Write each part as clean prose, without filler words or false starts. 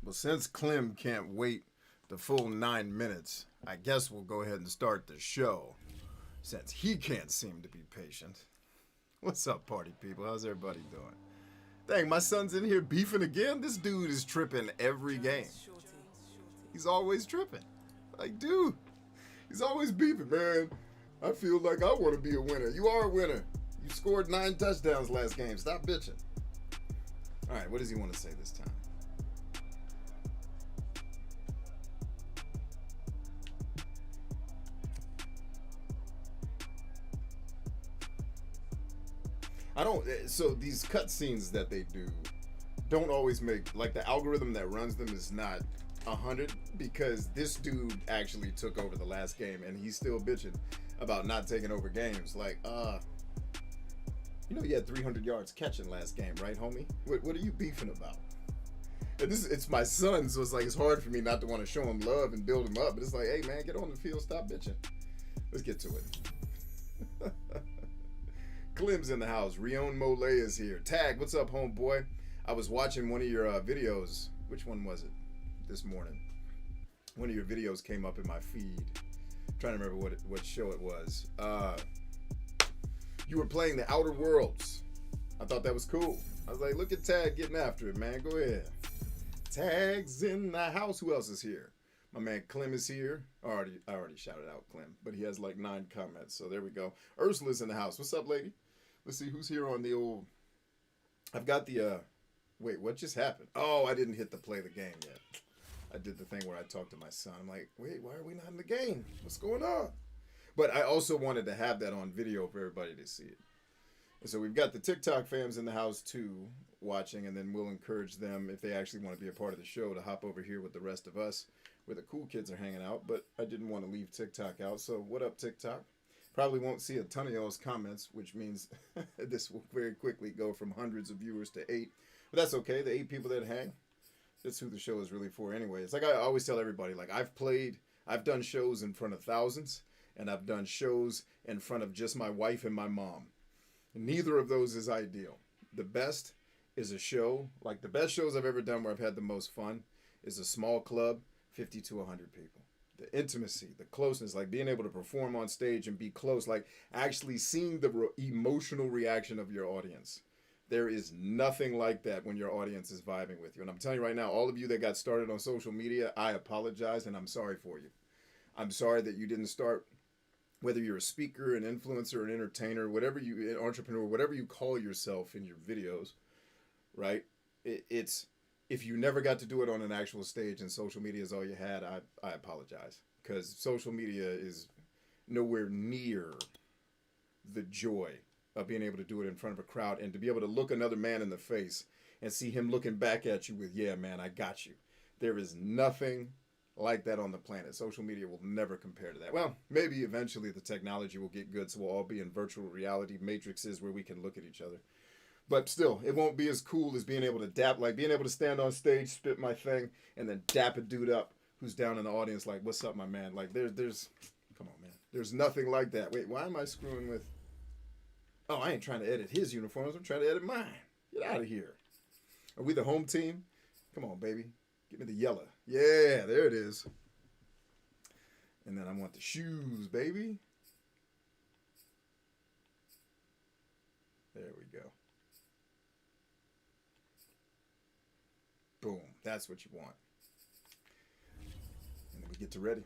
Well, since Clem can't wait the full 9 minutes, I guess we'll go ahead and start the show. Since he can't seem to be patient. What's up, party people? How's everybody doing? Dang, my son's in here beefing again? This dude is tripping every game. He's always tripping. Like, dude, he's always beefing, man. I feel like I want to be a winner. You are a winner. You scored 9 touchdowns last game. Stop bitching. All right, what does he want to say this time? I don't. So these cutscenes that they do don't always make, like, the algorithm that runs them is not 100, because this dude actually took over the last game and he's still bitching about not taking over games. Like, you know, you had 300 yards catching last game, right, homie? What are you beefing about? And it's my son, so it's like it's hard for me not to want to show him love and build him up. But it's like, hey man, get on the field, stop bitching. Let's get to it. Clem's in the house. Rion Mole is here. Tag, what's up, homeboy? I was watching one of your videos. Which one was it? This morning. One of your videos came up in my feed. I'm trying to remember what show it was. You were playing the Outer Worlds. I thought that was cool. I was like, look at Tag getting after it, man. Go ahead. Tag's in the house. Who else is here? My man Clem is here. I already shouted out Clem, but he has like 9 comments. So there we go. Ursula's in the house. What's up, lady? Let's see who's here on the old. I've got the. Wait, what just happened? Oh, I didn't hit the play the game yet. I did the thing where I talked to my son. I'm like, wait, why are we not in the game? What's going on? But I also wanted to have that on video for everybody to see it. And so we've got the TikTok fams in the house too, watching, and then we'll encourage them, if they actually want to be a part of the show, to hop over here with the rest of us, where the cool kids are hanging out. But I didn't want to leave TikTok out. So what up, TikTok? Probably won't see a ton of y'all's comments, which means this will very quickly go from hundreds of viewers to 8. But that's okay. The 8 people that hang, that's who the show is really for anyway. It's like I always tell everybody, like, I've done shows in front of thousands, and I've done shows in front of just my wife and my mom. Neither of those is ideal. The best is a show, like the best shows I've ever done where I've had the most fun is a small club, 50 to 100 people. The intimacy, the closeness, like being able to perform on stage and be close, like actually seeing the emotional reaction of your audience. There is nothing like that when your audience is vibing with you. And I'm telling you right now, all of you that got started on social media, I apologize and I'm sorry for you. I'm sorry that you didn't start, whether you're a speaker, an influencer, an entertainer, an entrepreneur, whatever you call yourself in your videos, right? It's if you never got to do it on an actual stage and social media is all you had, I apologize. Because social media is nowhere near the joy of being able to do it in front of a crowd and to be able to look another man in the face and see him looking back at you with, yeah, man, I got you. There is nothing like that on the planet. Social media will never compare to that. Well, maybe eventually the technology will get good, so we'll all be in virtual reality matrices where we can look at each other. But still, it won't be as cool as being able to dap, like being able to stand on stage, spit my thing, and then dap a dude up who's down in the audience like, what's up, my man? Like, there's, come on, man. There's nothing like that. Wait, why am I screwing with, oh, I ain't trying to edit his uniforms. I'm trying to edit mine. Get out of here. Are we the home team? Come on, baby. Give me the yellow. Yeah, there it is. And then I want the shoes, baby. There we go. Boom. That's what you want. And then we get to ready.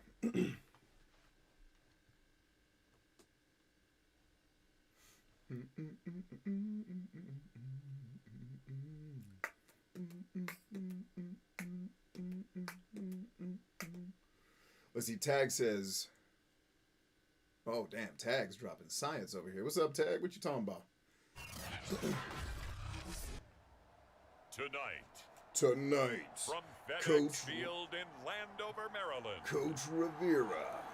Let's see, Tag says, oh, damn, Tag's dropping science over here. What's up, Tag? What you talking about? Tonight, from FedEx Coach Field in Landover, Maryland, Coach Rivera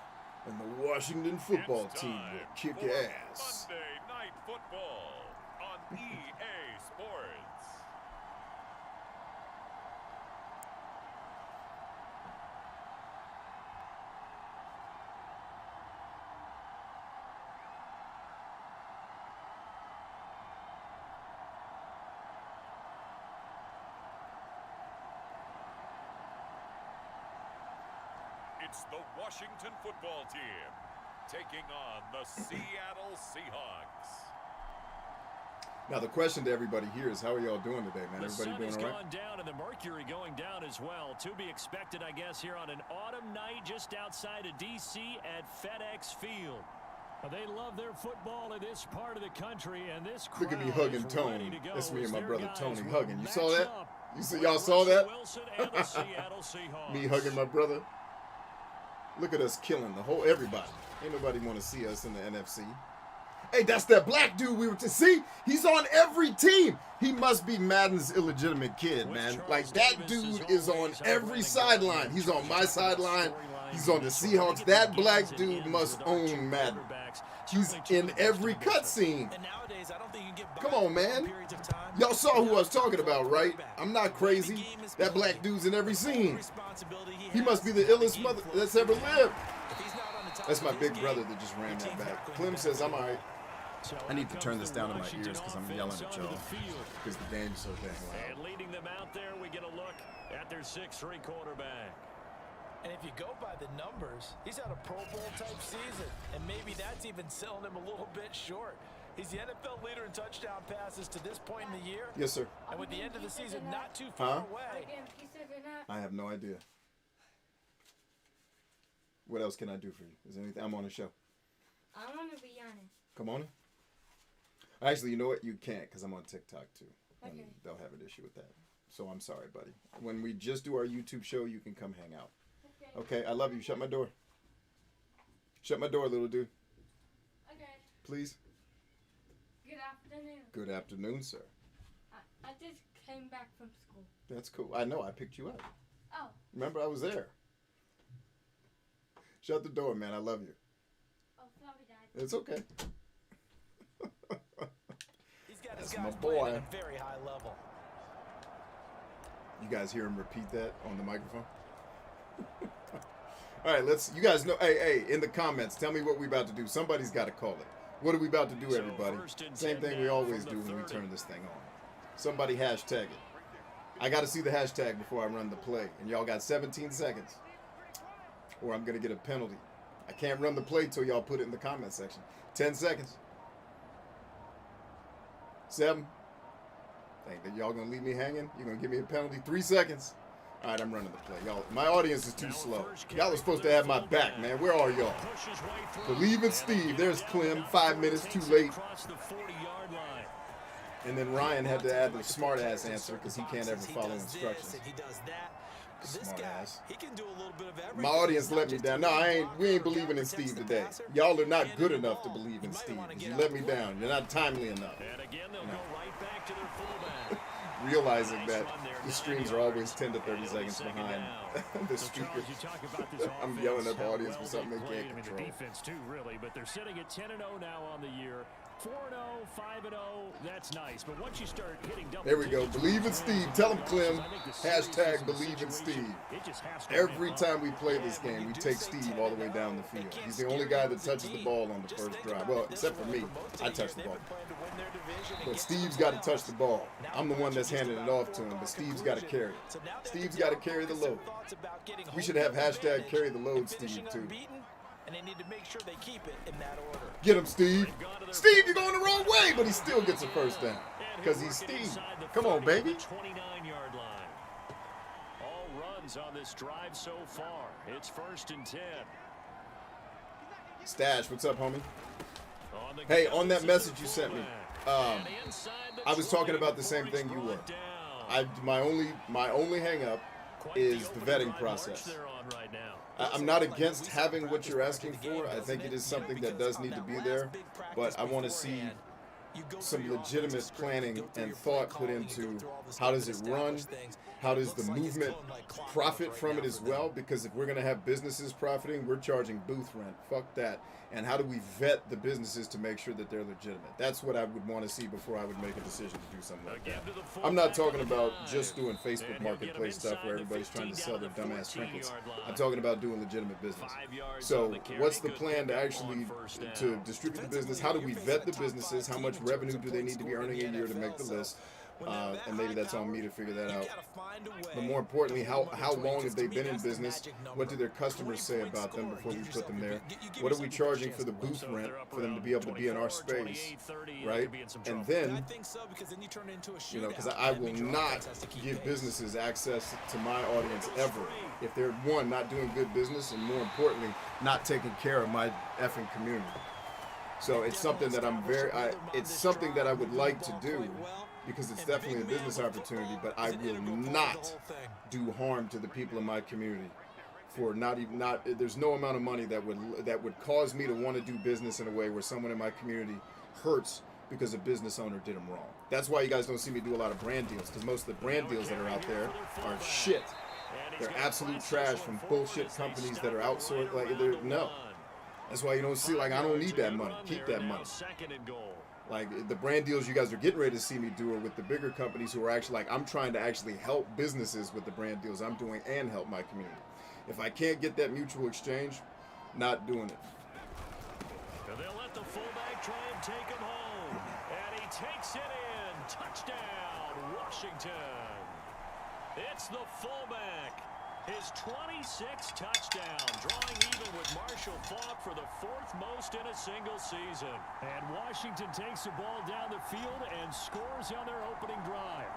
and the Washington football it's team time will kick for ass. Monday Night Football on EA Sports. It's the Washington football team taking on the Seattle Seahawks. Now the question to everybody here is, how are y'all doing today, man? The Everybody sun doing is all right? going down and the mercury going down as well. To be expected, I guess, here on an autumn night just outside of D.C. at FedEx Field. They love their football in this part of the country, and this crowd Look at me hugging is Tony. ready to go That's me as and my their brother guys Tony will hugging. You saw match that? up You see, with y'all saw Russell that? Wilson and the Seattle Seahawks. Me hugging my brother. Look at us killing the whole everybody. Ain't nobody want to see us in the NFC. Hey, that's that black dude we were to see. He's on every team. He must be Madden's illegitimate kid, man. Like, that dude is on every sideline. He's on my sideline. He's on the Seahawks. That black dude must own Madden. He's in every cutscene. Come on, man. Y'all saw who I was talking about, right? I'm not crazy. That black dude's in every scene. He must be the illest mother that's ever lived. That's my big brother that just ran that back. Clem says I'm all right. I need to turn this down in my ears because I'm yelling at y'all because the game's so dang loud. And leading them out there, we get a look at their 6'3" quarterback. And if you go by the numbers, he's had a Pro Bowl type season, and maybe that's even selling him a little bit short. He's the NFL leader in touchdown passes to this point in the year. Yes, sir. And with the end of the season not too far away. I have no idea. What else can I do for you? Is there anything? I'm on the show. I want to be on it. Come on in. Actually, you know what? You can't because I'm on TikTok too. And Okay. they'll have an issue with that. So I'm sorry, buddy. When we just do our YouTube show, you can come hang out. Okay, I love you. Shut my door. Shut my door, little dude. Okay. Please. Good afternoon. Good afternoon, sir. I just came back from school. That's cool. I know. I picked you up. Oh. Remember, I was there. Shut the door, man. I love you. Oh, sorry, Dad. It's okay. He's got That's his my guys playing boy. at a very high level. You guys hear him repeat that on the microphone? All right, you guys know, hey, in the comments, tell me what we about to do. Somebody's got to call it. What are we about to do, So everybody? first and Same 10 thing we now always from do the when we 30. turn this thing on. Somebody hashtag it. I got to see the hashtag before I run the play. And y'all got 17 seconds. Or I'm going to get a penalty. I can't run the play till y'all put it in the comment section. 10 seconds. 7. Think that y'all going to leave me hanging? You're going to give me a penalty? 3 seconds. All right, I'm running the play. Y'all, my audience is too slow. Y'all are supposed to have my back, man. Where are y'all? Believe in Steve. There's Clem. 5 minutes too late. And then Ryan had to add the smart-ass answer because he can't ever follow instructions. He does that. This Smart guy, ass. he can do a little bit of everything. My audience He's let not me just down. a No, leader. we ain't believing in Steve today. Y'all are not good enough to believe in You might Steve. wanna get You out let the me way. down. You're not timely enough. And again, they'll No. go right back to their fullback. Realizing Nice that run there, the 9 streams are yards. always 10 to 30 And it'll be seconds second behind down. the So, speakers. Charles, you talk about this I'm offense, yelling at the how audience for well something they they played. can't I mean, control. the defense too, really, but they're sitting at 10-0 now on the year. 4-0, 5-0, that's nice. But once you start hitting double There we go. digits, Believe in Steve. Tell him, Clem. I think the Hashtag seriousness of the believe in situation, Steve. it just has to Every ramp up. time we play this game, we take Steve all the way down the field. He's the only guy that touches the ball on the first drive. Well, except for me. I touch the ball. But Steve's got to touch the ball. I'm the one that's handing it off to him, but Steve's got to carry it. Steve's got to carry the load. We should have hashtag carry the load, Steve, too. And they need to make sure they keep it in that order. Get him, Steve. Steve, you're going the wrong way, but he still gets a first down because he's Steve. Come on, baby. 29-yard line. All runs on this drive so far. It's 1st and 10. Stash, what's up, homie? On the Hey, ground, on that this is message the you sent me, fullback. And inside the I was talking 20 about the same before thing he's you were. brought down. My only hang up Quite is the opening vetting drive march process. they're on right now. I'm not against having what you're asking for. I think it is something that does need to be there, but I want to see some legitimate planning and thought put into how does it run, how does the movement profit from it as well, because if we're going to have businesses profiting, we're charging booth rent. Fuck that. And how do we vet the businesses to make sure that they're legitimate? That's what I would want to see before I would make a decision to do something like that. I'm not talking about just doing Facebook Marketplace stuff where everybody's trying to sell their dumbass trinkets. I'm talking about doing legitimate business. So what's the plan to actually to distribute the business? How do we vet the businesses? How much revenue do they need to be earning a year to make the list? And maybe that's on me to figure that out. But more importantly, how long have they been in business? What do their customers say about them before we put them there? What are we charging for the booth rent for them to be able to be in our space, right? And then, you know, because I will not give businesses access to my audience ever if they're, one, not doing good business, and more importantly, not taking care of my effing community. So it's something that it's something that I would like to do, because it's definitely a business opportunity, but I will not do harm to the people in my community for there's no amount of money that would cause me to want to do business in a way where someone in my community hurts because a business owner did them wrong. That's why you guys don't see me do a lot of brand deals, because most of the brand deals that are out there are shit. They're absolute trash from bullshit companies that are outsourced. No. That's why you don't see, I don't need that money. Keep that money. Like, the brand deals you guys are getting ready to see me do are with the bigger companies who are actually, I'm trying to actually help businesses with the brand deals I'm doing and help my community. If I can't get that mutual exchange, not doing it. And they'll let the fullback try and take him home. And he takes it in. Touchdown, Washington. It's the fullback. His 26th touchdown, drawing even with Marshall Faulk for the 4th most in a single season. And Washington takes the ball down the field and scores on their opening drive.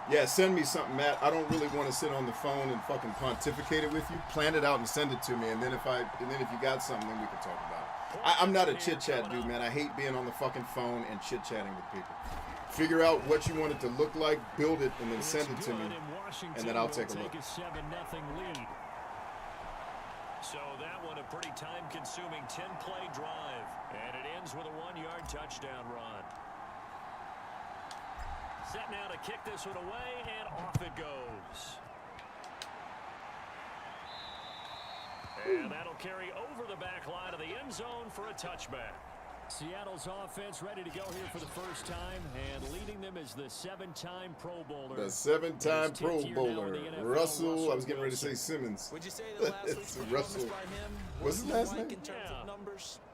Yeah, send me something, Matt. I don't really want to sit on the phone and fucking pontificate it with you. Plan it out and send it to me, and then if you got something, then we can talk about it. I'm not a chit-chat dude, man. I hate being on the fucking phone and chit-chatting with people. Figure out what you want it to look like, build it, and then send it to me, and then I'll take a look. So that one a pretty time-consuming 10-play drive, and it ends with a 1-yard touchdown run. Set now to kick this one away, and off it goes. And that'll carry over the back line of the end zone for a touchback. Seattle's offense ready to go here for the first time, and leading them is the 7-time Pro Bowler. The 7-time Pro Bowler, Russell. I was getting ready to say Simmons. Would you say the last It's Russell. What's his last name?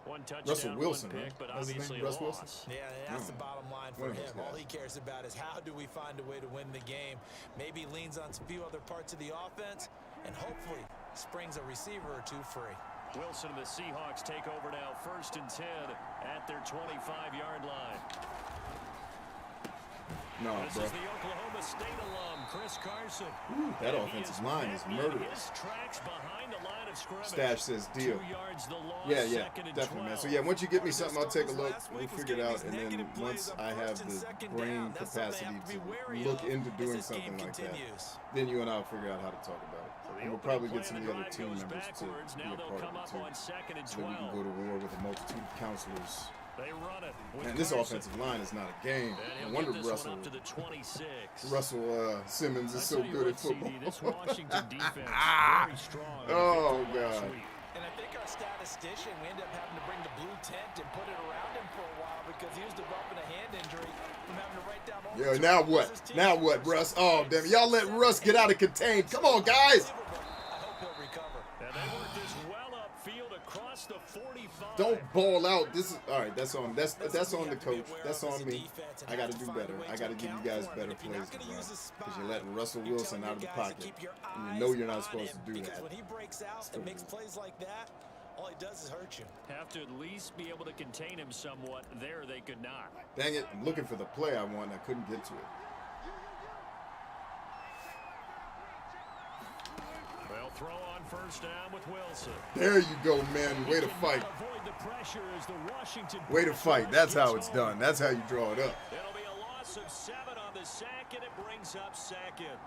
One touchdown, Russell Wilson, one pick, right? but That's his name? obviously Russ a Wilson? loss. Yeah, that's the bottom line for him. All he cares about is how do we find a way to win the game. Maybe leans on a few other parts of the offense, and hopefully springs a receiver or two free. Wilson and the Seahawks take over now, 1st and 10 at their 25-yard line. No, This bro. is the Oklahoma State alum, Chris Carson. Ooh, that offensive line is murderous. Tracks behind the line of scrimmage. Stash says deal. 2 yards the loss, Yeah, 2nd and definitely, man. 12. So, yeah, once you get me something, I'll take a look. We'll figure it out. And then once I have the brain capacity to look into doing something like that, then you and I will figure out how to talk about it. And we'll probably get some of the other team members to be a part of it, too. So that we can go to war with a multitude of counselors. They run it. Man, this offensive line is not a game. No wonder Russell Simmons is so good at football. This Washington defense very strong. Oh, God. And I think our statistician, we ended up having to bring the blue tent and put it around him for a while because he was developing a hand injury from having to write down all Yo, now what? Now what, Russ? Oh, damn it. Y'all let Russ get out of contain. Come on, guys. I hope he'll recover. And they work this well upfield across the 45. Don't ball out. This is all right. That's on. That's on the coach. That's on me. I got to do better. I got to give you guys better plays because you're letting Russell Wilson out of the pocket, and you know you're not supposed to do that. When he breaks out and makes plays like that, all he does is hurt you. Have to at least be able to contain him somewhat. There they could not. Dang it! I'm looking for the play I want. And I couldn't get to it. They'll throw on 1st down with Wilson. There you go, man. Way to fight. Avoid the pressure as the Washington Way to fight. That's how it's done. That's how you draw it up. It'll be a loss of 7 on the sack, and it brings up 2nd.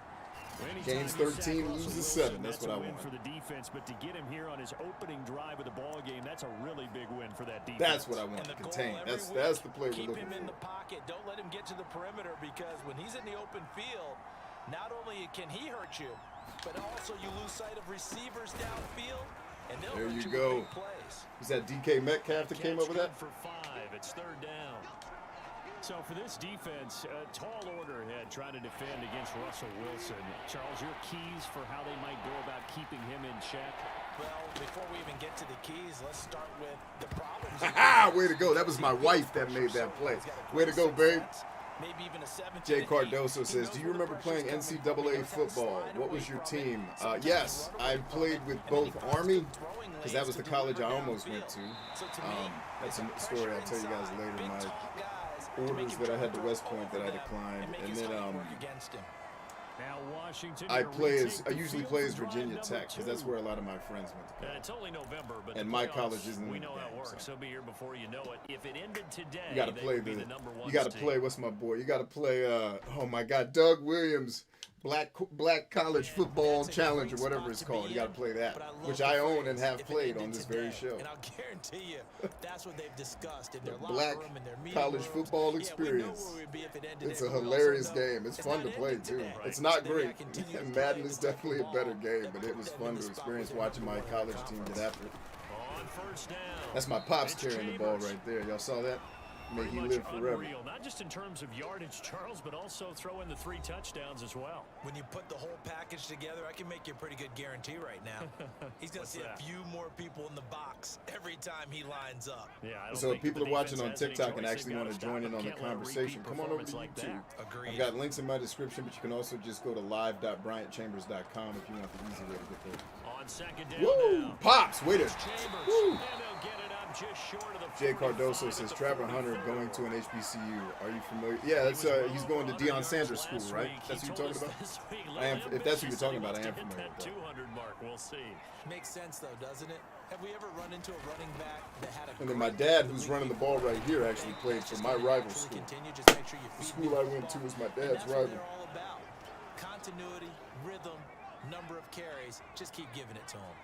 Gains 13, loses 7. That's what I win want. for the defense, but to get him here on his opening drive of the ball game, that's a really big win for that defense. That's what I want to contain. That's the play we're looking Keep him in for. the pocket. Don't let him get to the perimeter because when he's in the open field, not only can he hurt you, but also you lose sight of receivers downfield, and they'll There hurt you with go. big plays. Is that DK Metcalf that came up with that? For 5, it's 3rd down. So for this defense, a tall order ahead trying to defend against Russell Wilson. Charles, your keys for how they might go about keeping him in check? Well, before we even get to the keys, let's start with the problems. Ha! Way to go. That was my wife that made that play. Way to go, babe. maybe even a 17. Jay Cardoso says, do you remember playing NCAA football? What was your team? Yes, I played with both Army, because that was the college I almost went to. That's a story I'll tell you guys later. My orders that I had to West Point that I declined. And then Now Washington, I usually play as Virginia Tech, because that's where a lot of my friends went to college. It's only November, but and my college isn't in we the know how it game, works. so. They'll be here before you know it. If it ended today, You got to play the number one. You got to play. What's my boy? You got to play. Oh my God, Doug Williams, Black College Football Challenge or whatever it's called. You got to play that, which I own and have played on this very show. And I'll guarantee you, that's what they've discussed in their Black locker room, in their meeting College rooms. Football Yeah, Experience. we know where we'd be if it ended It's a everywhere else. hilarious So, no, game. It's fun to not play ended too. today. It's not Today I great. continue to And play Madden with is the definitely a better ball game, that but put it was them fun in to the spot experience where watching my they're college going team for get after it. On first down. That's my pops It's carrying the ball Chambers. right there. Y'all saw that? May Pretty he much live forever. unreal, not just in terms of yardage, Charles, but also throw in the 3 touchdowns as well. When you put the whole package together, I can make you a pretty good guarantee right now. He's going to What's see that? a few more people in the box every time he lines up. Yeah, I don't So if think people the are watching defense on has any TikTok and choice. actually They've want gotta to join stop in on him. the Can't let a conversation, repeat come on over to performance like YouTube. that. Agreed. I've got links in my description, but you can also just go to live.bryantchambers.com if you want the easy way to get there. On second down Woo! now. Pops, wait a Chambers. Woo! And they'll get it up just short of the Jay 45 Cardoso at says the Trevor Hunter 44. going to an HBCU. Are you familiar? Yeah, that's he's going to Deion Sanders' school, right? That's what you're talking about. I am. If that's what you're talking about, I am familiar with that. 200 mark. We'll see. Makes sense, though, doesn't it? Have we ever run into a running back that had a And then my great dad, game who's the running the week ball before? right here, actually played for Just my gonna rival naturally school. continue, just make sure you The feed school me I the went to ball. was my And dad's that's what rival. they're all about. Continuity, rhythm, number of carries. Just keep giving it to them.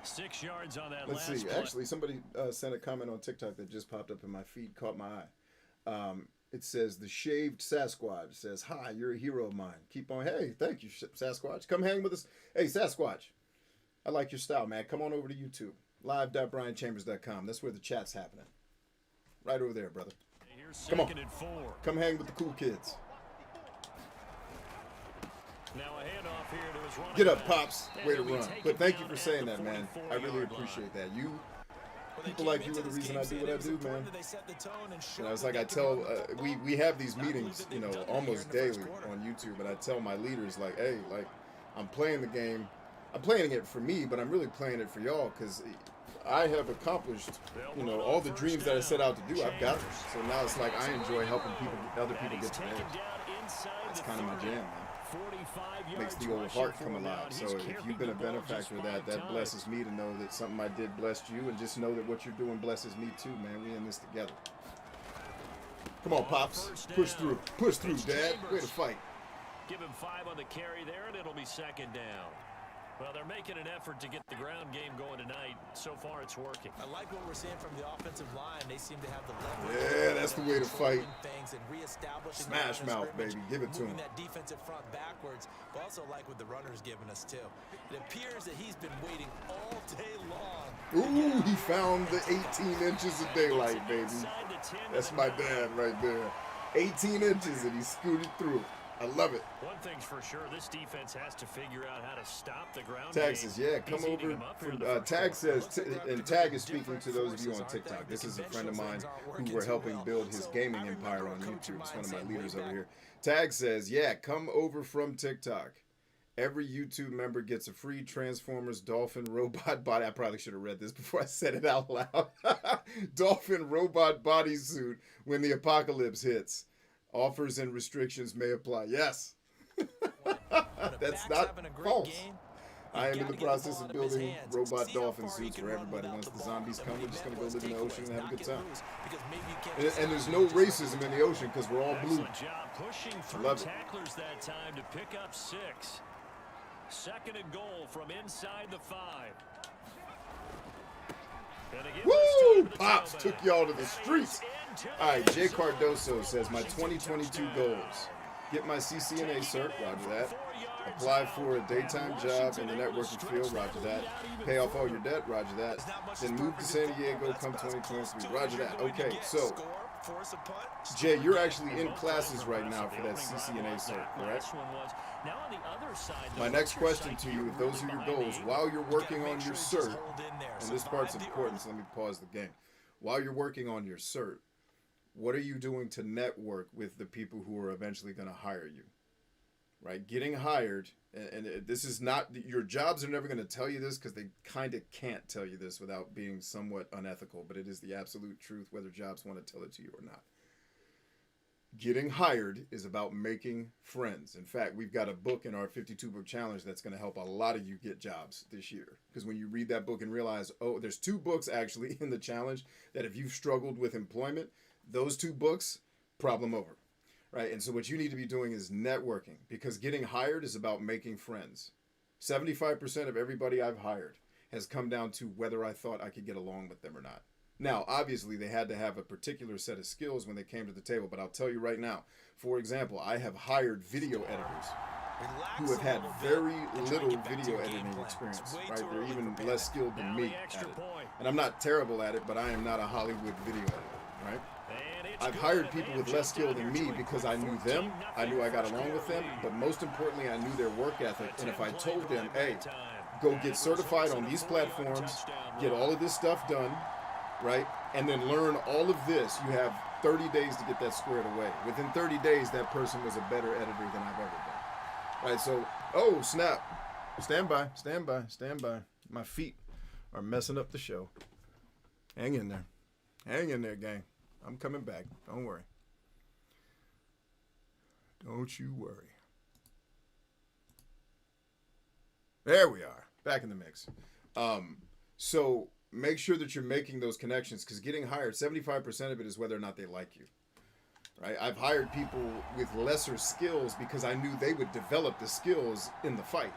6 yards on that Let's last see. play. Actually, somebody sent a comment on TikTok that just popped up in my feed, caught my eye. It says, the shaved Sasquatch says, hi, you're a hero of mine. Keep on. Hey, thank you, Sasquatch. Come hang with us. Hey, Sasquatch, I like your style, man. Come on over to YouTube. Live.bryantchambers.com. That's where the chat's happening. Right over there, brother. Here's Come on. 2nd and 4. Come hang with the cool kids. Now a handoff here to his running Get up, back. Pops. And Way to he'll be run. taken But thank you down for at saying the that, man. I 44-yard really line. appreciate that. You, Well, they people came like you into are the this reason game I do saying what I it was do, man. important that they set the tone and showed It's that like they I could tell, run the football. we have these I believe meetings, that you they've know, done that almost here in the first daily quarter. on YouTube, and I tell my leaders, like, hey, like, I'm playing the game. I'm playing it for me, but I'm really playing it for y'all, because I have accomplished, you know, all the dreams that I set out to do. I've got them. So now it's like I enjoy helping other And people he's get to taken theirs. down inside That's the kind of my 30. jam, man. 45 Makes yards the old rushing heart for come him alive. out. So He's if carried you've been a the ball just benefactor of that, 5 that times. blesses me to know that something I did blessed you, and just know that what you're doing blesses me too, man. We in this together. Come on, Pops. Push through. Push through, It's Dad. Way to Chambers. fight. Give him 5 on the carry there, and it'll be 2nd down. Well, they're making an effort to get the ground game going tonight. So far, it's working. I like what we're seeing from the offensive line. They seem to have the leverage. Yeah, that's the way to fight. Things and reestablishing the Smash line of mouth, scrimmage, baby. Give it to moving him. that defensive front backwards, but also like what the runner's giving us too. It appears that he's been waiting all day long. Ooh, he found the 18 inches of daylight, baby. Inside the 10 to That's the my 9. dad right there. 18 inches, and he scooted through. I love it. One thing's for sure, this defense has to figure out how to stop the ground Tag game. says, yeah, come He's eating over. them up here in From, the first Tag quarter. says, and Tag is speaking to those of you on TikTok. This is a friend of mine who we're helping build his gaming empire on YouTube. It's one of my leaders over here. Tag says, yeah, come over from TikTok. Every YouTube member gets a free Transformers Dolphin robot body. I probably should have read this before I said it out loud. Dolphin robot bodysuit when the apocalypse hits. Offers and restrictions may apply. Yes. That's not false. I am in the process of building robot dolphin suits for everybody. Once the zombies come, we're just going to go live in the ocean and have a good time. And there's no racism in the ocean because we're all blue. Excellent job pushing through Love it. tacklers that time to pick up 6. 2nd and goal from inside the 5. And again, this Woo! time to the Pops tailback. took y'all to the streets. Into the All right, Jay end zone. Cardoso says, my 2022 goals. Get my CCNA cert, roger that. Apply for a daytime job in the networking field, roger that. Pay off all your debt, roger that. Then move to San Diego come 2023, roger that. Okay, so, Jay, you're actually in classes right now for that CCNA cert, correct? Now on the other side, My next question to you, if those are your goals, while you're working on your cert, and this part's important, so let me pause the game. While you're working on your cert, what are you doing to network with the people who are eventually going to hire you? Right? Getting hired, and this is not, your jobs are never going to tell you this because they kind of can't tell you this without being somewhat unethical, but it is the absolute truth whether jobs want to tell it to you or not. Getting hired is about making friends. In fact, we've got a book in our 52-book challenge that's going to help a lot of you get jobs this year. Because when you read that book and realize, oh, there's 2 books actually in the challenge that if you've struggled with employment, those 2 books, problem over. Right? And so what you need to be doing is networking, because getting hired is about making friends. 75% of everybody I've hired has come down to whether I thought I could get along with them or not. Now, obviously, they had to have a particular set of skills when they came to the table, but I'll tell you right now, for example, I have hired video editors who have had very little video editing experience, right? They're even less skilled than me at it. And I'm not terrible at it, but I am not a Hollywood video editor, right? I've hired people with less skill than me because I knew them, I knew I got along with them, but most importantly, I knew their work ethic. And if I told them, hey, go get certified on these platforms, get all of this stuff done, right, and then learn all of this, you have 30 days to get that squared away. Within 30 days, that person was a better editor than I've ever been. Right, so, oh, snap. Stand by, stand by, stand by. My feet are messing up the show. Hang in there. Hang in there, gang. I'm coming back. Don't worry. Don't you worry. There we are. Back in the mix. So make sure that you're making those connections, because getting hired, 75% of it is whether or not they like you. Right? I've hired people with lesser skills because I knew they would develop the skills in the fight.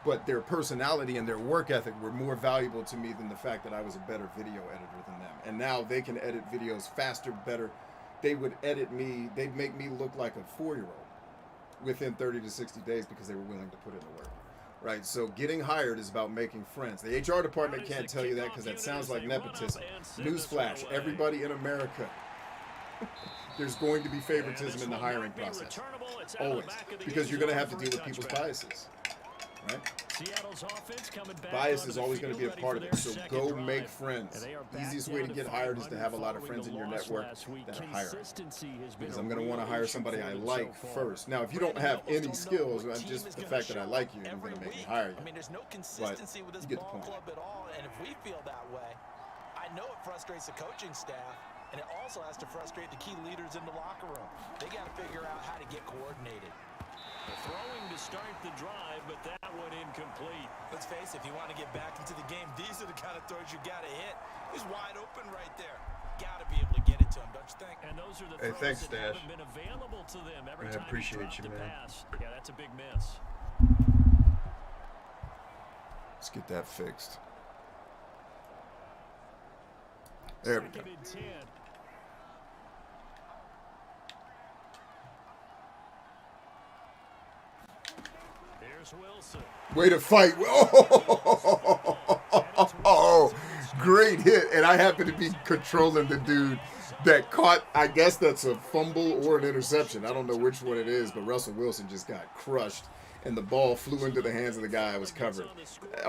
But their personality and their work ethic were more valuable to me than the fact that I was a better video editor than them. And now they can edit videos faster, better. They would edit me, they'd make me look like a 4-year-old within 30 to 60 days because they were willing to put in the work. Right, so getting hired is about making friends. The HR department can't tell you that because that sounds like nepotism. Newsflash, everybody in America, there's going to be favoritism in the hiring process. Always. Because you're going to have to deal with people's biases. Right? Bias is always going to be a part of it, so go make friends. The easiest way to get hired is to have a lot of friends in your network that are hiring. Because I'm going to want to hire somebody I like first. Now, if you don't have any skills, just the fact that I like you, I'm going to make me hire you. I mean, there's no consistency with this ball club at all, and if we feel that way, I know it frustrates the coaching staff, and it also has to frustrate the key leaders in the locker room. They got to figure out how to get coordinated. Throwing to start the drive, but that one incomplete. Let's face it, if you want to get back into the game, these are the kind of throws you got to hit. He's wide open right there. Got to be able to get it to him, don't you think? And those are the hey, throws thanks, that Stash. haven't been available to them every I time appreciate you, man. pass. Yeah, that's a big miss. Let's get that fixed. There we go. Second and 10. Wilson. Way to fight. Oh, great hit. And I happen to be controlling the dude that caught, I guess that's a fumble or an interception. I don't know which one it is, but Russell Wilson just got crushed, and the ball flew into the hands of the guy I was covering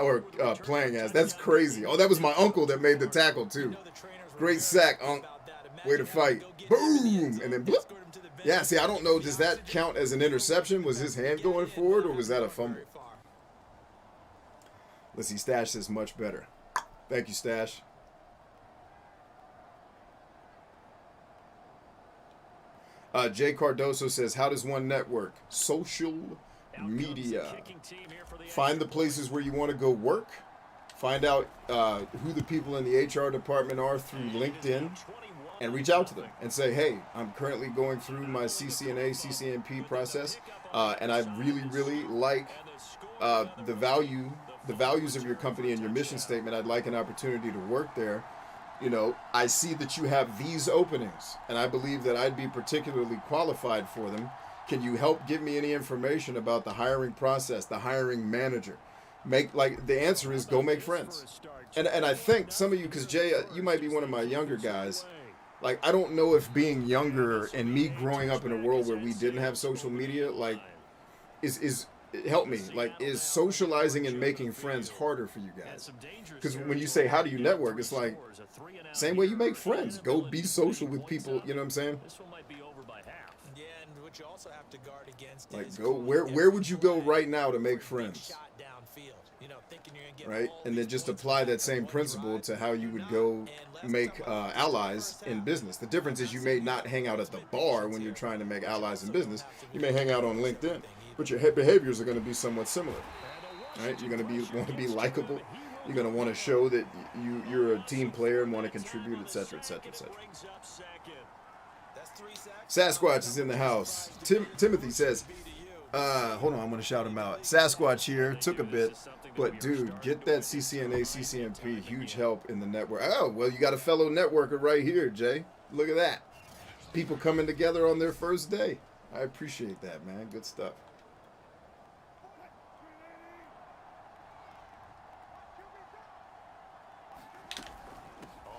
or playing as. That's crazy. Oh, that was my uncle that made the tackle, too. Great sack, Unc. Way to fight. Boom. And then bloop. Yeah, see, I don't know. Does that count as an interception? Was his hand going forward, or was that a fumble? Let's see. Stash says much better. Thank you, Stash. Jay Cardoso says, how does one network? Social media. Find the places where you want to go work. Find out who the people in the HR department are through LinkedIn. And reach out to them and say, hey, I'm currently going through my CCNA, CCNP process, and I really, really like the values of your company and your mission statement. I'd like an opportunity to work there. You know, I see that you have these openings, and I believe that I'd be particularly qualified for them. Can you help give me any information about the hiring process, the hiring manager? The answer is go make friends. And I think some of you, because Jay, you might be one of my younger guys. Like, I don't know if being younger and me growing up in a world where we didn't have social media, like, is help me. Like, is socializing and making friends harder for you guys? Because when you say, how do you network? It's like, same way you make friends. Go be social with people. You know what I'm saying? Yeah, and what you also have to guard against Like, is go where would you go right now to make friends? shot downfield. You know, thinking you're gonna get Right? all And these then just points apply back that in same one principle drive, to how you would not, go and let's make come up with allies first in down. business. The difference is you may not hang out at the bar when you're trying to make allies in business. You may hang out on LinkedIn, but your behaviors are going to be somewhat similar. Right? You're going to want to be likable. You're going to want to show that you're a team player and want to contribute, etc., etc., etc. That's 3 sacks. Sasquatch is in the house. Timothy says, hold on, I'm going to shout him out. Sasquatch here. Took a bit. But, dude, get that CCNA, CCNP. Huge help in the network. Oh, well, you got a fellow networker right here, Jay. Look at that. People coming together on their first day. I appreciate that, man. Good stuff.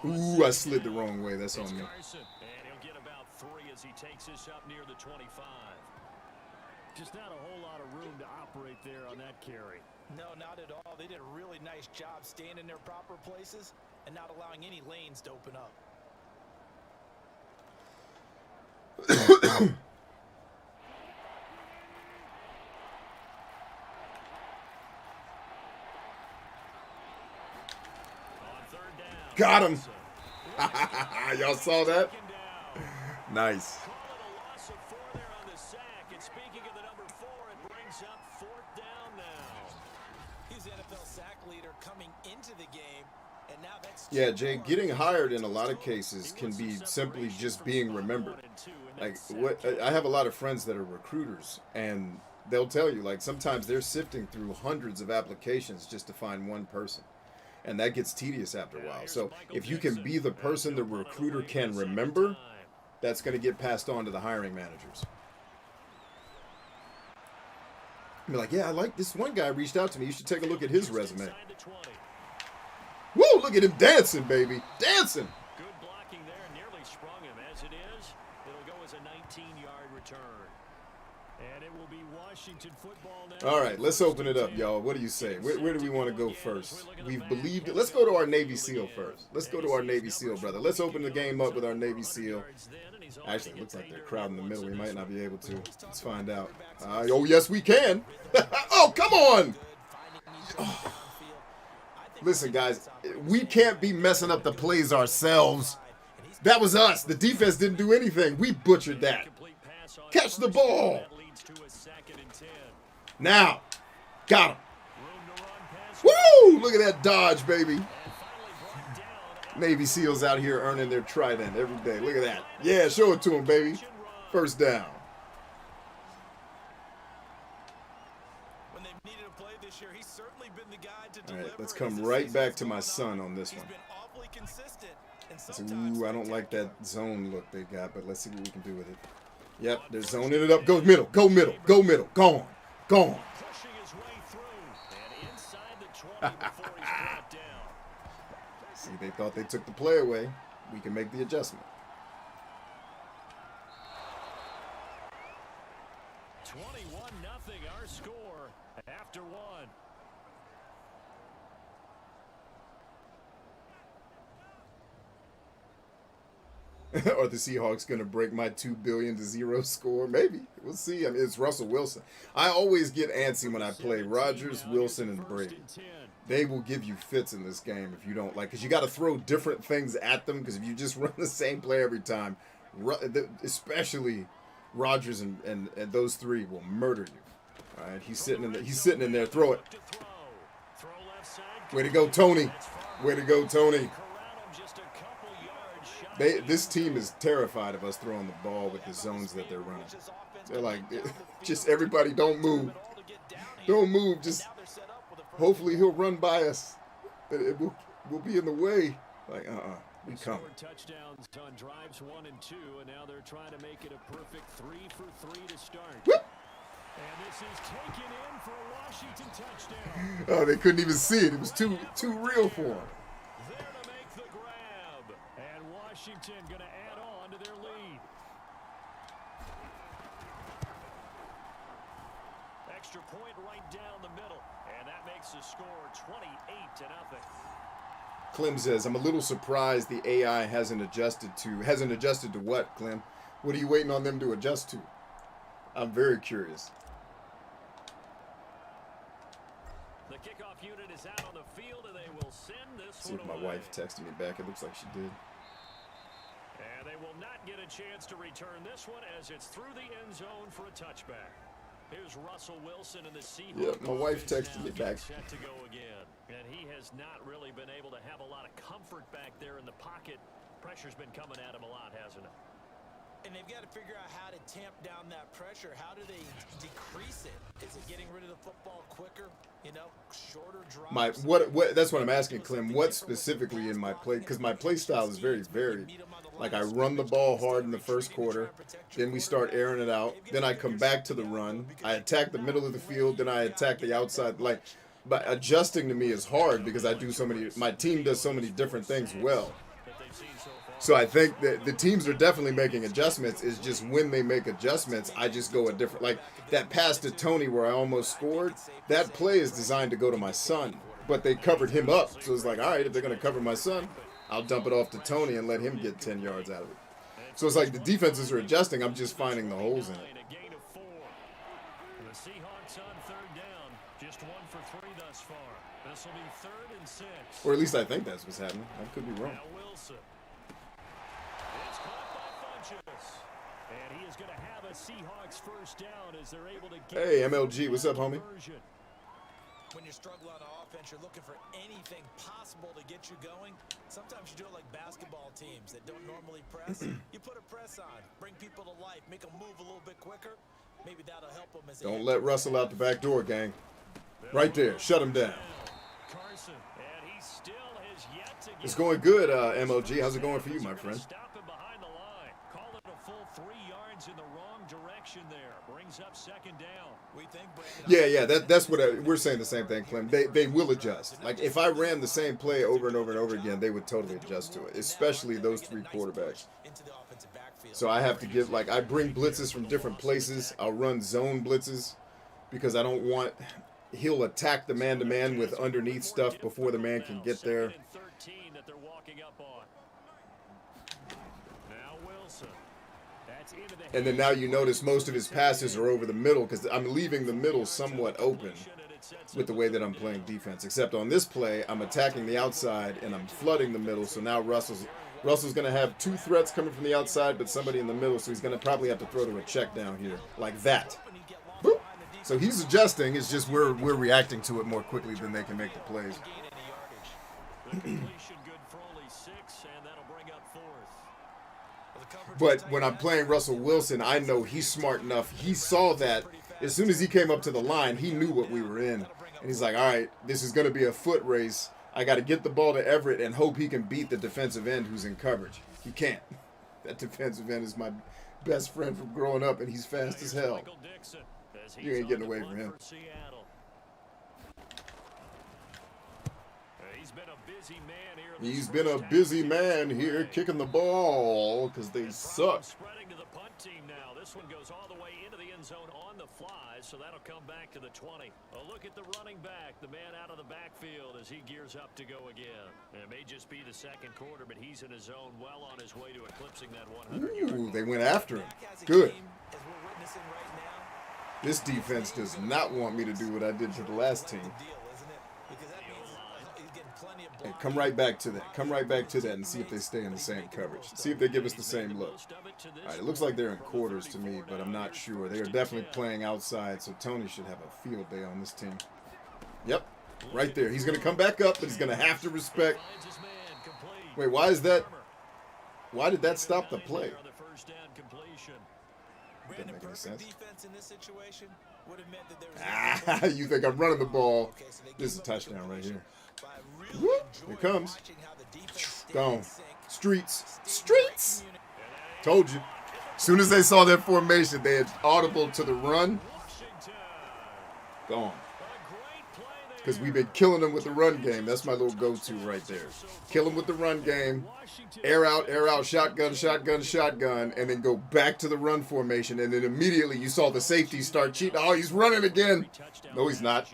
Ooh, I slid the wrong way. That's on me. And he'll get about 3 as he takes this up near the 25. Just not a whole lot of room to operate there on that carry. No, not at all. They did a really nice job staying in their proper places and not allowing any lanes to open up. On 3rd down. Got him. Y'all saw that? Nice. Call it a loss of 4 there on the sack. And speaking of the number 4, it brings up 4th down now. He's the NFL sack leader coming into the game, and now that's Yeah, Jay, getting hired in a lot of cases can be simply just being remembered. Like, I have a lot of friends that are recruiters, and they'll tell you, like, sometimes they're sifting through hundreds of applications just to find one person. And that gets tedious after a while. So if you can be the person the recruiter can remember, that's going to get passed on to the hiring managers. Be like, yeah, I like this one guy reached out to me. You should take a look at his resume. Woo, look at him dancing, baby. Dancing. Good blocking there, nearly sprung him. As it is, it'll go as a 19-yard return. And it will be Washington football now. All right, let's open it up, y'all. What do you say? Where do we want to go first? We've believed it. Let's go to our Navy SEAL first. Let's go to our Navy SEAL, brother. Let's open the game up with our Navy SEAL. Actually, it looks like they're crowding the middle. We might not be able to. Let's find out. Oh, yes, we can. Oh, come on. Oh. Listen, guys, we can't be messing up the plays ourselves. That was us. The defense didn't do anything. We butchered that. Catch the ball. Now. Got him. Woo! Look at that dodge, baby. Navy SEALs out here earning their trident every day. Look at that. Yeah, show it to them, baby. First down. When they've needed a play this year, he's certainly been the guy to All deliver. right, let's come right back to my son on this He's one. been awfully consistent. And So, sometimes ooh, I don't like that spectacular. zone look they got, but let's see what we can do with it. Yep, they're zoning it up. Go middle, go middle, go middle. Gone, gone. Pushing his way through and inside the 20 before he's brought down. See, they thought they took the play away. We can make the adjustment. 21-0 our score after 1. Are the Seahawks going to break my 2 billion to 0 score? Maybe. We'll see. I mean, it's Russell Wilson. I always get antsy when I play Rodgers, Wilson, and Brady. They will give you fits in this game if you don't like, because you got to throw different things at them, because if you just run the same play every time, especially Rodgers and those three will murder you. All right, he's sitting in there. Throw it. Way to go, Tony. Way to go, Tony. This team is terrified of us throwing the ball with the zones that they're running. They're like, just everybody don't move. Don't move. Just hopefully he'll run by us. We'll be in the way. Like, we coming. Touchdowns on drives 1 and 2, and now they're trying to make it a perfect 3 for 3 to start. Whoop. And this is taken in for a Washington touchdown. Oh, they couldn't even see it. It was too real for them. There to make the grab. And Washington going to add on to their lead. extra point right down the middle. And that makes the score 28-0. Clem says, I'm a little surprised the AI hasn't adjusted to what, Clem? What are you waiting on them to adjust to? I'm very curious. The kickoff unit is out on the field, and they will send this See if my wife texted me back. It looks like she did. And they will not get a chance to return this one as it's through the end zone for a touchback. Here's Russell Wilson in the Seahawks. Yeah, my wife texted me back. Set to go again. And he has not really been able to have a lot of comfort back there in the pocket. Pressure's been coming at him a lot, hasn't it? And they've got to figure out how to tamp down that pressure. How do they decrease it? Is it getting rid of the football quicker? You know, shorter drops? What that's what I'm asking, Clem. What specifically in my play? Because my play style is very varied. Like I run the ball hard in the first quarter, then we start airing it out. Then I come back to the run. I attack the middle of the field. Then I attack the outside. Like, but adjusting to me is hard because I do so many. My team does so many different things well. So I think that the teams are definitely making adjustments. It's just when they make adjustments, I just go a different. Like that pass to Tony where I almost scored, that play is designed to go to my son. But they covered him up. So it's like, all right, if they're going to cover my son, I'll dump it off to Tony and let him get 10 yards out of it. So it's like the defenses are adjusting. I'm just finding the holes in it. The Seahawks on third down. Just 1 for 3 thus far. This will be 3rd and 6. Or at least I think that's what's happening. I could be wrong. Now Wilson. It's caught by Funches. And he is going to have a Seahawks first down as they're able to get. Hey, MLG, what's up, homie? When you're struggling on offense, you're looking for anything possible to get you going. Sometimes you do it like basketball teams that don't normally press. You put a press on, bring people to life, make them move a little bit quicker. Maybe that'll help them. Don't let Russell out the back door, gang. Right there. Shut him down. Carson, and he still has yet to get. It's going good, MLG. How's it going for you, my friend? Stop him behind the line. Call it a full 3 yards in the wrong direction there. Brings up 2nd down. We think Brandon. Yeah, that's what we're saying the same thing, Clem. They will adjust. Like if I ran the same play over and over and over again, they would totally adjust to it, especially those 3 quarterbacks. So I have to give, like, I bring blitzes from different places. I'll run zone blitzes because I don't want, he'll attack the man-to-man with underneath stuff before the man can get there. And then now you notice most of his passes are over the middle because I'm leaving the middle somewhat open with the way that I'm playing defense. Except on this play, I'm attacking the outside and I'm flooding the middle. So now Russell's going to have 2 threats coming from the outside, but somebody in the middle. So he's going to probably have to throw to a check down here like that. Boop. So he's adjusting. It's just we're reacting to it more quickly than they can make the plays. But when I'm playing Russell Wilson, I know he's smart enough. He saw that as soon as he came up to the line, he knew what we were in. And he's like, all right, this is going to be a foot race. I got to get the ball to Everett and hope he can beat the defensive end who's in coverage. He can't. That defensive end is my best friend from growing up, and he's fast as hell. You ain't getting away from him. He's been a busy man here kicking the ball because they suck. Spreading to the punt team now. This one goes all the way into the end zone on the fly, so that'll come back to the 20. A look at the running back, the man out of the backfield as he gears up to go again. And it may just be the 2nd quarter, but he's in his zone, well on his way to eclipsing that 100-yard. Ooh, they went after him. Good. This defense does not want me to do what I did to the last team. Hey, come right back to that. Come right back to that and see if they stay in the same coverage. See if they give us the same look. All right, it looks like they're in quarters to me, but I'm not sure. They are definitely playing outside, so Tony should have a field day on this team. Yep, right there. He's going to come back up, but he's going to have to respect. Wait, why is that? Why did that stop the play? Doesn't make any sense. Ah, you think I'm running the ball. This is a touchdown right here. Whoop, here it comes. Gone. Streets. Streets! Told you. As soon as they saw that formation, they had audible to the run. Gone. because we've been killing them with the run game. That's my little go-to right there. Kill them with the run game, air out, shotgun, shotgun, shotgun, and then go back to the run formation. And then immediately you saw the safety start cheating. Oh, he's running again. No, he's not.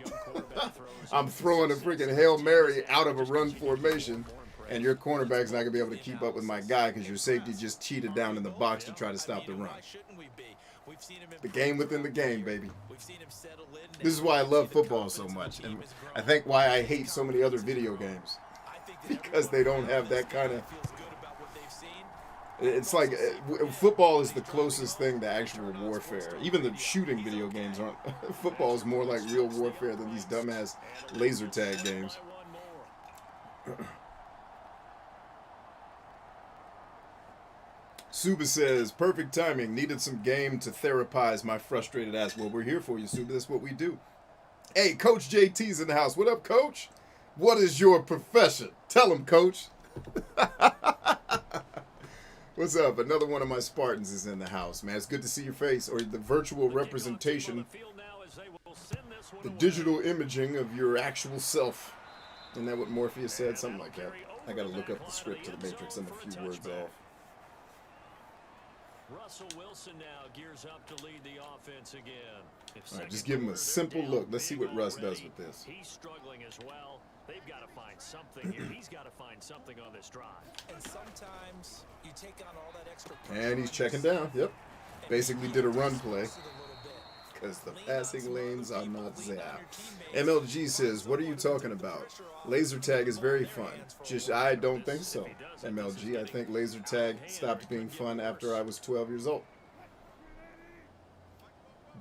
I'm throwing a freaking Hail Mary out of a run formation, and your cornerback's not going to be able to keep up with my guy because your safety just cheated down in the box to try to stop the run. The game within the game, baby. This is why I love football so much, and I think why I hate so many other video games, because they don't have that kind of. It's like football is the closest thing to actual warfare. Even the shooting video games aren't. Football is more like real warfare than these dumbass laser tag games. Suba says, perfect timing. Needed some game to therapize my frustrated ass. Well, we're here for you, Suba. That's what we do. Hey, Coach JT's in the house. What up, Coach? What is your profession? Tell him, Coach. What's up? Another one of my Spartans is in the house, man. It's good to see your face, or the virtual representation, the digital imaging of your actual self. Isn't that what Morpheus said? Something like that. I got to look up the script to the Matrix. I'm a few words off. Russell Wilson now gears up to lead the offense again. All right, just give him a simple look. Let's see what Russ does with this. He's struggling as well. They've got to find something here. He's got to find something on this drive. And sometimes you take on all that extra And he's checking down. Yep. Basically did a run play. Because the passing lanes are not there. MLG says, what are you talking about? Laser tag is very fun. Just, I don't think so, MLG. I think laser tag stopped being fun after I was 12 years old.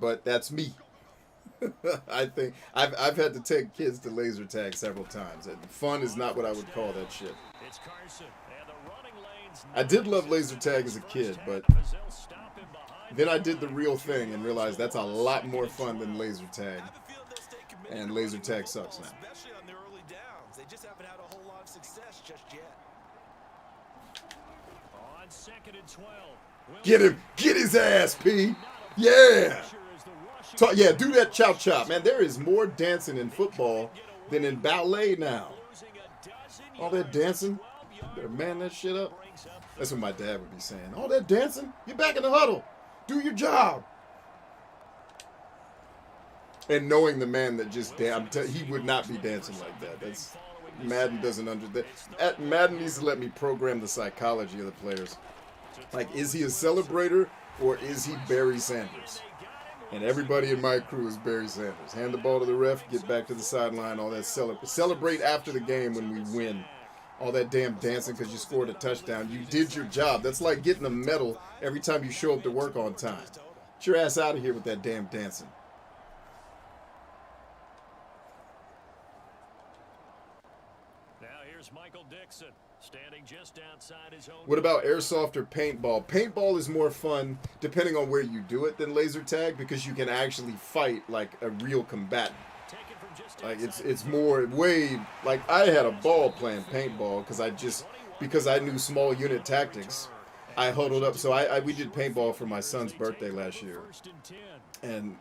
But that's me. I think I've had to take kids to laser tag several times. And fun is not what I would call that shit. I did love laser tag as a kid, but then I did the real thing and realized that's a lot more fun than laser tag. And laser tag sucks now. Especially on the early downs. They just haven't had a whole lot of success just yet. On 2nd and 12. Get him! Get his ass, P! Yeah! Yeah, do that chop chop, man. There is more dancing in football than in ballet now. All that dancing, you better man that shit up. That's what my dad would be saying. All that dancing, get back in the huddle. Do your job. And knowing the man that just he would not be dancing like that. That's Madden doesn't understand. Madden needs to let me program the psychology of the players. Like, is he a celebrator or is he Barry Sanders? And everybody in my crew is Barry Sanders. Hand the ball to the ref, get back to the sideline, all that celebrate after the game when we win. All that damn dancing because you scored a touchdown. You did your job. That's like getting a medal every time you show up to work on time. Get your ass out of here with that damn dancing. Now here's Michael Dixon standing just outside his own. What about airsoft or paintball? Paintball is more fun depending on where you do it than laser tag because you can actually fight like a real combatant. Like it's more way like I had a ball playing paintball because I knew small unit tactics. I huddled up. So we did paintball for my son's birthday last year, and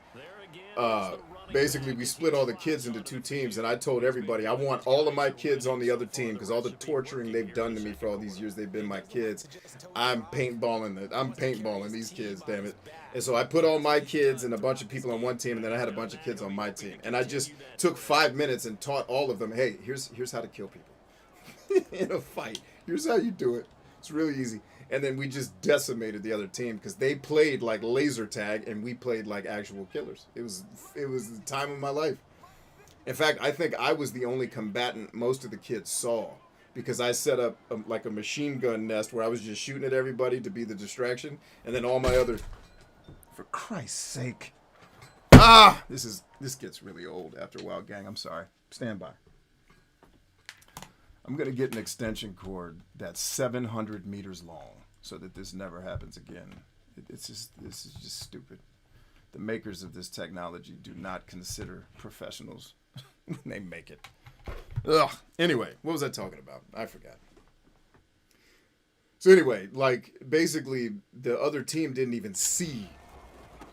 basically we split all the kids into two teams, and I told everybody I want all of my kids on the other team because all the torturing they've done to me for all these years, they've been my kids. I'm paintballing these kids, damn it. And so I put all my kids and a bunch of people on one team, and then I had a bunch of kids on my team. And I just took 5 minutes and taught all of them, hey, here's how to kill people in a fight. Here's how you do it. It's really easy. And then we just decimated the other team because they played like laser tag and we played like actual killers. It was the time of my life. In fact, I think I was the only combatant most of the kids saw because I set up like a machine gun nest where I was just shooting at everybody to be the distraction, and then all my other. For Christ's sake. This gets really old after a while, gang. I'm sorry. Stand by. I'm going to get an extension cord that's 700 meters long so that this never happens again. This is just stupid. The makers of this technology do not consider professionals when they make it. Ugh. Anyway, what was I talking about? I forgot. So anyway, like basically the other team didn't even see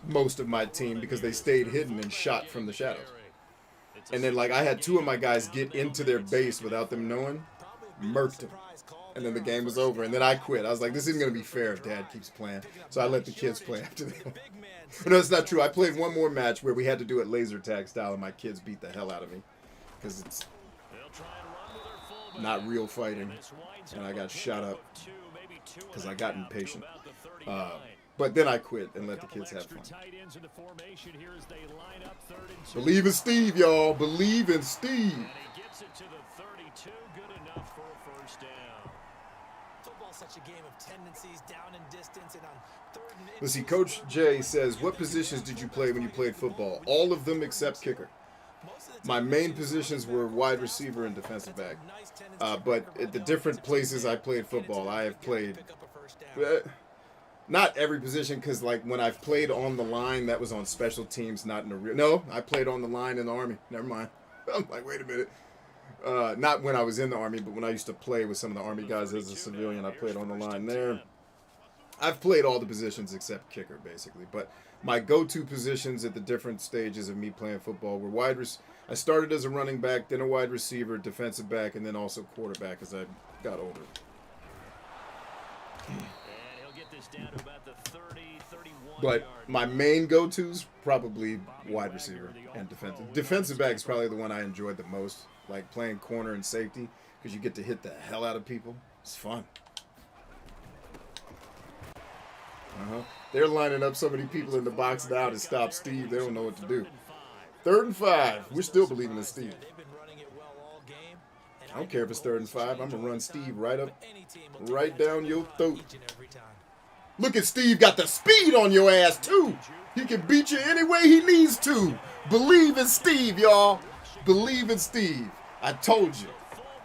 most of my team because they stayed hidden and shot from the shadows. And then, like, I had 2 of my guys get into their base without them knowing, murked them. And then the game was over. And then I quit. I was like, this isn't going to be fair if Dad keeps playing. So I let the kids play after them. No, it's not true. I played one more match where we had to do it laser tag style, and my kids beat the hell out of me. Because it's not real fighting. And I got shot up because I got impatient. But then I quit and let the kids have fun. Believe in Steve, y'all. Believe in Steve. And he gets it to the 32. Good enough for a first down. Football's such a game of tendencies, down and distance, and on third and Let's see. Coach Jay says, what positions did you play when you played football? All of them except kicker. My main positions were wide receiver and defensive back. But at the different places I played football, I have played not every position, because like when I've played on the line, that was on special teams, not in the real. No, I played on the line in the Army. Never mind. I'm like, wait a minute. Not when I was in the Army, but when I used to play with some of the Army guys as a civilian, I played on the line there. I've played all the positions except kicker, basically. But my go-to positions at the different stages of me playing football were I started as a running back, then a wide receiver, defensive back, and then also quarterback as I got older. And he'll get this down to about the 30, 31 But yard my main go-tos, probably wide receiver and defensive. Defensive back is probably the one I enjoyed the most, like playing corner and safety, because you get to hit the hell out of people. It's fun. They're lining up so many people in the box now to stop Steve. They don't know what to do. 3rd and 5. We're still believing in Steve. I don't care if it's 3rd and 5. I'm going to run Steve right down your throat. Look at Steve, got the speed on your ass, too. He can beat you any way he needs to. Believe in Steve, y'all. Believe in Steve. I told you.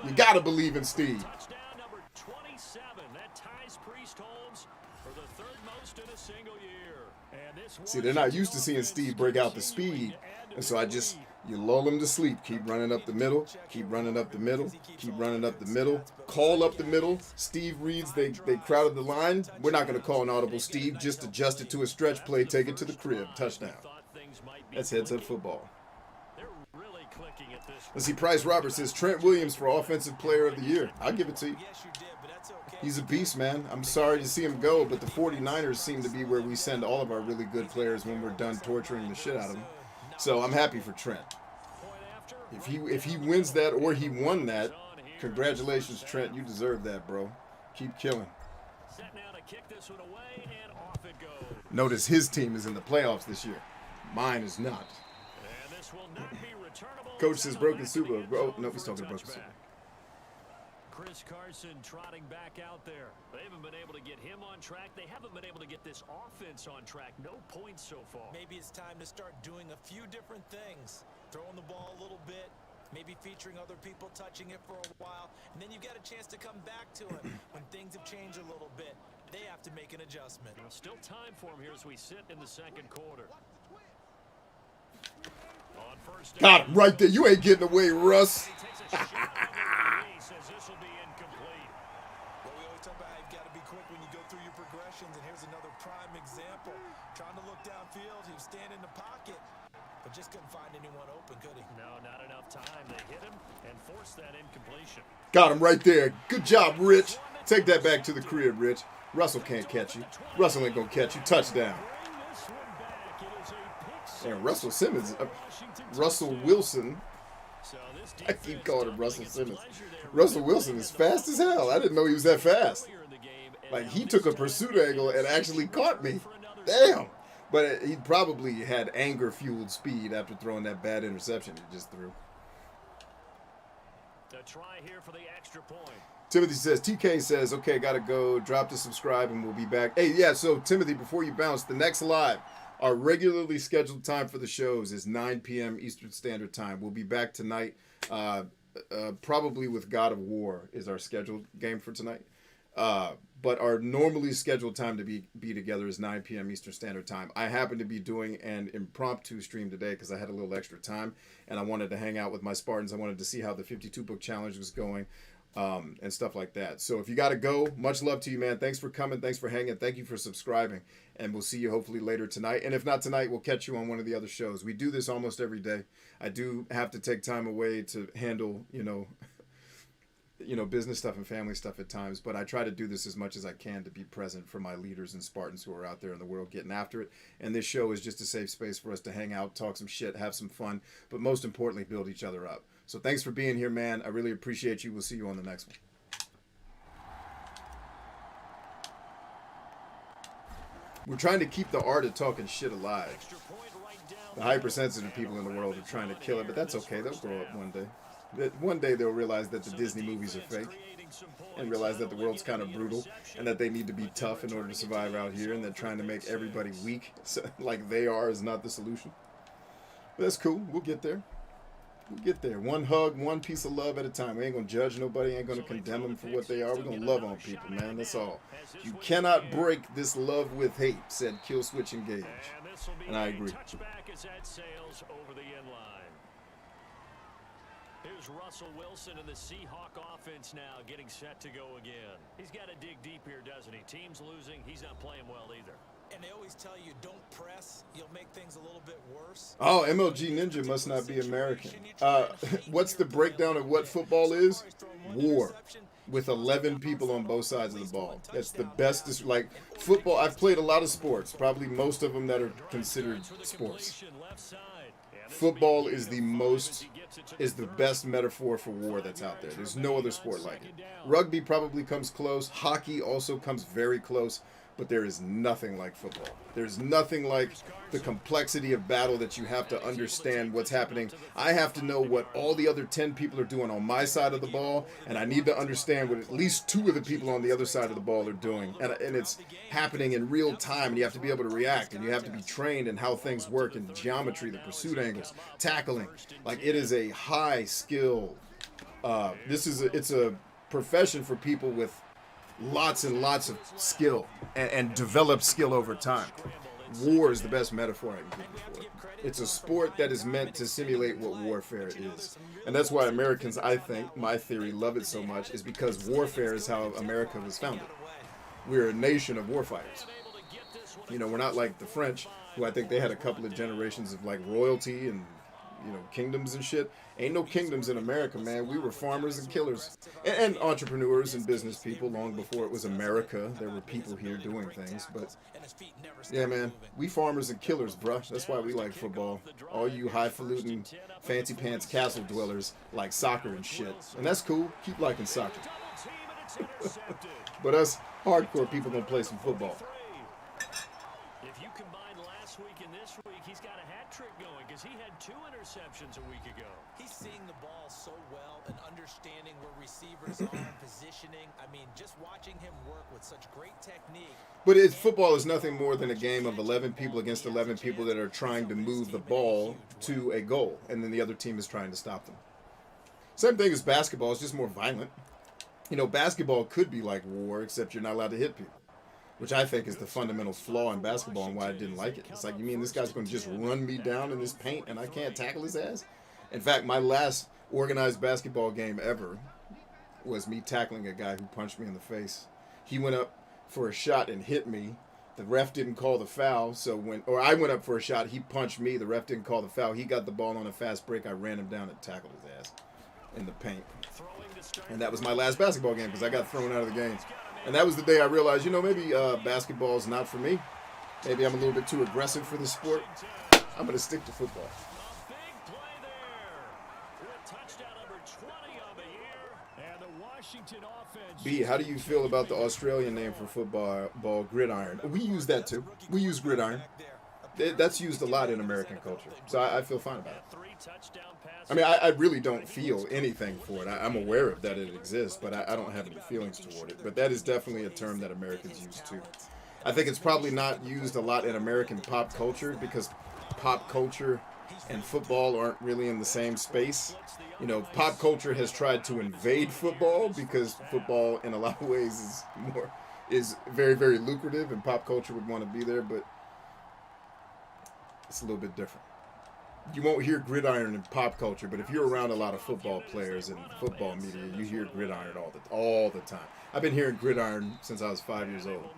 You got to believe in Steve. touchdown number 27. That ties Priest Holmes for the 3rd most in a single year. And this See, they're not used to seeing Steve break out the speed. And so you lull him to sleep. Keep running up the middle. Keep running up the middle. Keep running up the middle. Call up the middle. Steve reads, they crowded the line. We're not going to call an audible Steve. Just adjust it to a stretch play. Take it to the crib. Touchdown. That's heads-up football. Let's see, Price Roberts says, Trent Williams for Offensive Player of the Year. I'll give it to you. He's a beast, man. I'm sorry to see him go, but the 49ers seem to be where we send all of our really good players when we're done torturing the shit out of them. So I'm happy for Trent. If he wins that or he won that, congratulations, Trent. You deserve that, bro. Keep killing. Notice his team is in the playoffs this year. Mine is not. Coach says broken Super. Oh, no, he's talking broken Super. Chris Carson trotting back out there. They haven't been able to get him on track. They haven't been able to get this offense on track. No points so far. Maybe it's time to start doing a few different things. Throwing the ball a little bit, maybe featuring other people touching it for a while, and then you've got a chance to come back to it when things have changed a little bit. They have to make an adjustment. Well, still time for him here as we sit in the 2nd quarter. On first down. Got him right there. You ain't getting away, Russ. Your progressions, and here's another prime example. Trying to look downfield, he was standing in the pocket, but just couldn't find anyone open, could he? No, not enough time. They hit him and forced that incompletion. Got him right there. Good job, Rich. Take that back to the crib, Rich. Russell can't catch you. Russell ain't gonna catch you. Touchdown. And Russell Simmons, Russell Wilson. I keep calling him Russell Simmons. Russell Wilson is fast as hell. I didn't know he was that fast. Like, he took a pursuit angle and actually caught me. Damn. But he probably had anger-fueled speed after throwing that bad interception he just threw. A try here for the extra point. Timothy says, TK says, okay, got to go. Drop to subscribe and we'll be back. Hey, yeah, so Timothy, before you bounce, the next live, our regularly scheduled time for the shows is 9 p.m. Eastern Standard Time. We'll be back tonight, probably with God of War is our scheduled game for tonight. But our normally scheduled time to be together is 9 p.m. Eastern Standard Time. I happen to be doing an impromptu stream today because I had a little extra time, and I wanted to hang out with my Spartans. I wanted to see how the 52 book challenge was going. and stuff like that. So if you got to go, much love to you, man. Thanks for coming. Thanks for hanging. Thank you for subscribing. And we'll see you hopefully later tonight. And if not tonight, we'll catch you on one of the other shows. We do this almost every day. I do have to take time away to handle, business stuff and family stuff at times, but I try to do this as much as I can to be present for my leaders and Spartans who are out there in the world getting after it. And this show is just a safe space for us to hang out, talk some shit, have some fun, but most importantly, build each other up. So thanks for being here, man. I really appreciate you. We'll see you on the next one. We're trying to keep the art of talking shit alive. The hypersensitive people in the world are trying to kill it, but that's okay. They'll grow up one day. One day they'll realize that the Disney movies are fake and realize that the world's kind of brutal and that they need to be tough in order to survive out here, and that trying to make everybody weak like they are is not the solution. But that's cool. We'll get there. We'll get there. One hug, one piece of love at a time. We ain't going to judge nobody. Ain't going to condemn them for what they are. We're going to love on people, man. That's all. You cannot break this love with hate, said Kill Switch Engage. And I agree. Here's Russell Wilson and the Seahawk offense now getting set to go again. He's got to dig deep here, doesn't he? Team's losing. He's not playing well either. And they always tell you, don't press. You'll make things a little bit worse. Oh, MLG Ninja must not be American. What's the breakdown of what football is? War. With 11 people on both sides of the ball. That's the best. Like, football, I've played a lot of sports. Probably most of them that are considered sports. Football is the best metaphor for war that's out there. There's no other sport like it. Rugby probably comes close. Hockey also comes very close. But there is nothing like football. There's nothing like the complexity of battle that you have to understand what's happening. I have to know what all the other 10 people are doing on my side of the ball, and I need to understand what at least 2 of the people on the other side of the ball are doing. And it's happening in real time, and you have to be able to react, and you have to be trained in how things work, in geometry, the pursuit angles, tackling. Like, it is a high skill. It's a profession for people with lots and lots of skill and developed skill over time. War is the best metaphor I can give you for it. It's a sport that is meant to simulate what warfare is. And that's why Americans, I think, my theory, love it so much, is because warfare is how America was founded. We're a nation of warfighters. We're not like the French, who I think they had a couple of generations of like royalty and kingdoms and shit. Ain't no kingdoms in America, man. We were farmers and killers and entrepreneurs and business people long before it was America. There were people here doing things, but yeah, man, we farmers and killers, bruh. That's why we like football. All you highfalutin, fancy pants castle dwellers like soccer and shit, and that's cool. Keep liking soccer. But us hardcore people gonna play some football. If you combine last week and this week, he's got a hat trick going because he had 2 interceptions a week ago. He's seeing the ball so well and understanding where receivers are, positioning. I mean, just watching him work with such great technique. But football is nothing more than a game of 11 people against 11 people that are trying to move the ball to a goal, and then the other team is trying to stop them. Same thing as basketball. It's just more violent. Basketball could be like war, except you're not allowed to hit people, which I think is the fundamental flaw in basketball and why I didn't like it. It's like, you mean this guy's going to just run me down in this paint and I can't tackle his ass? In fact, my last organized basketball game ever was me tackling a guy who punched me in the face. He went up for a shot and hit me. The ref didn't call the foul, I went up for a shot, he punched me, the ref didn't call the foul. He got the ball on a fast break, I ran him down and tackled his ass in the paint. And that was my last basketball game because I got thrown out of the game. And that was the day I realized, maybe basketball is not for me. Maybe I'm a little bit too aggressive for the sport. I'm going to stick to football. B, how do you feel about the Australian name for football, gridiron? We use that too. We use gridiron. That's used a lot in American culture. So I feel fine about it. I mean, I really don't feel anything for it. I'm aware of that it exists, but I don't have any feelings toward it. But that is definitely a term that Americans use too. I think it's probably not used a lot in American pop culture because pop culture and football aren't really in the same space. Pop culture has tried to invade football because football in a lot of ways is very, very lucrative and pop culture would want to be there, but it's a little bit different. you won't hear gridiron in pop culture, but if you're around a lot of football players and football media, you hear gridiron all the time. I've been hearing gridiron since I was 5 years old.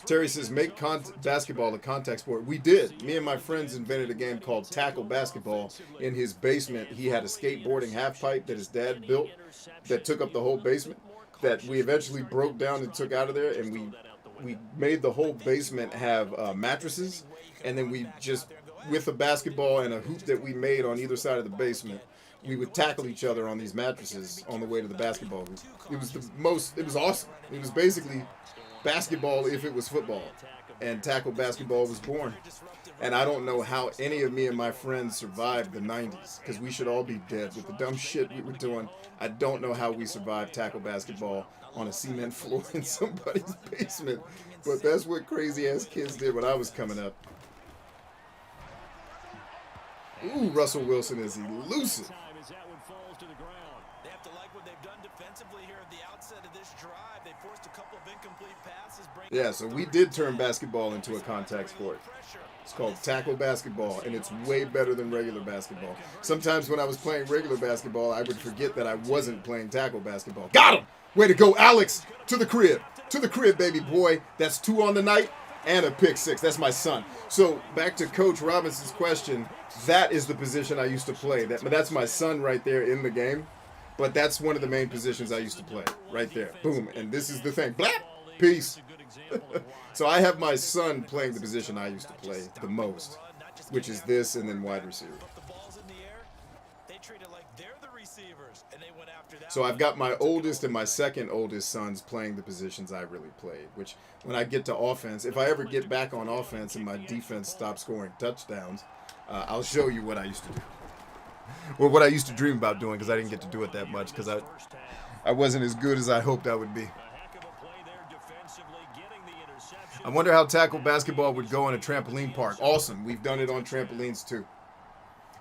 Terry says, make basketball a contact sport. We did. Me and my friends invented a game called tackle basketball. In his basement, he had a skateboarding half pipe that his dad built that took up the whole basement, that we eventually broke down and took out of there, and we made the whole basement have mattresses, and then we just, with a basketball and a hoop that we made on either side of the basement, we would tackle each other on these mattresses on the way to the basketball hoop. It was awesome. It was basically basketball if it was football, and tackle basketball was born. And I don't know how any of me and my friends survived the 90s, because we should all be dead with the dumb shit we were doing. I don't know how we survived tackle basketball on a cement floor in somebody's basement, but that's what crazy ass kids did when I was coming up. Ooh, Russell Wilson is elusive. They have to like what they've done defensively here at the outset of this drive. They forced a couple of incomplete passes. Yeah, so we did turn basketball into a contact sport. It's called tackle basketball, and it's way better than regular basketball. Sometimes when I was playing regular basketball, I would forget that I wasn't playing tackle basketball. Got him! Way to go, Alex! To the crib. To the crib, baby boy. That's 2 on the night and a pick 6. That's my son. So back to Coach Robinson's question, that is the position I used to play. That's my son right there in the game. But that's one of the main positions I used to play. Right there. Boom. And this is the thing. Blap! Peace. So I have my son playing the position I used to play the most, which is this and then wide receiver. So I've got my oldest and my second oldest sons playing the positions I really played, which when I get to offense, if I ever get back on offense and my defense stops scoring touchdowns, I'll show you what I used to do. Or what I used to dream about doing, because I didn't get to do it that much because I wasn't as good as I hoped I would be. I wonder how tackle basketball would go in a trampoline park. Awesome. We've done it on trampolines too.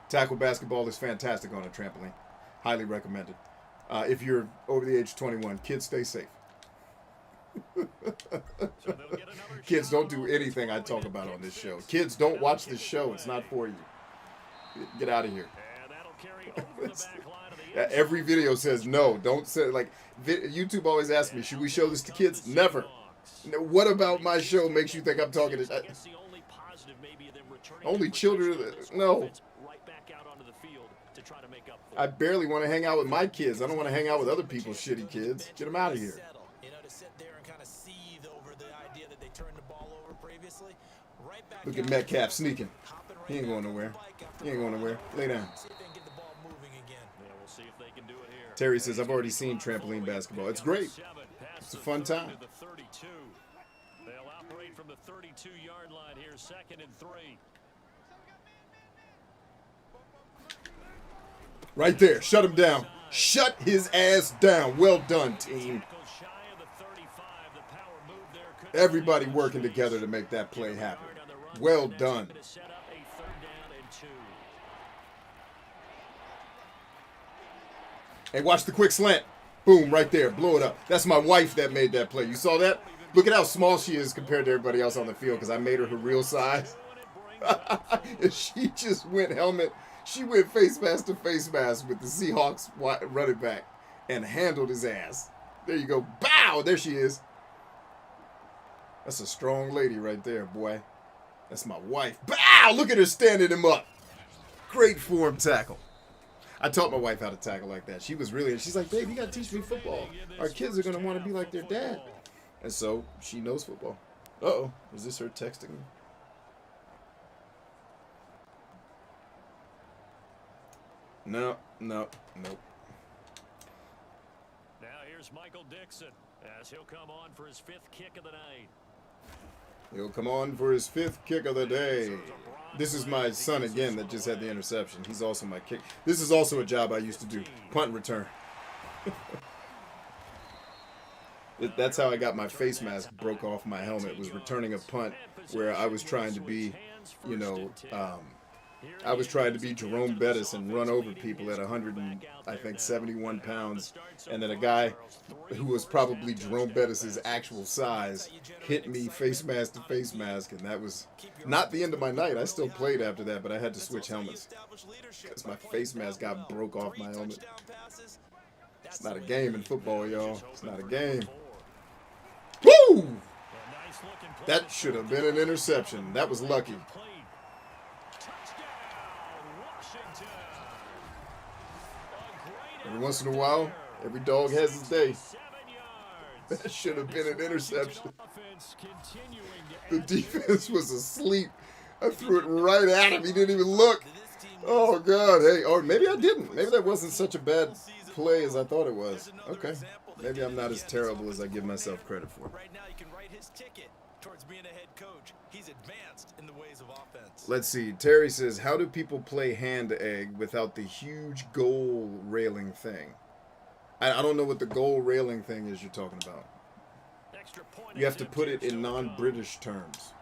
Tackle basketball is fantastic on a trampoline. Highly recommended. If you're over the age of 21, kids, stay safe. Kids, don't do anything I talk about on this show. Kids, don't watch this show. It's not for you. Get out of here. Every video says no. Don't say, like, YouTube always asks me, should we show this to kids? Never. What about my show makes you think I'm talking to only children? No. I barely want to hang out with my kids. I don't want to hang out with other people's shitty kids. Get them out of here. Look at Metcalf sneaking. He ain't going nowhere. He ain't going nowhere. Lay down. Terry says, I've already seen trampoline basketball. It's great. It's a fun time. They'll operate from the 32-yard line here, 2nd and 3. Right there. Shut him down. Shut his ass down. Well done, team. Everybody working together to make that play happen. Well done. Hey, watch the quick slant. Boom, right there. Blow it up. That's my wife that made that play. You saw that? Look at how small she is compared to everybody else on the field because I made her real size. And she just went helmet. She went face mask to face mask with the Seahawks running back and handled his ass. There you go. Bow! There she is. That's a strong lady right there, boy. That's my wife. Bow! Look at her standing him up. Great form tackle. I taught my wife how to tackle like that. She's like, babe, you got to teach me football. Our kids are going to want to be like their dad. And so she knows football. Uh-oh. Is this her texting me? No. Nope. Now here's Michael Dixon as he'll come on for his 5th kick of the night. He'll come on for his 5th kick of the day. This is my son again that just had the interception. He's also my kick. This is also a job I used to do. Punt and return. That's how I got my face mask broke off my helmet, was returning a punt where I was trying to be, I was trying to be Jerome Bettis and run over people at 71 pounds, and then a guy who was probably Jerome Bettis's actual size hit me face mask to face mask, and that was not the end of my night. I still played after that, but I had to switch helmets because my face mask got broke off my helmet. It's not a game in football, y'all. It's not a game. Woo! That should have been an interception. That was lucky. Every once in a while, every dog has his day. That should have been an interception. The defense was asleep. I threw it right at him. He didn't even look. Oh, God. Hey, or maybe I didn't. Maybe that wasn't such a bad play as I thought it was. Okay. Maybe I'm not as terrible as I give myself credit for. Right now, you can write his ticket towards being a head coach. He's advanced in the ways of offense. Let's see. Terry says, how do people play hand egg without the huge goal railing thing? I don't know what the goal railing thing is you're talking about. You have to put it in non-British terms.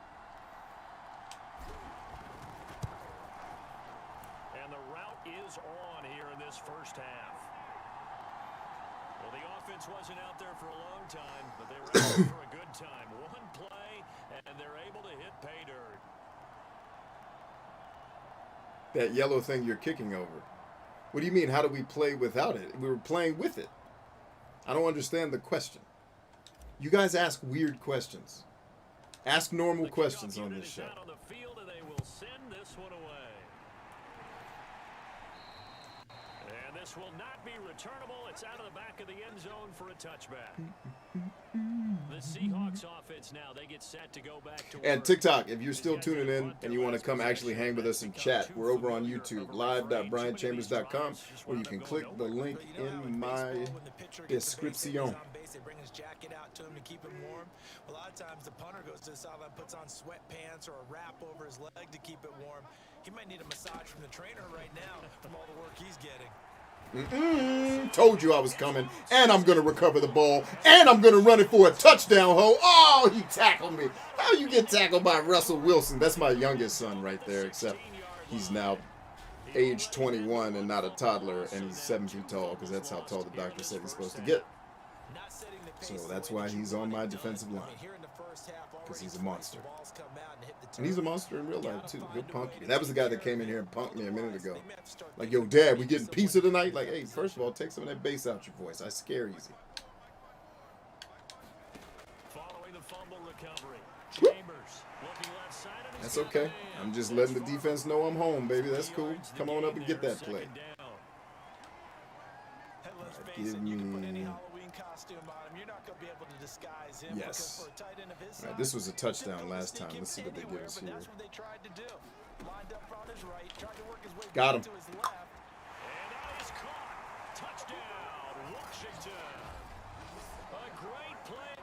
And the route is on here in this first half. Well, the offense wasn't out there for a long time, but they were out there for a good time. One play, and they're able to hit pay dirt. That yellow thing you're kicking over. What do you mean, how do we play without it? We were playing with it. I don't understand the question. You guys ask weird questions. Ask normal questions on this show. On the field, and they will send this one away. And this will not be returnable. It's out of the back of the end zone for a touchback. The Seahawks offense now, they get set to go back to work. And TikTok, if you're still tuning in and you want to come actually hang with us and chat, we're over on YouTube, live.brianchambers.com, or you can click the link in my description. They bring his jacket out to him to keep him warm. A lot of times the punter goes to the sideline, puts on sweatpants or a wrap over his leg to keep it warm. He might need a massage from the trainer right now from all the work he's getting. Told you I was coming, and I'm going to recover the ball, and I'm going to run it for a touchdown, ho. Oh, he tackled me. How you get tackled by Russell Wilson? That's my youngest son right there, except he's now age 21 and not a toddler, and he's 7 feet tall, because that's how tall the doctor said he's supposed to get. So that's why he's on my defensive line, because he's a monster. And he's a monster in real life, too. He'll punk you. That was the guy that came in here and punked me a minute ago. Like, yo, Dad, we getting pizza tonight? Like, hey, first of all, take some of that bass out your voice. I scare easy. Following the fumble recovery, Chambers looking left side of his That's okay. I'm just letting the defense know I'm home, baby. That's cool. Come on up and get that play. Give me... Yes. All right, this was a touchdown last time. Let's see what they give us here. Got him.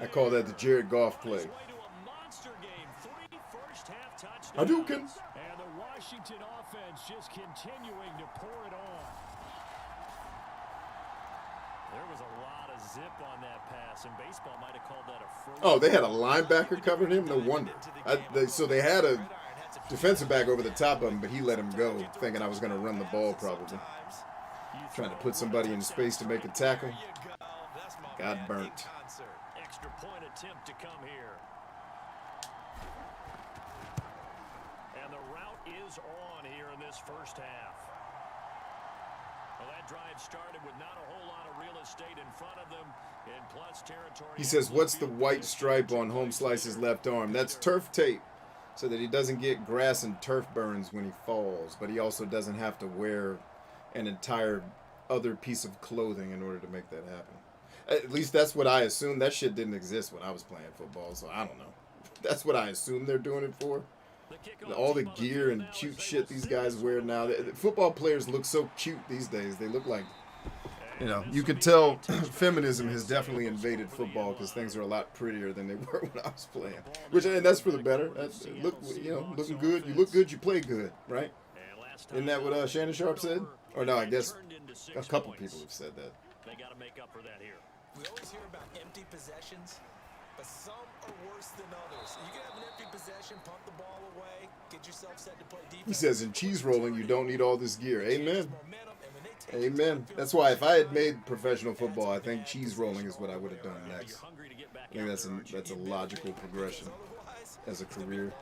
I call that the Jared Goff play. Hadouken. And the Washington offense just continuing to pour it on. There was a lot of zip on that pass, and baseball might have called that a frozen. Oh, they had a linebacker covering him? No wonder. So they had a defensive back over the top of him, but he let him go, thinking I was going to run the ball probably. Trying to put somebody in space to make a tackle. Got burnt. Extra point attempt to come here. And the route is on here in this first half. Well, that drive started with not a whole lot of real estate in front of them in plus territory. He says, what's the white stripe on Home Slice's left arm? That's turf tape, so that he doesn't get grass and turf burns when he falls, but he also doesn't have to wear an entire other piece of clothing in order to make that happen. At least that's what I assumed. That shit didn't exist when I was playing football, so I don't know. That's what I assume they're doing it for. All the gear and cute shit these guys wear now. Football players look so cute these days. They look like, you know, you could tell feminism has definitely invaded football because things are a lot prettier than they were when I was playing. And that's for the better. Looking good. You look good, you play good, right? Isn't that what Shannon Sharp said? Or no, I guess a couple people have said that. They got to make up for that here. We always hear about empty possessions. but some are worse than others. You can have an empty possession, pump the ball away, get yourself set to play defense. He says in cheese rolling, you don't need all this gear. Amen. Amen. That's why if I had made professional football, I think cheese rolling is what I would have done next. I think that's a logical progression as a career.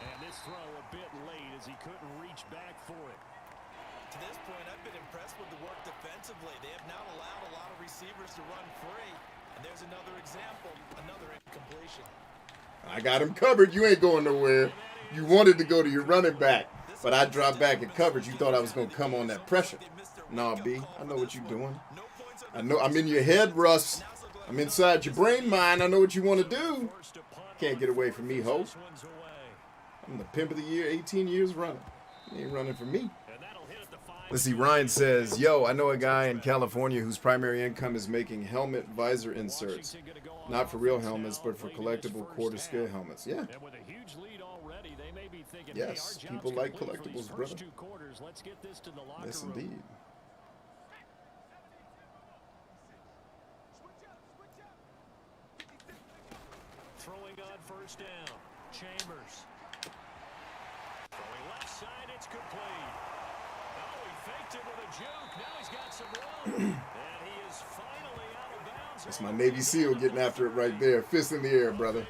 And this throw a bit late as he couldn't reach back for it. To this point, I've been impressed with the work defensively. They have not allowed a lot of receivers to run free. And there's another example, another incompletion. I got him covered. You ain't going nowhere. You wanted to go to your running back, but I dropped back in coverage. You thought I was going to come on that pressure. Nah, B, I know what you're doing. I know I'm in your head, Russ. I'm inside your brain mind. I know what you want to do. Can't get away from me, ho. I'm the pimp of the year, 18 years running. You ain't running from me. Let's see, Ryan says, yo, I know a guy in California whose primary income is making helmet visor inserts. Not for real helmets, but for collectible quarter-scale helmets. Yeah. Yes, people like collectibles, brother. Yes, indeed. Throwing on first down. Chambers. Throwing left side, it's complete. Oh, he faked it with a juke. Now he's got some room. And he is finally out of bounds. That's my Navy SEAL getting after it right there. Fist in the air, brother.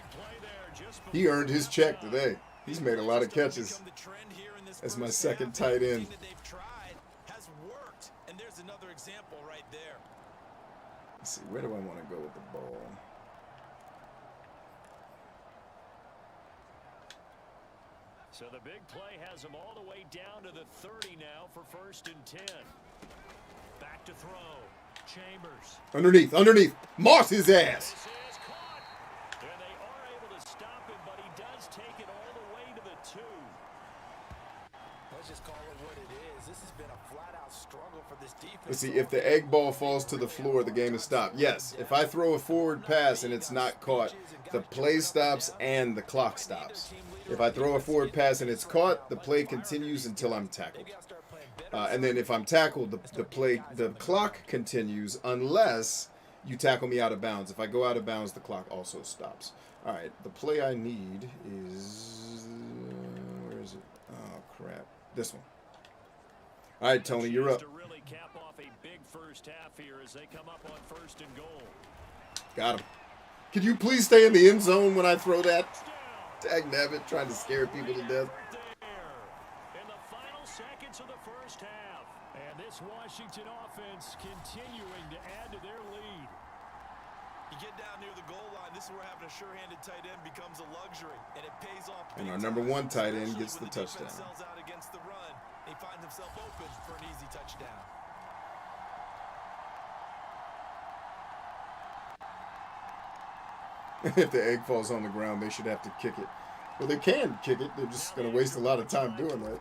He earned his check today. He's made a lot of catches. That's my second tight end. Has worked. And there's another example right there. Let's see, where do I want to go with the ball? So the big play has him all the way down to the 30 now for 1st and 10. Back to throw. Chambers. Underneath. Moss his ass. This is caught. And they are able to stop him, but he does take it all the way to the 2. Let's just call it what it is. This has been a flat-out struggle for this defense. Let's see, if the egg ball falls to the floor, the game is stopped. Yes, if I throw a forward pass and it's not caught, the play stops and the clock stops. If I throw a forward pass and it's caught, the play continues until I'm tackled. And then if I'm tackled, the clock continues unless you tackle me out of bounds. If I go out of bounds, the clock also stops. All right, the play I need is... where is it? Oh, crap. This one. All right, Tony, you're up. To really cap off a big first half here as they come up on 1st and goal. Got him. Could you please stay in the end zone when I throw that? Tag Nabbit trying to scare people to death. In the final seconds of the first half. And this Washington offense continuing to add to their lead. You get down near the goal line, this is where having a sure-handed tight end becomes a luxury, and it pays off. And our number 1 tight end gets the touchdown. Sells out against the run, he finds himself open for an easy touchdown. If the egg falls on the ground, they should have to kick it. Well, they can kick it. They're just going to waste a lot of time doing that.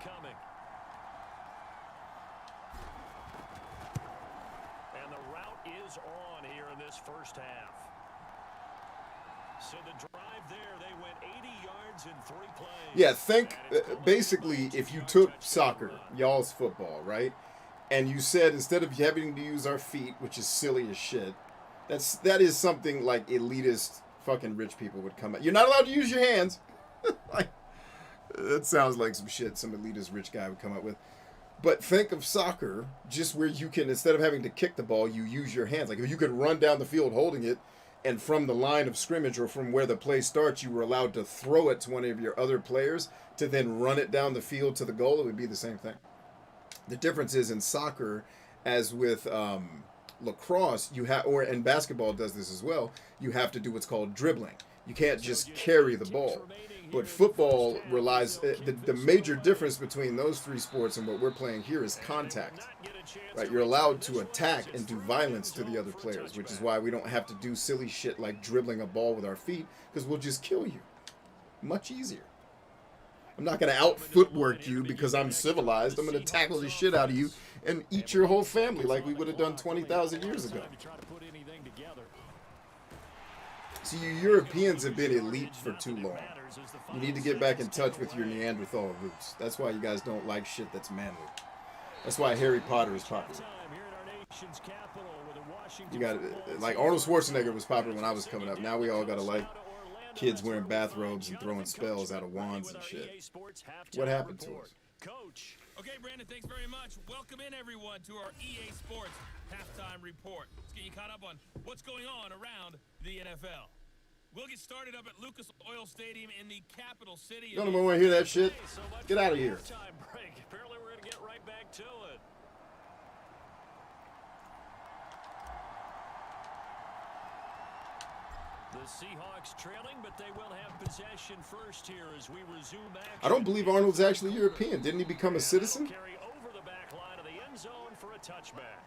And the route is on here in this first half. So the drive there, they went 80 yards in 3 plays. Yeah, think basically if you took soccer, y'all's football, right? And you said instead of having to use our feet, which is silly as shit, that is something like elitist fucking rich people would come at. You're not allowed to use your hands. Like, that sounds like some shit some elitist rich guy would come up with. But think of soccer just where you can, instead of having to kick the ball, you use your hands. Like if you could run down the field holding it, and from the line of scrimmage or from where the play starts, you were allowed to throw it to one of your other players to then run it down the field to the goal, it would be the same thing. The difference is in soccer, as with lacrosse, and basketball does this as well, you have to do what's called dribbling. You can't just carry the ball. But football relies, the major difference between those 3 sports and what we're playing here is contact. Right? You're allowed to attack and do violence to the other players, which is why we don't have to do silly shit like dribbling a ball with our feet, because we'll just kill you. Much easier. I'm not going to out-footwork you because I'm civilized. I'm going to tackle the shit out of you and eat your whole family like we would have done 20,000 years ago. See, you Europeans have been elite for too long. You need to get back in touch with your Neanderthal roots. That's why you guys don't like shit that's manly. That's why Harry Potter is popular. You got like Arnold Schwarzenegger was popular when I was coming up. Now we all gotta like kids wearing bathrobes and throwing spells out of wands and shit. What happened to us? Okay, Brandon, thanks very much. Welcome in, everyone, to our EA Sports halftime report. Let's get you caught up on what's going on around the NFL. We'll get started up at Lucas Oil Stadium in the capital city. None of them want to hear that shit. Get out of here. Apparently, we're going to get right back to it. The Seahawks trailing, but they will have possession first here as we resume action. I don't believe Arnold's actually European. Didn't he become a citizen? Carry over the back line of the end zone for a touchback.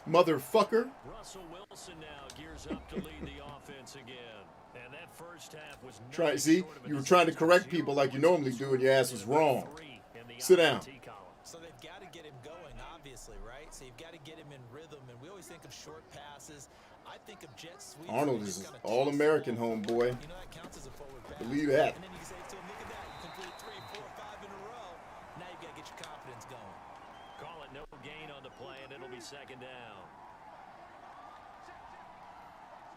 Motherfucker. Russell Wilson now gears up to lead the offense again. And that first half was See, you were trying to correct people like you normally do, and your ass was wrong. Sit down. So they've got to get him going, obviously, right? So you've got to get him in rhythm, and we always think of short passes. I think of jet sweeps. Arnold is an all-American homeboy. You know, that counts as a forward pass. Believe that. And then you can say to him, look at that. You complete 3, 4, 5 in a row. Now you've got to get your confidence going. Call it no gain on the play, and it'll be second down.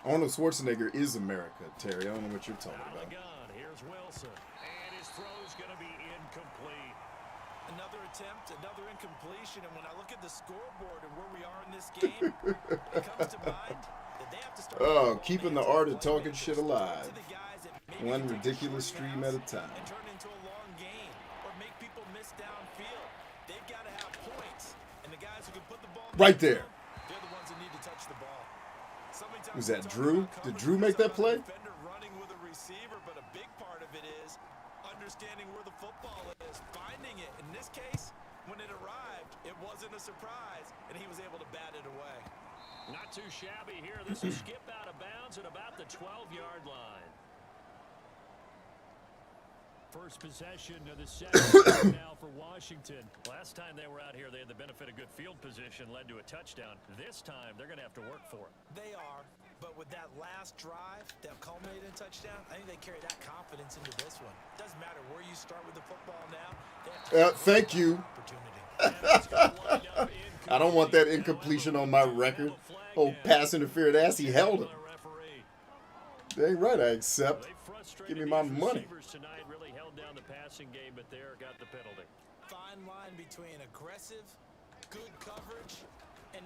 Arnold Schwarzenegger is America, Terry. I don't know what you're talking Out of about. the gun. Here's Wilson. And his throw's going to be incomplete. Another attempt, another incompletion. And when I look at the scoreboard and where we are in this game, it comes to mind that they have to start. Oh, keeping the art of talking shit alive. One ridiculous stream at a time. And turn into a long game or make people miss downfield. They've got to have points. And the guys who can put the ball Right there. they're the ones that need to touch the ball. Was that Drew? Did Drew make that play? Defender running with a receiver, but a big part of it is understanding where the football is, finding it. In this case, when it arrived, it wasn't a surprise, and he was able to bat it away. Not too shabby here. This is skip out of bounds at about the 12-yard line. First possession of the second now for Washington. Last time they were out here, they had the benefit of good field position, led to a touchdown. This time, they're going to have to work for it. They are, but with that last drive that culminated in touchdown, I think they carry that confidence into this one. Doesn't matter where you start with the football now. They have to Thank you. opportunity. I don't want that incompletion on my record. Oh, pass interfered ass, he held him. Dang right, I accept. Give me my money. Tonight really held down the passing game, but there got the penalty. Fine line between aggressive, good coverage, and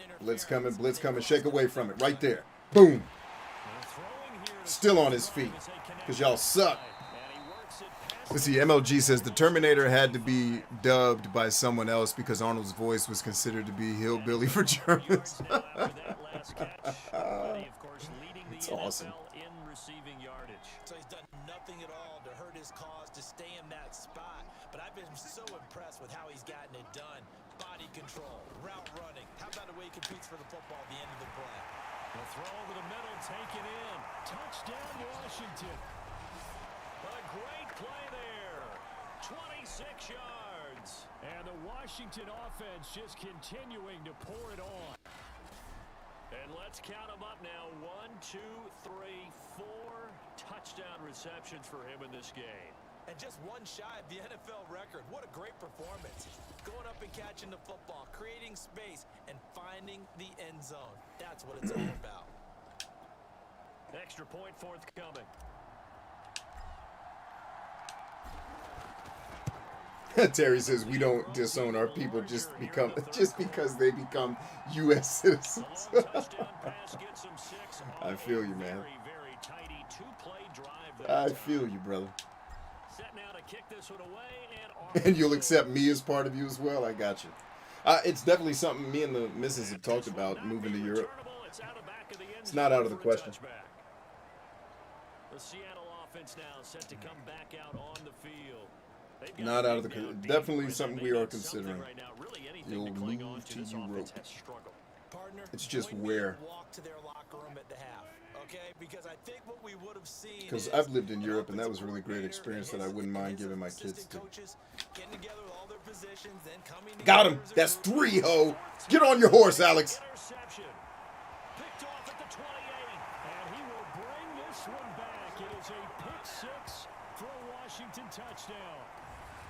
Blitz coming, shake away from it. Right there. Boom. Still on his feet. Because y'all suck. Let's see, MLG says the Terminator had to be dubbed by someone else because Arnold's voice was considered to be hillbilly for Germans. It's awesome. So he's done nothing at all to hurt his cause, to stay in that spot. But I've been so impressed with how he's gotten it done. Body control, route running. How about the way he competes for the football at the end of the play? The throw over the middle, taken in. Touchdown, Washington. A great play there. 26 yards. And the Washington offense just continuing to pour it on. And let's count them up now. 1, 2, 3, 4 touchdown receptions for him in this game. And just one shy of the NFL record. What a great performance. Going up and catching the football, creating space, and finding the end zone. That's what it's all about. Extra point forthcoming. Terry says we don't disown our people just because they become U.S. citizens. I feel you, man. I feel you, brother. And you'll accept me as part of you as well. I got you. It's definitely something me and the missus have talked about, moving to Europe. It's not out of the question. The Seattle offense now set to come back out on the field. Not out of the definitely something we are considering. You'll move to Europe. It's just where. Because I've lived in Europe and that was a really great experience that I wouldn't mind giving my kids to. Got him. That's 3, ho. Get on your horse, Alex. Picked off at the 28, and he will bring this one back. It is a pick 6 for a Washington touchdown.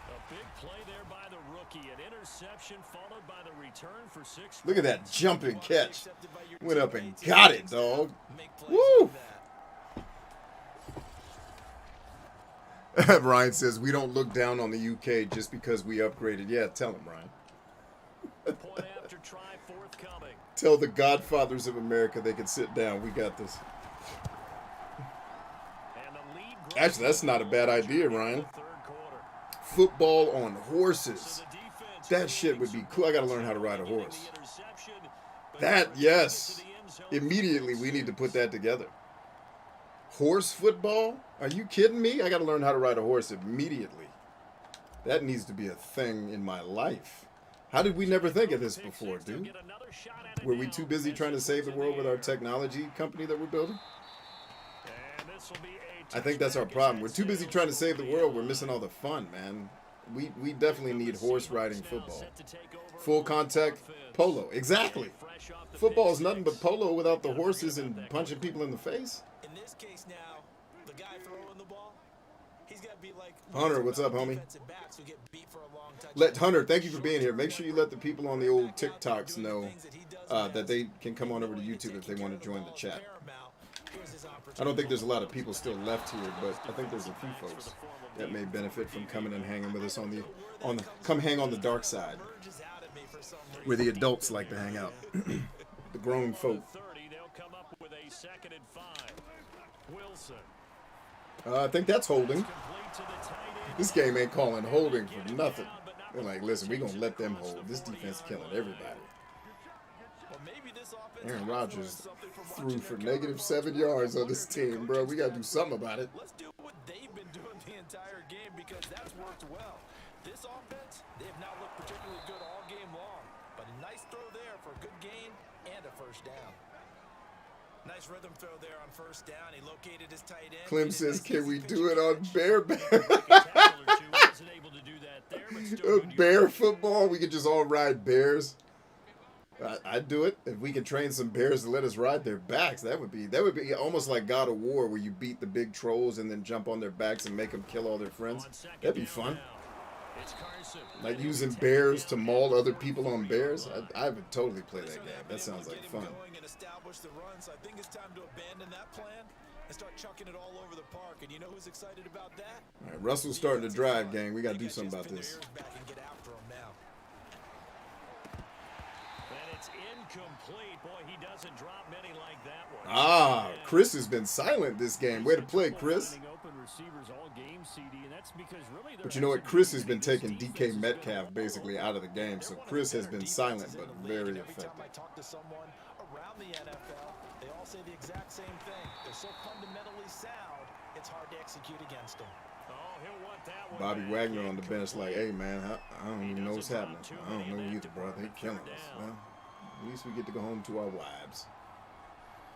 A Big play there by the rookie. An interception followed by the return for 6. Look at that jumping catch. Went up and got it, dog. Woo! Ryan says, we don't look down on the UK just because we upgraded. Yeah, tell him, Ryan. Point after try forthcoming. Tell the godfathers of America they can sit down. We got this. Actually, that's not a bad idea, Ryan. Football on horses. That shit would be cool. I got to learn how to ride a horse. That, yes. Immediately, we need to put that together. Horse football? Are you kidding me? I got to learn how to ride a horse immediately. That needs to be a thing in my life. How did we never think of this before, dude? Were we too busy trying to save the world with our technology company that we're building? I think that's our problem. We're too busy trying to save the world. We're missing all the fun, man. We definitely need horse riding football. Full contact polo. Exactly. Football is nothing but polo without the horses and punching people in the face. In this case now, the guy throwing the ball, he's got to be like Hunter, what's up, homie? Hunter, thank you for being here. Make sure you let the people on the old TikToks know that they can come on over to YouTube if they want to join the chat. I don't think there's a lot of people still left here, but I think there's a few folks that may benefit from coming and hanging with us on the come hang on the dark side, where the adults like to hang out, the grown folk. I think that's holding. This game ain't calling holding for nothing. They're like, listen, we're gonna let them hold. This defense killing everybody. Aaron Rodgers threw for -7 yards on this team, bro. We got to do something about it. Let's do what they've been doing the entire game because that's worked well. This offense, they have not looked particularly good all game long, but a nice throw there for a good gain and a first down. Nice rhythm throw there on first down. He located his tight end. Clem says, can we do it on bear? Bear football? We could just all ride bears. I'd do it if we could train some bears to let us ride their backs. That would be almost like God of War, where you beat the big trolls and then jump on their backs and make them kill all their friends. That'd be fun. Like using bears to maul other people on bears. I would totally play that game. That sounds like fun. So I think it's time to abandon that plan and start chucking it all over the park. And you know who's excited about that? All right, Russell's starting to drive, gang. We got to do something about this. Incomplete. Boy, he doesn't drop many like that one. Ah, Chris has been silent this game. Way to play, Chris. But you know what? Chris has been taking DK Metcalf basically out of the game, so Chris has been silent but very effective. I talk to someone around the NFL, they all say the exact same thing. They're so fundamentally sound, it's hard to execute against them. Bobby Wagner on the bench like, hey, man, I don't even know what's happening. I don't know either, bro. They killing us. Well, at least we get to go home to our wives.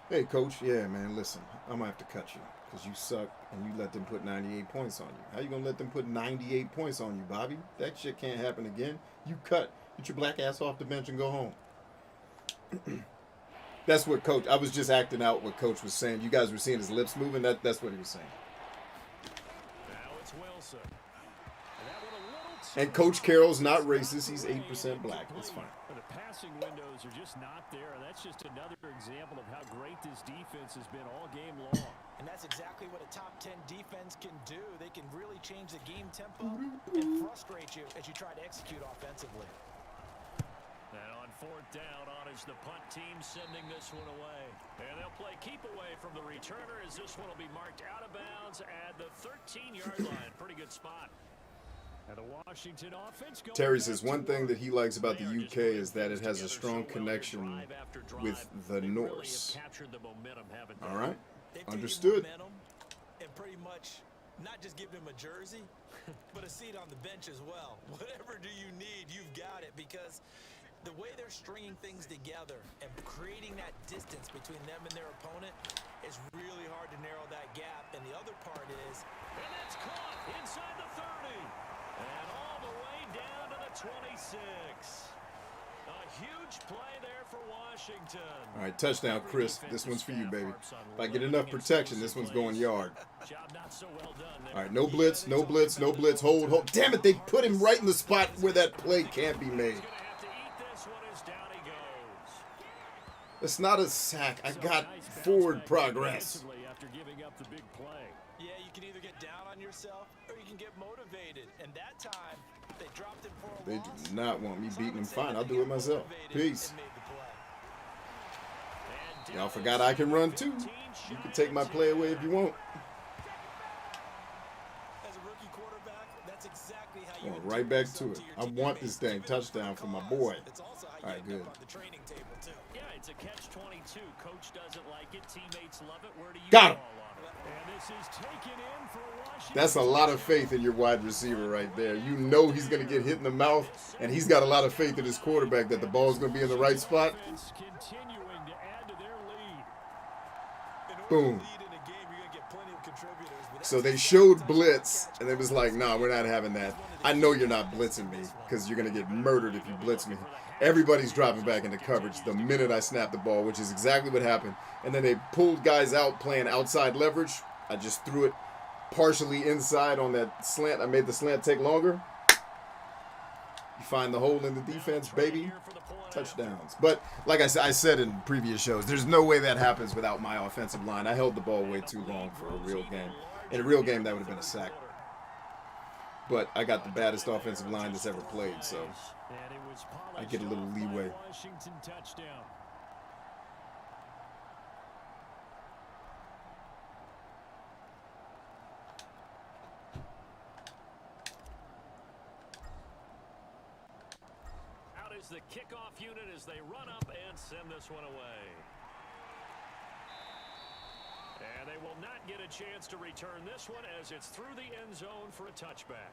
Hey, Coach. Yeah, man, listen. I'm going to have to cut you because you suck and you let them put 98 points on you. How you going to let them put 98 points on you, Bobby? That shit can't happen again. You cut. Get your black ass off the bench and go home. That's what Coach, I was just acting out what Coach was saying. You guys were seeing his lips moving. That's what he was saying. And Coach Carroll's not racist. He's 8% black. That's fine. The passing windows are just not there, and that's just another example of how great this defense has been all game long. And that's exactly what a top 10 defense can do. They can really change the game tempo and frustrate you as you try to execute offensively. And on fourth down, on is the punt team sending this one away. And they'll play keep away from the returner as this one will be marked out of bounds at the 13-yard line. Pretty good spot. And the Washington offense Terry says one thing that he likes about the UK is that it has a strong connection with the Norse. All right, understood. And pretty much not just give him a jersey, but a seat on the bench as well. Whatever do you need, you've got it, because the way they're stringing things together and creating that distance between them and their opponent is really hard to narrow that gap. And the other part is, and that's caught inside the 30. And all the way down to the 26. A huge play there for Washington. All right, touchdown, Chris. This one's for you, baby. If I get enough protection, this one's going yard. Job not so well done there. All right, no blitz, no blitz, no blitz. Hold. Damn it, they put him right in the spot where that play can't be made. He's gonna have to eat this one as down he goes. It's not a sack. I got forward progress. After giving up the big play. Yeah, you can either get down on yourself or you can get motivated. And that time, they dropped him for a They loss. do not want me beating them. Fine, I'll do it myself. Peace. Y'all forgot I can run too. You can take my play away if you want. As a rookie quarterback, that's exactly how you Going right back to it. I want this thing. Touchdown for my boy. It's also how you All right, end good. up on the training table, too. Yeah, it's a catch-22. Coach doesn't like it. Teammates love it. Where do you Got him. fall on it? And this is taken in for Washington. That's a lot of faith in your wide receiver right there. You know he's going to get hit in the mouth, and he's got a lot of faith in his quarterback that the ball's going to be in the right spot. Continuing to add to their lead. Boom. So they showed blitz, and it was like, nah, we're not having that. I know you're not blitzing me because you're going to get murdered if you blitz me. Everybody's dropping back into coverage the minute I snap the ball, which is exactly what happened. And then they pulled guys out playing outside leverage. I just threw it partially inside on that slant. I made the slant take longer. You find the hole in the defense, baby. Touchdowns. But like I said in previous shows, there's no way that happens without my offensive line. I held the ball way too long for a real game. In a real game, that would have been a sack. But I got the baddest offensive line that's ever played, so I get a little leeway. Washington touchdown. Out is the kickoff unit as they run up and send this one away. And they will not get a chance to return this one as it's through the end zone for a touchback.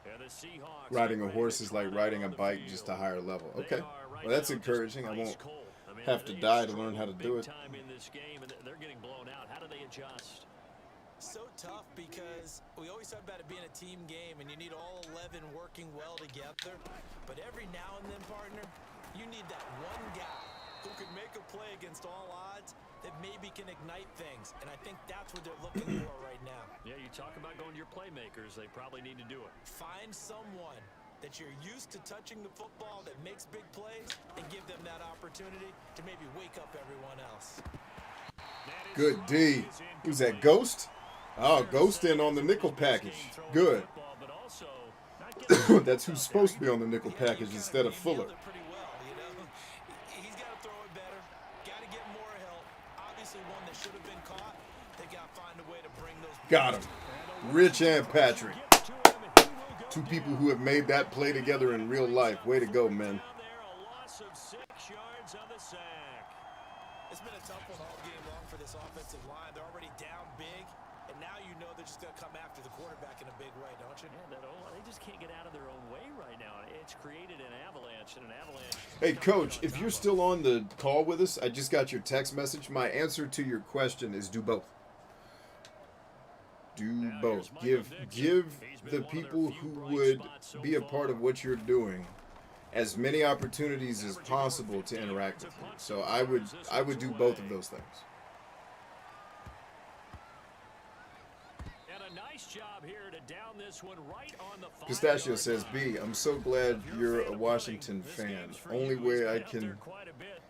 And the Seahawks Riding a horse is like riding a bike, just a higher level. Okay, well that's encouraging. I won't have to die to learn how to do it. Time in this game, and they're getting blown out. How do they adjust? So tough because we always talk about it being a team game and you need all 11 working well together. But every now and then, partner, you need that one guy who can make a play against all odds that maybe can ignite things. And I think that's what they're looking for right now. Yeah, you talk about going to your playmakers. They probably need to do it. Find someone that you're used to touching the football that makes big plays and give them that opportunity to maybe wake up everyone else. Good D. Who's that, Ghost? Oh, Ghost in on the nickel package. Good. That's who's supposed to be on the nickel package instead of Fuller. Pretty well, you know. He's got to throw it better. Got to get more help. Obviously, one that should have been caught. They got to find a way to bring those. Got him. Rich and Patrick. Two people who have made that play together in real life. Way to go, man. It's been a tough one all game long for this offensive line. They're already down big, and now you know they're just going to come after the quarterback in a big way, don't you? Yeah, they just can't get out of their own way right now. It's created an avalanche, and an avalanche. Hey, Coach, if you're still on the call with us, I just got your text message. My answer to your question is do both. Do both. Give the people who would be a part of what you're doing as many opportunities as possible to interact with you. So I would do both of those things. And a nice job here to down this one right on the Pistachio says, B, I'm so glad you're a Washington fan. Only way I can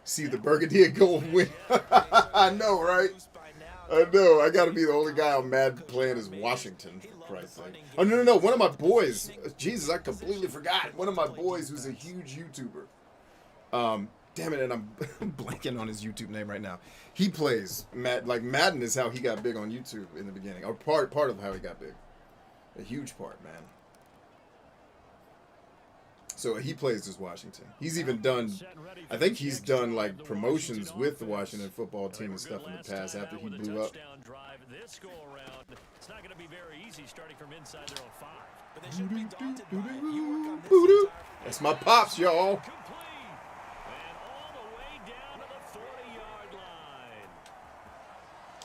see the Burgundy gold win. I know, right? I know. I got to be the only guy on Madden playing as Washington, for Christ's sake. Oh, no. One of my boys. Jesus, I completely forgot. One of my boys who's a huge YouTuber. Damn it, and I'm blanking on his YouTube name right now. He plays Madden is how he got big on YouTube in the beginning, or part of how he got big. A huge part, man. So he plays as Washington. He's even done, I think he's done like promotions with the Washington football team and stuff in the past after he blew up. This go around, it's not going to be very easy starting from inside their own 5. But they shouldn't be daunted by it. You work on this entire That's my pops, y'all. And all the way down to the 40-yard line.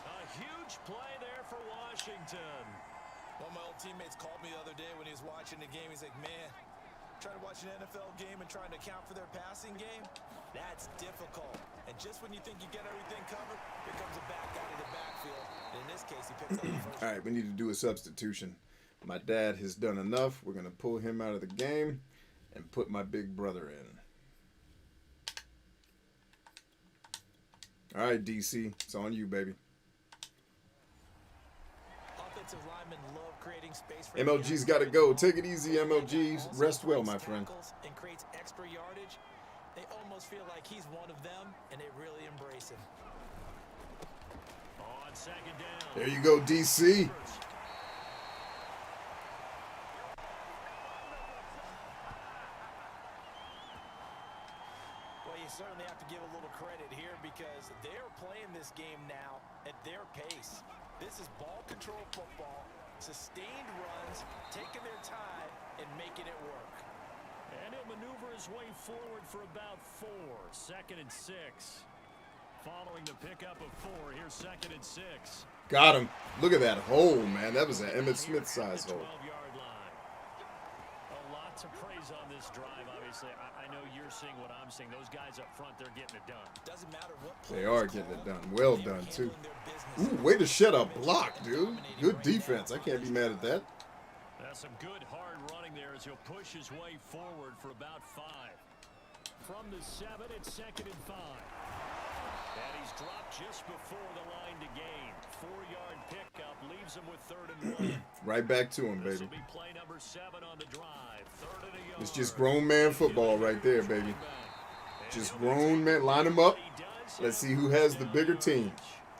A huge play there for Washington. One of my old teammates called me the other day when he was watching the game. He's like, man, Trying to watch an NFL game and trying to account for their passing game, that's difficult. And just when you think you get everything covered, here comes a back out of the backfield. And in this case, he picks up the first. All right, we need to do a substitution. My dad has done enough. We're going to pull him out of the game and put my big brother in. All right, DC, it's on you, baby. Offensive linemen love creating space for MLG's got to go. Take it easy, MLG's. Rest well, my friend. And creates extra yardage. They almost feel like he's one of them, and they really embrace him. On second down. There you go, DC. Well, you certainly have to give a little credit here because they're playing this game now at their pace. This is ball control football, sustained runs, taking their time and making it work. And he'll maneuver his way forward for about 4. 2nd and 6. Following the pickup of 4, here's 2nd and 6. Got him. Look at that hole, man. That was an Emmitt Smith size hole. 12-yard line. A lot to praise on this drive, obviously. I know you're seeing what I'm seeing. Those guys up front, they're getting it done. Doesn't matter what They are getting it done. Well done, too. Ooh, way to shut up block, dude. Good defense. I can't be mad at that. That's some good hard running there as he'll push his way forward for about 5. From the 7, it's 2nd and 5. And he's dropped just before the line to gain. 4-yard pickup leaves him with 3rd and 1. Right back to him, This baby. will be play number 7 on the drive. 3rd and a yard. It's just grown man football right there, baby. Just grown men. Line them up. Let's see who has the bigger team.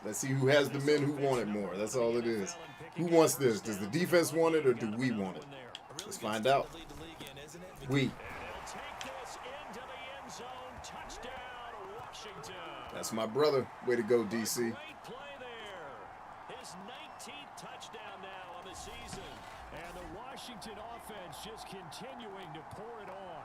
Let's see who has the men who want it more. That's all it is. Who wants this? Does the defense want it or do we want it? Let's find out. We. That's my brother. Way to go, DC. Great play there. His 19th touchdown now on the season. And the Washington offense just continuing to pour it on.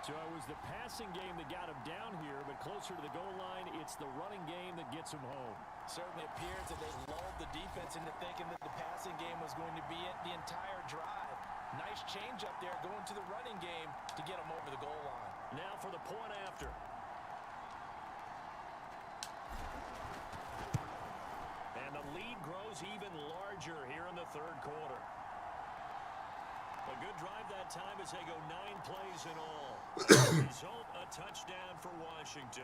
So it was the passing game that got him down here, but closer to the goal line, it's the running game that gets him home. Certainly appears that they lulled the defense into thinking that the passing game was going to be it the entire drive. Nice change up there going to the running game to get him over the goal line. Now for the point after. And the lead grows even larger here in the 3rd quarter. A good drive that time as they go 9 plays in all. Result, a touchdown for Washington.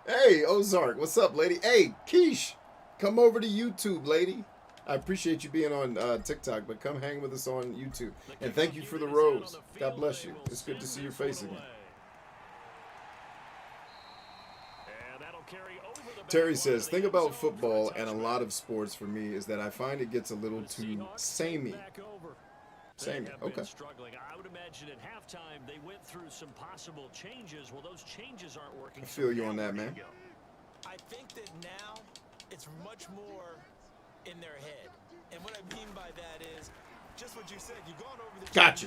Hey, Ozark. What's up, lady? Hey, Keish. Come over to YouTube, lady. I appreciate you being on TikTok, but come hang with us on YouTube. And thank you for the rose. God bless you. It's good to see your face again. Terry says, thing about football and a lot of sports for me is that I find it gets a little too samey. Samey, okay. I would imagine at halftime they went through some possible changes. Well, those changes aren't working. I feel you on that, man. I think that now it's much more in their head. And what I mean by that is just what you said. You've gone over the Gotcha.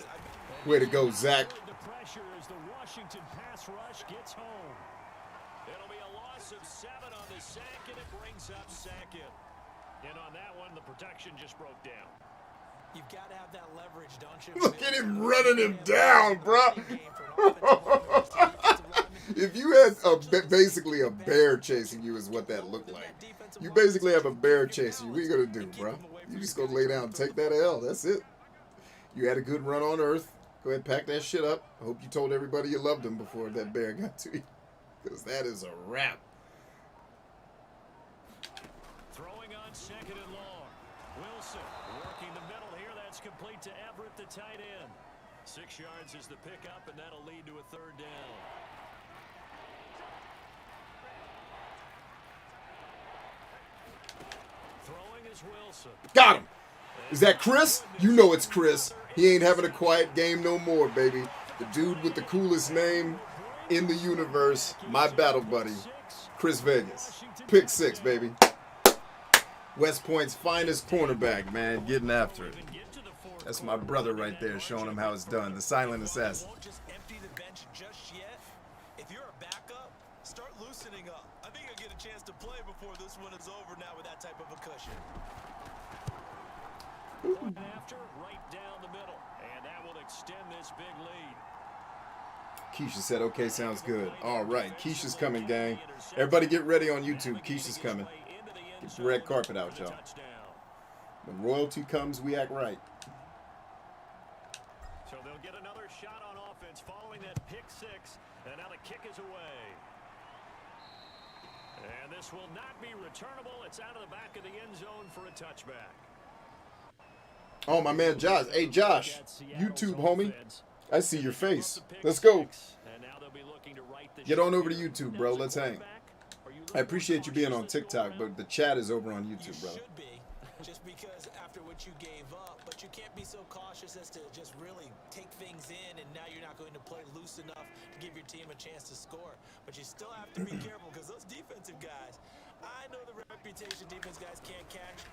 Way to go, Zach. The pressure as the Washington pass rush gets home. It'll be a loss of 7 on the sack, and it brings up 2nd. And on that one, the protection just broke down. You've got to have that leverage, don't you? Look at him running him down, bro. If you had basically a bear chasing you is what that looked like. You basically have a bear chasing you. What are you going to do, bro? You just go lay down and take that L. That's it. You had a good run on Earth. Go ahead and pack that shit up. I hope you told everybody you loved them before that bear got to you. Because that is a wrap. Throwing on 2nd and long. Wilson working the middle here. That's complete to Everett, the tight end. 6 yards is the pickup, and that'll lead to a 3rd down. Throwing is Wilson. Got him. Is that Chris? You know it's Chris. He ain't having a quiet game no more, baby. The dude with the coolest name in the universe, my battle buddy, Chris Vegas. Pick 6, baby. West Point's finest cornerback, man, getting after it. That's my brother right there, showing him how it's done. The silent assassin. Won't just empty the bench just yet. If you're a backup, start loosening up. I think you'll get a chance to play before this one is over now with that type of a cushion. Point after, right down the middle. And that will extend this big lead. Keisha said, okay, sounds good. All right, Keisha's coming, gang. Everybody get ready on YouTube. Keisha's coming. Get the red carpet out, y'all. When royalty comes, we act right. So they'll get another shot on offense following that pick six. And now the kick is away. And this will not be returnable. It's out of the back of the end zone for a touchback. Oh, my man Josh. Hey, Josh. YouTube, homie. I see your face. Let's go. Get on over to YouTube, bro. Let's hang. I appreciate you being on TikTok, but the chat is over on YouTube, bro. Should be, just because after what you gave up, but you can't be so cautious as to just really take things in, and now you're not going to play loose enough to give your team a chance to score. But you still have to be careful because those defensive guys, I know the reputation defense guys can't catch.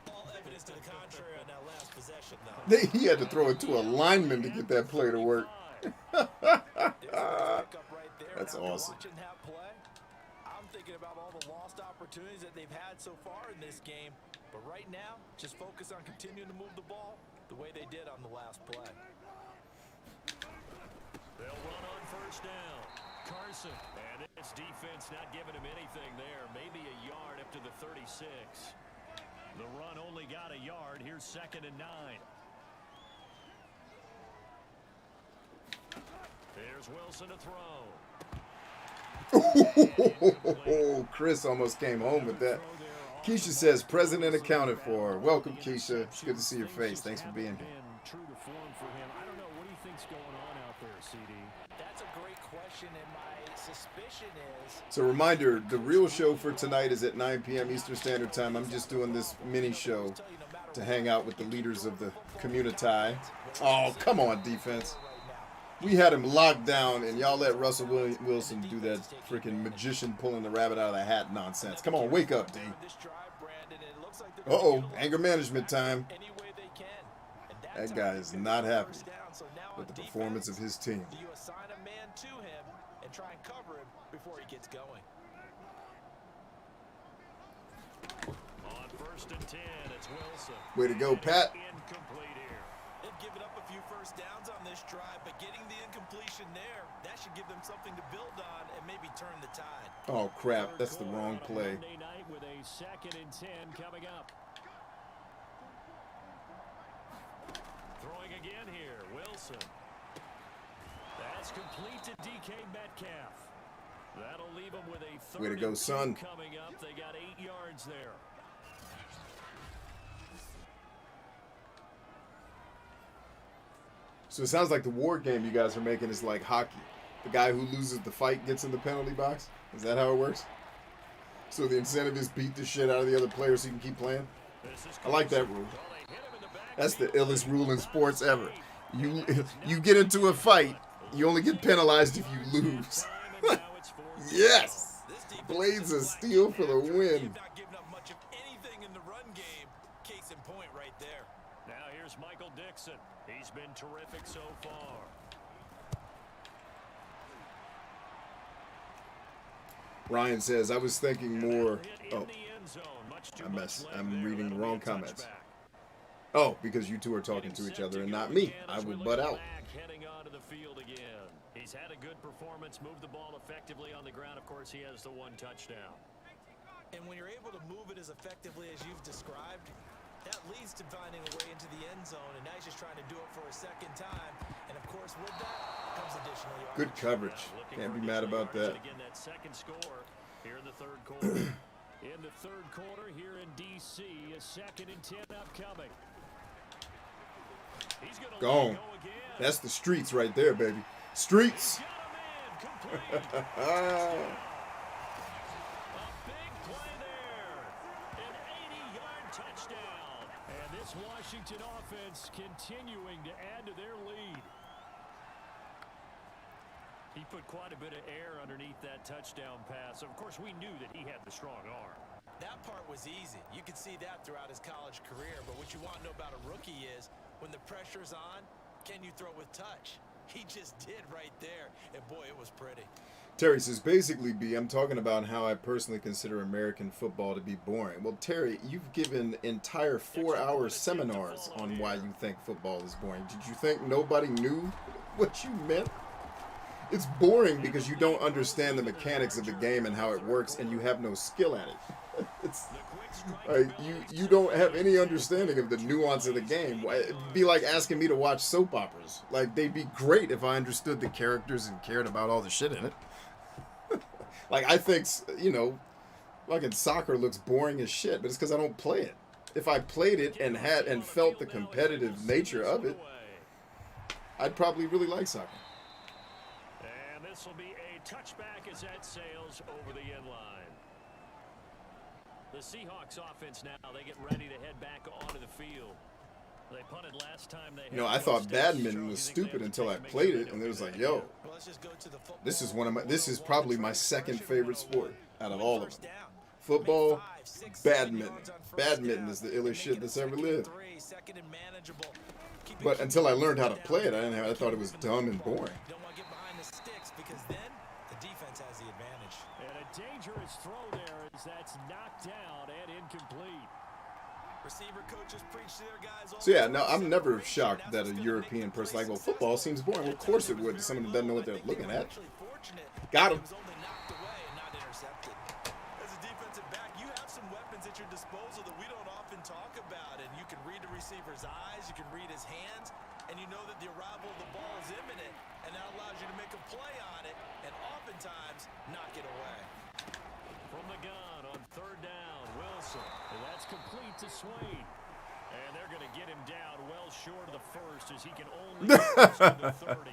All evidence to the contrary on that last possession, though. He had to throw it to a lineman to get that play to work. That's awesome. Watching that play, I'm thinking about all the lost opportunities that they've had so far in this game. But right now, just focus on continuing to move the ball the way they did on the last play. They'll run on first down. Carson. And this defense not giving him anything there. Maybe a yard up to the 36. The run only got a yard. Here's 2nd and 9. There's Wilson to throw. Chris almost came home with that. Keisha says, President accounted for. Welcome, Keisha. It's good to see your face. Thanks for being here. True to form for him. I don't know. What do you think's going on out there, CD? That's a great question, and my suspicion is... So reminder, the real show for tonight is at 9 p.m. Eastern Standard Time. I'm just doing this mini show to hang out with the leaders of the community. Oh, come on, defense. We had him locked down, and y'all let Russell Wilson do that freaking magician pulling the rabbit out of the hat nonsense. Come on, wake up, D. Uh-oh, anger management time. That guy is not happy with the performance of his team. Do you assign a man to him and try and cover him before he gets going? On 1st and 10, it's Wilson. Way to go, Pat. Incomplete here. They've given up a few first downs on this drive, but getting the incompletion there, that should give them something to build on and maybe turn the tide. Oh, crap. That's the wrong play. Monday night with a 2nd and 10 coming up. Throwing again here, Wilson. That's complete to DK Metcalf. That'll leave him with a 3rd Way to go, son. coming up. They got 8 yards there. So it sounds like the war game you guys are making is like hockey. The guy who loses the fight gets in the penalty box? Is that how it works? So the incentive is beat the shit out of the other player so you can keep playing? I like that rule. That's the illest rule in sports ever. You get into a fight, you only get penalized if you lose. Yes! Blades of steel for the win. Not giving up much of anything in the run game. Case in point right there. Now here's Michael Dixon. He's been terrific so far. Ryan says, I was thinking more. Oh, I messed. I'm reading the wrong comments. Oh, because you two are talking to each other and not me. I will butt out. Heading onto the field again. He's had a good performance, moved the ball effectively on the ground. Of course, he has the 1 touchdown. And when you're able to move it as effectively as you've described, that leads to finding a way into the end zone, and now he's just trying to do it for a 2nd time. And of course, with that comes additional yards. Good coverage. Can't be mad about that. Again, that 2nd score here in the 3rd quarter. In the 3rd quarter here in D.C., a 2nd and 10 upcoming. He's gonna Gone. go again. That's the streets right there, baby. Streets. Got him in, complete. A big play there. An 80-yard touchdown. And this Washington offense continuing to add to their lead. He put quite a bit of air underneath that touchdown pass. Of course, we knew that he had the strong arm. That part was easy. You could see that throughout his college career. But what you want to know about a rookie is when the pressure's on, can you throw with touch? He just did right there. And boy, it was pretty. Terry says, basically, B, I'm talking about how I personally consider American football to be boring. Well, Terry, you've given entire 4-hour seminars on why you think football is boring. Did you think nobody knew what you meant? It's boring because you don't understand the mechanics of the game and how it works, and you have no skill at it. It's like you don't have any understanding of the nuance of the game. It'd be like asking me to watch soap operas. Like, they'd be great if I understood the characters and cared about all the shit in it. Like, I think, fucking soccer looks boring as shit, but it's because I don't play it. If I played it and felt the competitive nature of it, I'd probably really like soccer. And this will be a touchback as that sails over the end line. The Seahawks offense now, they get ready to head back onto the field. They punted last time they I thought badminton was stupid until I played it, and it was like, yo, this is probably my second favorite sport out of all of them. Football, badminton. Badminton is the illest shit that's ever lived. But until I learned how to play it, I thought it was dumb and boring. Don't want to get behind the sticks because then the defense has the advantage. And a dangerous throw there as that's knocked down and incomplete. Receiver coaches preach to their guys. So yeah, no, I'm never shocked that a European person like, well, football seems boring. Well, of course it would to someone who doesn't know what they're looking at. Got him. As a defensive back, you have some weapons at your disposal that we don't often talk about, and you can read the receiver's eyes, you can read his hands, and you know that the arrival of the ball is imminent, and that allows you to make a play on it, and oftentimes knock it away. From the gun on third down, Wilson. And that's complete to Swain. And they're going to get him down well short of the first as he can only get to the 30.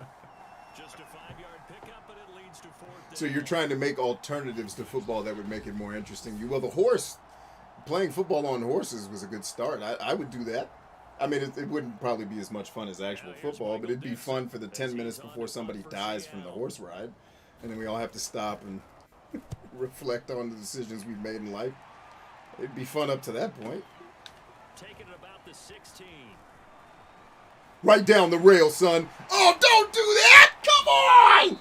Just a 5-yard pickup, but it leads to fourth down. So you're trying to make alternatives to football that would make it more interesting. Playing football on horses was a good start. I would do that. I mean, it wouldn't probably be as much fun as actual football, but it'd be fun for the 10 minutes before somebody dies from the horse ride. And then we all have to stop and reflect on the decisions we've made in life. It'd be fun up to that point. Taking it about the 16. Right down the rail, son. Oh, don't do that! Come on! And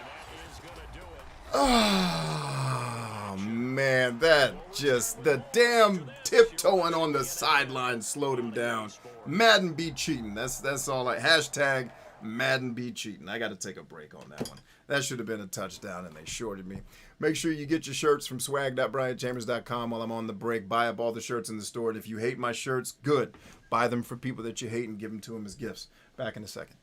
that is going to do it. Oh, man, the damn tiptoeing on the sideline slowed him down. Madden be cheating. That's all. Hashtag Madden be cheating. I got to take a break on that one. That should have been a touchdown, and they shorted me. Make sure you get your shirts from swag.bryantchambers.com while I'm on the break. Buy up all the shirts in the store. And if you hate my shirts, good. Buy them for people that you hate and give them to them as gifts. Back in a second.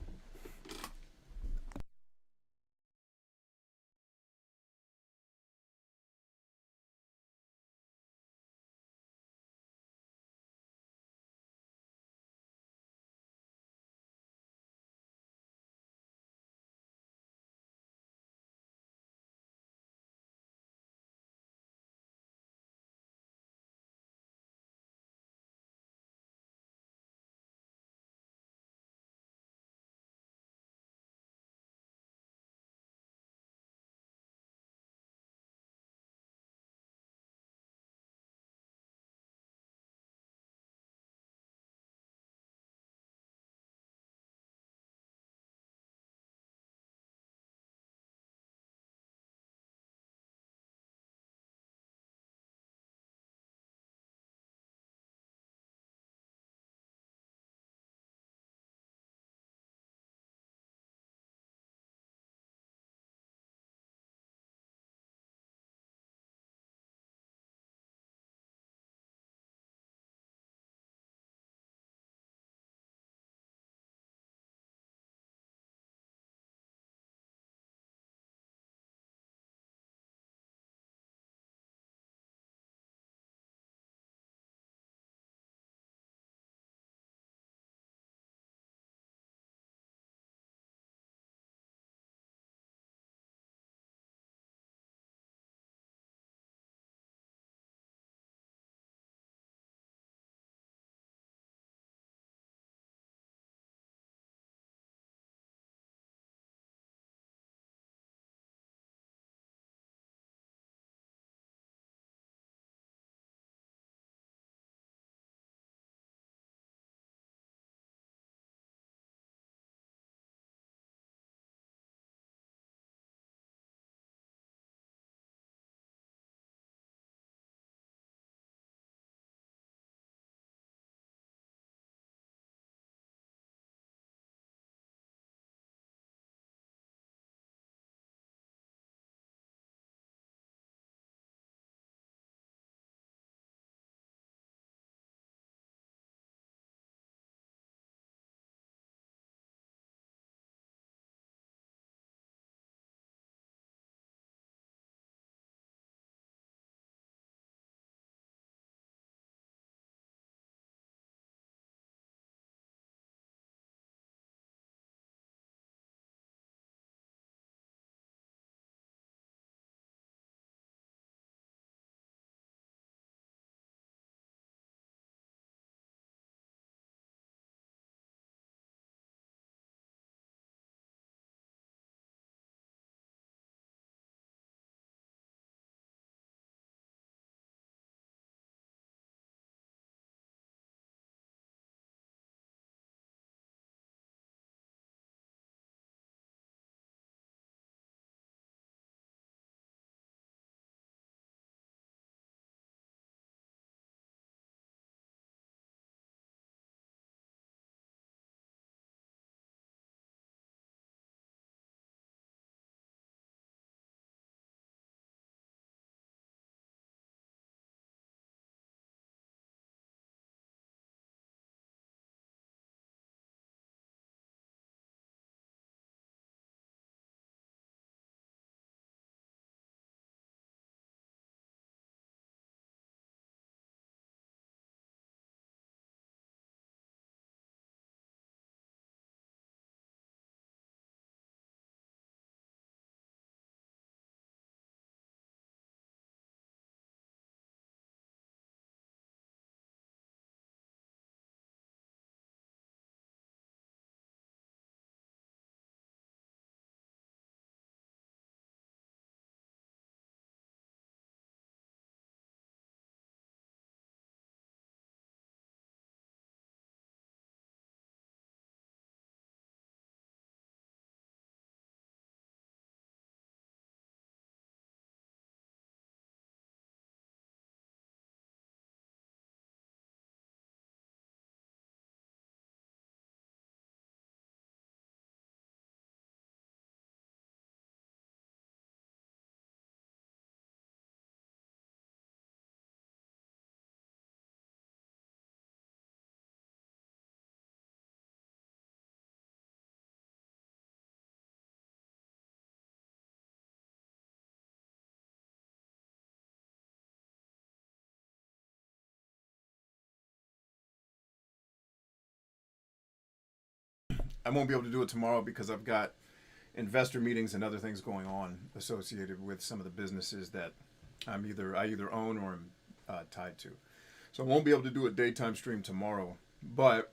I won't be able to do it tomorrow because I've got investor meetings and other things going on associated with some of the businesses that I either own or am tied to. So I won't be able to do a daytime stream tomorrow, but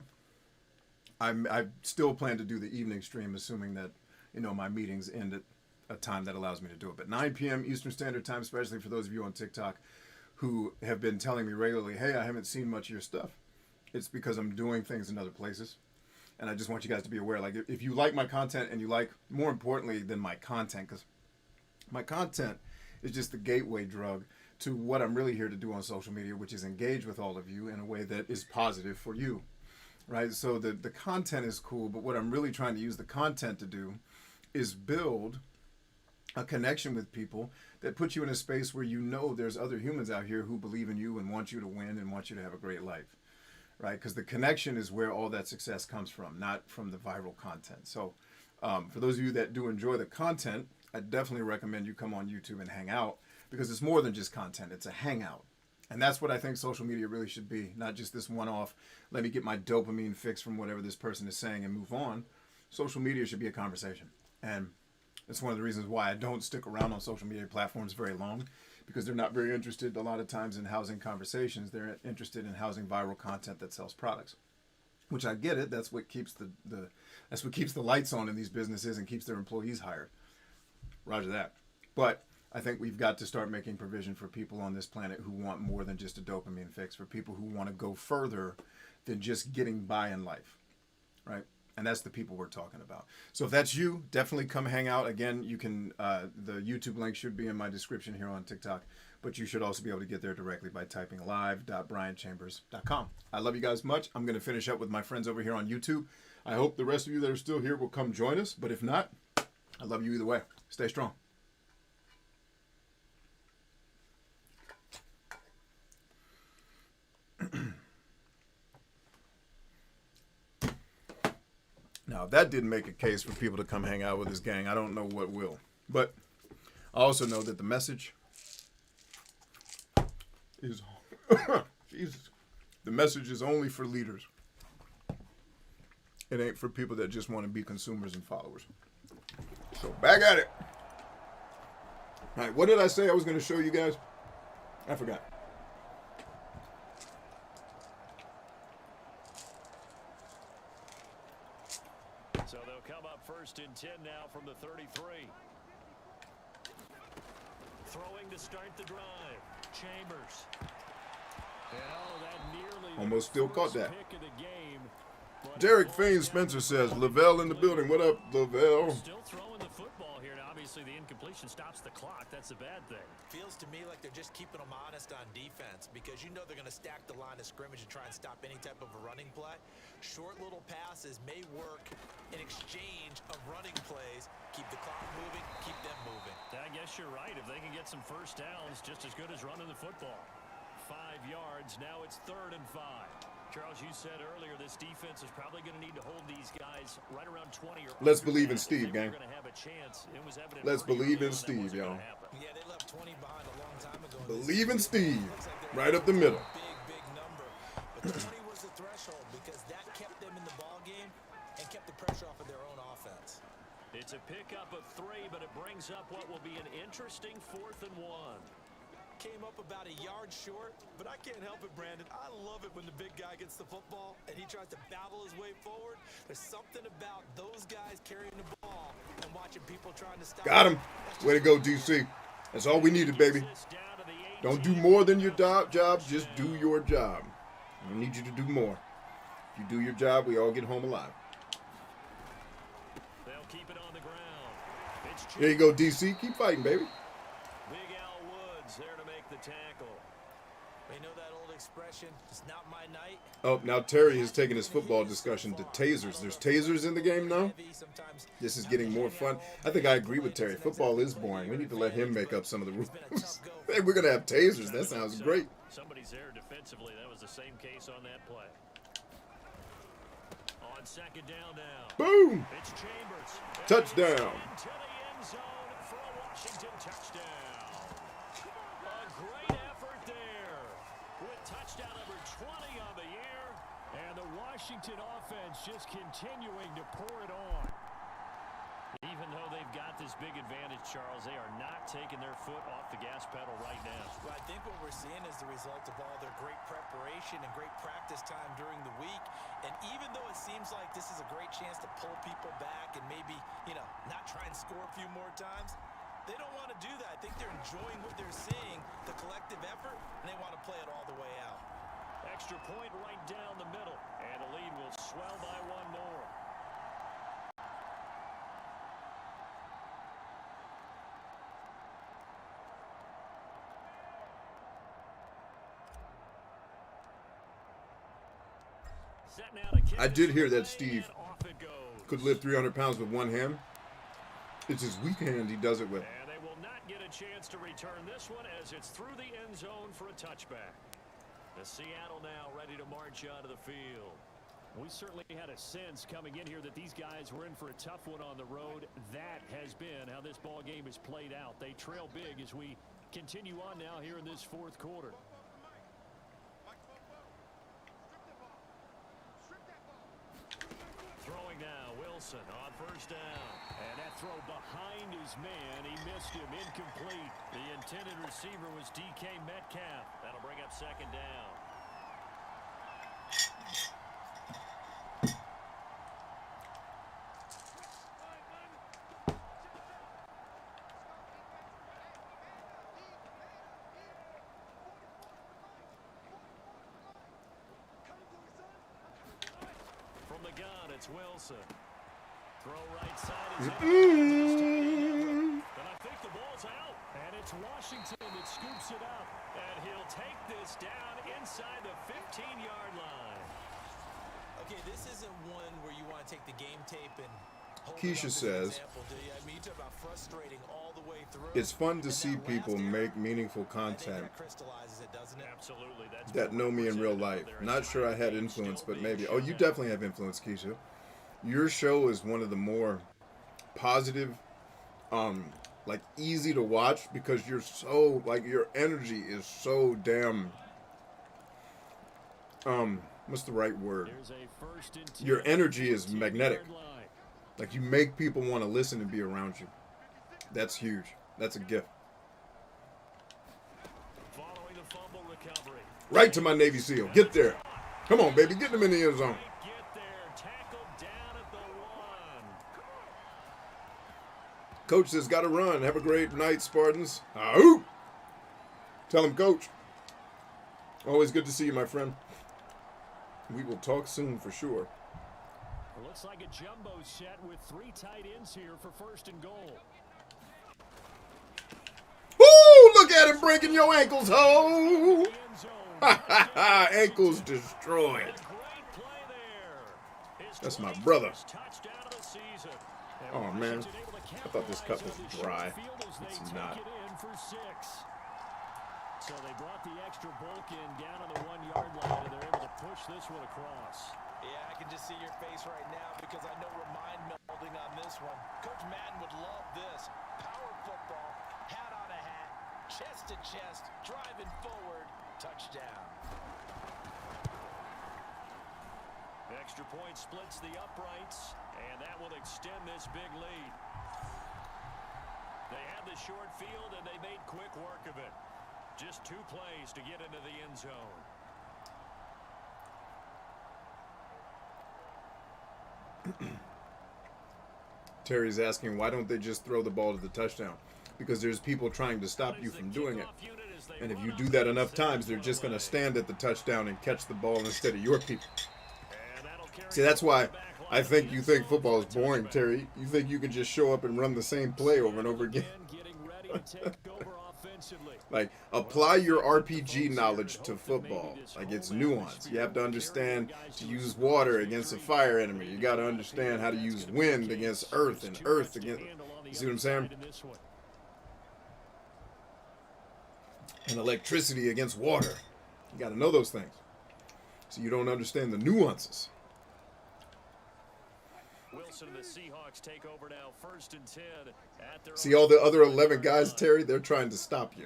I still plan to do the evening stream, assuming that my meetings end at a time that allows me to do it. But 9 p.m. Eastern Standard Time, especially for those of you on TikTok who have been telling me regularly, hey, I haven't seen much of your stuff. It's because I'm doing things in other places. And I just want you guys to be aware, like, if you like my content and you like, more importantly than my content, because my content is just the gateway drug to what I'm really here to do on social media, which is engage with all of you in a way that is positive for you, right? So the content is cool, but what I'm really trying to use the content to do is build a connection with people that puts you in a space where there's other humans out here who believe in you and want you to win and want you to have a great life. Right, because the connection is where all that success comes from, not from the viral content. So for those of you that do enjoy the content, I definitely recommend you come on YouTube and hang out, because it's more than just content. It's a hangout. And that's what I think social media really should be, not just this one-off, let me get my dopamine fix from whatever this person is saying and move on. Social media should be a conversation. And it's one of the reasons why I don't stick around on social media platforms very long, because they're not very interested a lot of times in housing conversations. They're interested in housing viral content that sells products, which I get it. That's what keeps that's what keeps the lights on in these businesses and keeps their employees hired. Roger that. But I think we've got to start making provision for people on this planet who want more than just a dopamine fix, for people who want to go further than just getting by in life, right? And that's the people we're talking about. So if that's you, definitely come hang out. Again, you can, the YouTube link should be in my description here on TikTok, but you should also be able to get there directly by typing live.brianchambers.com. I love you guys much. I'm going to finish up with my friends over here on YouTube. I hope the rest of you that are still here will come join us, but if not, I love you either way. Stay strong. Now, if that didn't make a case for people to come hang out with this gang, I don't know what will. But I also know that the message is, Jesus, the message is only for leaders. It ain't for people that just want to be consumers and followers. So back at it. All right, what did I say I was going to show you guys? I forgot. So they'll come up 1st and 10 now from the 33. Throwing to start the drive. Chambers. And that nearly almost still caught that. pick of the game. Derek Fain Spencer says, Lavelle in the building. What up, Lavelle? Still throwing the football here. Now, obviously, the incompletion stops the clock. That's a bad thing. Feels to me like they're just keeping them honest on defense, because they're going to stack the line of scrimmage and try and stop any type of a running play. Short little passes may work in exchange of running plays. Keep the clock moving, keep them moving. I guess you're right. If they can get some first downs, just as good as running the football. 5 yards. Now it's 3rd and 5. Charles, you said earlier this defense is probably going to need to hold these guys right around 20 or Let's believe in Steve, gang. Let's believe in Steve, y'all. Yeah, they left 20 behind a long time ago. Believe in Steve. Right up the middle. Big number. But 20 was the threshold, because that kept them in the ball game and kept the pressure off of their own offense. It's a pickup of 3, but it brings up what will be an interesting 4th and 1. Came up about a yard short, but I can't help it, Brandon. I love it when the big guy gets the football and he tries to battle his way forward. There's something about those guys carrying the ball and watching people trying to stop. Got him. Way to go, DC. That's all we needed, baby. Don't do more than your job. Just do your job. I don't need you to do more. If you do your job, we all get home alive. They'll keep it on the ground. There you go, DC. Keep fighting, baby. Big Al Woods there to make the tackle. You know that old expression, it's not my night. Oh, now Terry has taken his football discussion to tasers. There's tasers in the game now? This is getting more fun. I think I agree with Terry. Football is boring. We need to let him make up some of the rules. Hey, we're going to have tasers. That sounds great. Somebody's there defensively. That was the same case on that play. On 2nd down now. Boom! It's Chambers. Touchdown. Into the end zone for a Washington touchdown. A great effort there. With touchdown number 20 on the year. And the Washington offense just continuing to pour it on. Even though they've got this big advantage, Charles, they are not taking their foot off the gas pedal right now. Well, I think what we're seeing is the result of all their great preparation and great practice time during the week. And even though it seems like this is a great chance to pull people back and maybe, not try and score a few more times, they don't want to do that. I think they're enjoying what they're seeing, the collective effort, and they want to play it all the way out. Extra point right down the middle, and the lead will swell by one more. I did hear that Steve could lift 300 pounds with one hand. It's his weak hand he does it with. And they will not get a chance to return this one as it's through the end zone for a touchback. The Seattle now ready to march onto the field. We certainly had a sense coming in here that these guys were in for a tough one on the road. That has been how this ball game is played out. They trail big as we continue on now here in this fourth quarter. Throwing now, Wilson on first down. And that throw behind his man, he missed him, incomplete. The intended receiver was DK Metcalf. That'll bring up second down. From the gun, it's Wilson. Throw right side is in. But I think the ball's out. And it's Washington that scoops it up. And he'll take this down inside the 15-yard line. Okay, this isn't one where you want to take the game tape and hold Keisha it up as says, an example, do you? I mean, you talk about frustrating all the way through. it's fun to And see that people last make error, meaningful I think content that crystallizes it, doesn't it? Absolutely. That's that know me in real life. Not sure I had influence, but maybe. Oh, you definitely have influence, Keisha. Your show is one of the more positive, like easy to watch because you're so, like, your energy is so damn, what's the right word? There's a first and 10 Your energy is magnetic. line. Like, you make people want to listen and be around you. That's huge. That's a gift. Following the fumble recovery. Right to my Navy SEAL. Get there. Come on, baby. Get them in the end zone. Get there. Tackled down at the 1. Coach says, got to run. Have a great night, Spartans. Ahoo! Tell him, Coach. Always good to see you, my friend. We will talk soon for sure. Looks like a jumbo set with 3 tight ends here for first and goal. Woo! Look at him breaking your ankles, ho! The end zone. Ha ha ha! Ankles destroyed. Great play there. His That's my 21st brother. touchdown of the season. And Oh, man. Washington able to I thought this cup capitalize was on the short dry. field as they It's take not. it in for 6. So they brought the extra bulk in down on the 1-yard line, and they're able to push this one across. Yeah, I can just see your face right now because I know we're mind melding on this one. Coach Madden would love this. Power football, hat on a hat, chest to chest, driving forward, touchdown. Extra point splits the uprights, and that will extend this big lead. They had the short field, and they made quick work of it. Just 2 plays to get into the end zone. Terry's asking, why don't they just throw the ball to the touchdown? Because there's people trying to stop you from doing it. And if you do that enough times, they're just going to stand at the touchdown and catch the ball instead of your people. See, that's why I think you think football is boring, Terry. You think you can just show up and run the same play over and over again. Like, apply your RPG knowledge to football. Like, it's nuance. You have to understand to use water against a fire enemy. You got to understand how to use wind against earth and earth against... You see what I'm saying? And electricity against water. You got to know those things. So you don't understand the nuances. Wilson and the Seahawks take over now, first and 10 at their See all the other 11 guys, Terry? They're trying to stop you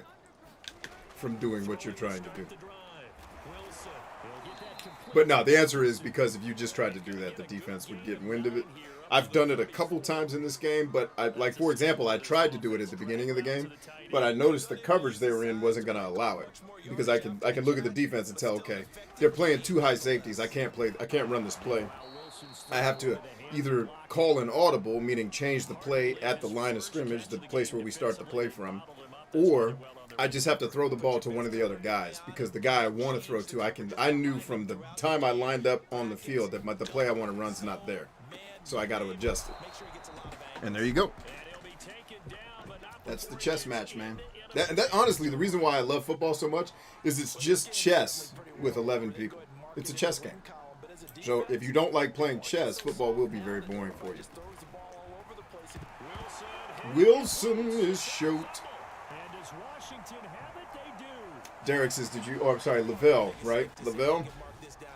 from doing what you're trying to do. Wilson, he'll get that But no, the answer is because if you just tried to do that, the defense would get wind of it. I've done it a couple times in this game, but like for example, I tried to do it at the beginning of the game, but I noticed the coverage they were in wasn't going to allow it because I can look at the defense and tell, okay, they're playing two high safeties. I can't run this play. I have to either call an audible, meaning change the play at the line of scrimmage, the place where we start the play from, or I just have to throw the ball to one of the other guys because the guy I want to throw to, I knew from the time I lined up on the field that the play I want to run's not there. So I got to adjust it. And there you go. That's the chess match, man. That honestly, the reason why I love football so much is it's just chess with 11 people. It's a chess game. So if you don't like playing chess, football will be very boring for you. Wilson is short. Derek says, Lavelle, right? Lavelle?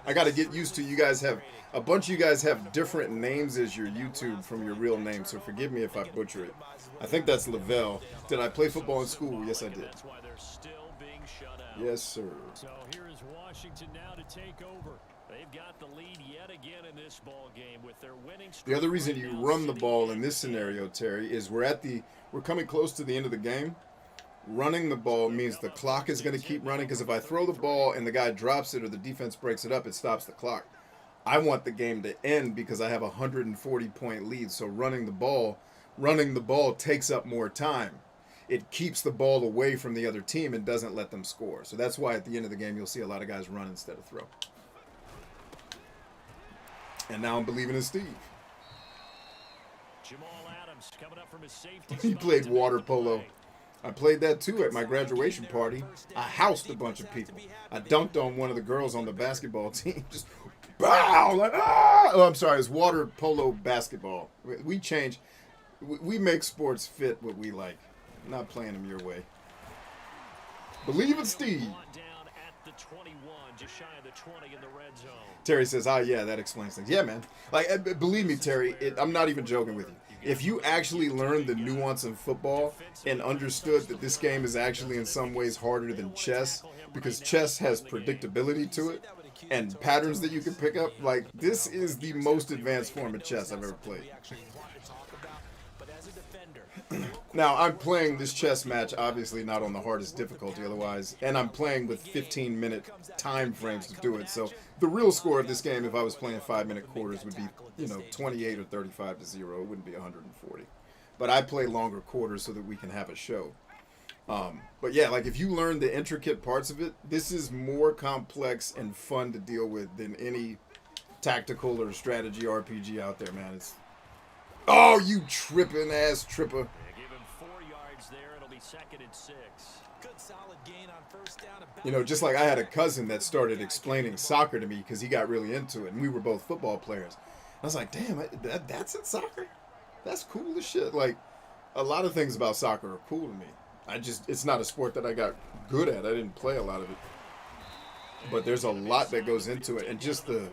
I got to get used to, you guys have, a bunch of you guys have different names as your YouTube from your real name, so forgive me if I butcher it. I think that's Lavelle. Did I play football in school? Yes, I did. Yes, sir. So here is Washington now to take over. They've got the lead yet again in this ball game with their winning streak. The other reason you run the ball in this scenario, Terry, is we're coming close to the end of the game. Running the ball means the clock is going to keep running because if I throw the ball and the guy drops it or the defense breaks it up, it stops the clock. I want the game to end because I have a 140-point lead. So running the ball takes up more time. It keeps the ball away from the other team and doesn't let them score. So that's why at the end of the game you'll see a lot of guys run instead of throw. And now I'm believing in Steve. Jamal Adams coming up from his safety. He played water polo. I played that too at my graduation party. I housed a bunch of people. I dunked on one of the girls on the basketball team. Just bow, like, ah! Oh, I'm sorry, it's water polo basketball. We change. We make sports fit what we like. I'm not playing them your way. Believe in Steve. Terry says, yeah, that explains things. Yeah, man. Like, believe me, Terry, I'm not even joking with you. If you actually learned the nuance of football and understood that this game is actually in some ways harder than chess, because chess has predictability to it and patterns that you can pick up, like, this is the most advanced form of chess I've ever played. Now, I'm playing this chess match, obviously not on the hardest difficulty otherwise, and I'm playing with 15-minute time frames to do it. So the real score of this game, if I was playing 5-minute quarters, would be, 28 or 35 to 0. It wouldn't be 140. But I play longer quarters so that we can have a show. But yeah, like if you learn the intricate parts of it, this is more complex and fun to deal with than any tactical or strategy RPG out there, man. Oh, you tripping ass tripper. Second and 6. Good solid gain on first down. Just like I had a cousin that started explaining soccer to me because he got really into it, and we were both football players. I was like, damn, that's in soccer? That's cool as shit. Like, a lot of things about soccer are cool to me. It's not a sport that I got good at. I didn't play a lot of it. But there's a lot that goes into it, and just the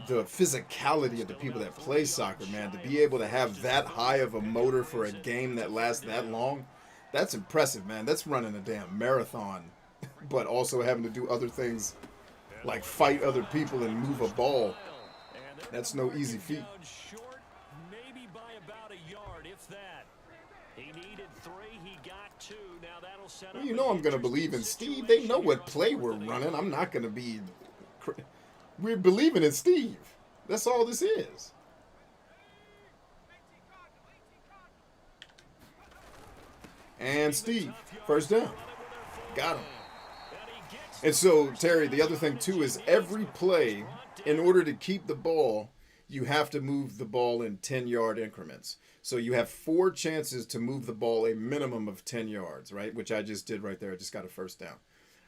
physicality of the people that play soccer, man, to be able to have that high of a motor for a game that lasts that long, that's impressive, man. That's running a damn marathon, but also having to do other things like fight other people and move a ball. That's no easy feat. Maybe by about a yard, if that. He needed 3, he got 2. Now that'll set up. Well, I'm going to believe in Steve. They know what play we're running. I'm not going to be. We're believing in Steve. That's all this is. And Steve, first down. Got him. And so, Terry, the other thing, too, is every play, in order to keep the ball, you have to move the ball in 10-yard increments. So you have 4 chances to move the ball a minimum of 10 yards, right? Which I just did right there. I just got a first down.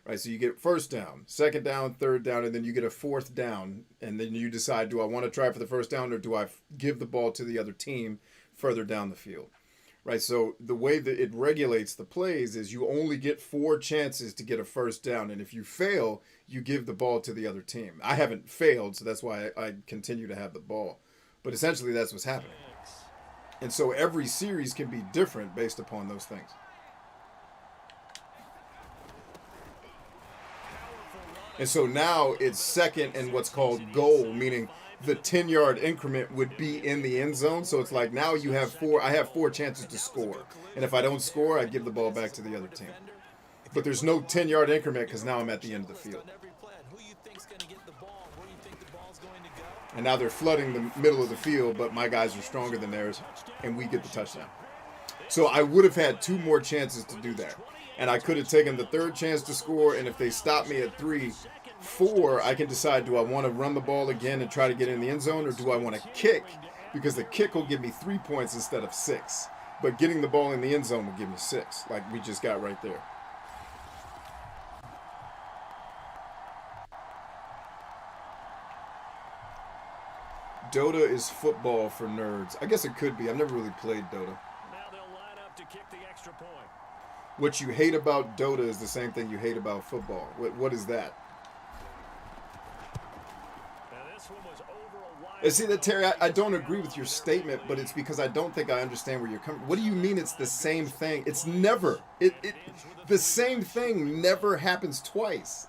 Right, so you get first down, second down, third down, and then you get a 4th down. And then you decide, do I want to try for the first down or do I give the ball to the other team further down the field? Right, so the way that it regulates the plays is you only get 4 chances to get a first down, and if you fail, you give the ball to the other team. I haven't failed, so that's why I continue to have the ball. But essentially, that's what's happening. And so every series can be different based upon those things. And so now it's second and what's called goal, meaning the 10-yard increment would be in the end zone. So it's like now you have I have 4 chances to score. And if I don't score, I give the ball back to the other team. But there's no 10-yard increment because now I'm at the end of the field. And now they're flooding the middle of the field, but my guys are stronger than theirs, and we get the touchdown. So I would have had 2 more chances to do that. And I could have taken the 3rd chance to score, and if they stop me at 3, 4, I can decide, do I want to run the ball again and try to get in the end zone, or do I want to kick? Because the kick will give me 3 points instead of 6. But getting the ball in the end zone will give me 6, like we just got right there. Dota is football for nerds. I guess it could be. I've never really played Dota. Now they'll line up to kick the extra point. What you hate about Dota is the same thing you hate about football. What is that? Now this one was over a wide. And see that, Terry, I don't agree with your statement, but it's because I don't think I understand where you're coming from. What do you mean it's the same thing? It's never. The same thing never happens twice.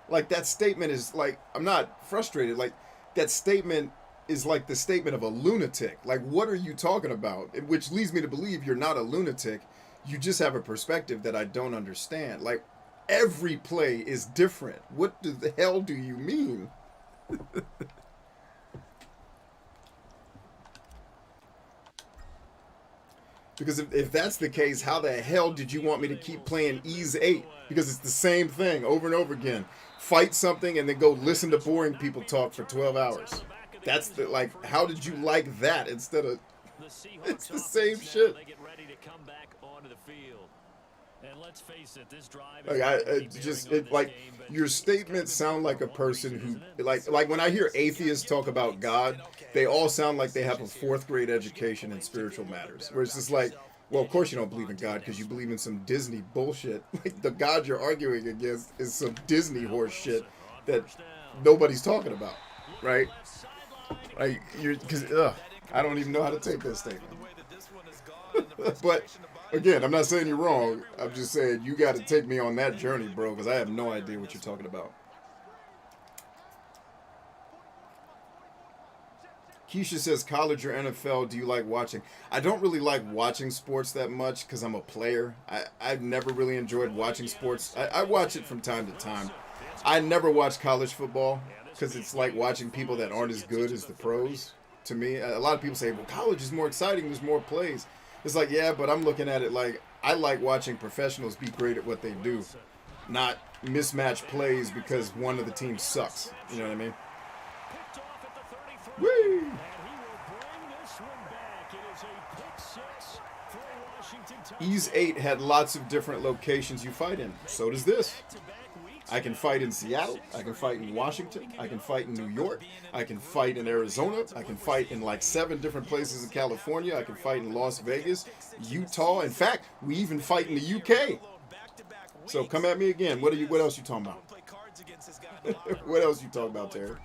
Like that statement is like, I'm not frustrated. Like that statement is like the statement of a lunatic. Like, what are you talking about? Which leads me to believe you're not a lunatic. You just have a perspective that I don't understand. Like, every play is different. What the hell do you mean? Because if that's the case, how the hell did you want me to keep playing Ease 8? Because it's the same thing over and over again. Fight something and then go listen to boring people talk for 12 hours. That's the, like, how did you like that instead of, it's the same shit. They get ready to come back onto the field. And let's face it, this drive Like, like your statements sound like a person who, like when I hear atheists talk about God, they all sound like they have a 4th grade education in spiritual matters. Where it's just like, well, of course you don't believe in God because you believe in some Disney bullshit. Like the God you're arguing against is some Disney horse shit that nobody's talking about, right? Like because I don't even know how to take that statement. But again, I'm not saying you're wrong. I'm just saying you got to take me on that journey, bro, because I have no idea what you're talking about. Keisha says, college or NFL, do you like watching? I don't really like watching sports that much because I'm a player. I've never really enjoyed watching sports. I watch it from time to time. I never watch college football because it's like watching people that aren't as good as the pros. To me, a lot of people say, well, college is more exciting. There's more plays. It's like, yeah, but I'm looking at it like I like watching professionals be great at what they do, not mismatch plays because one of the teams sucks. You know what I mean? Woo! Ease 8 had lots of different locations you fight in. So does this. I can fight in Seattle. I can fight in Washington. I can fight in New York. I can fight in Arizona. I can fight in like 7 different places in California. I can fight in Las Vegas, Utah. In fact, we even fight in the UK. So come at me again. What else you talking about? What else you talking about, Terry?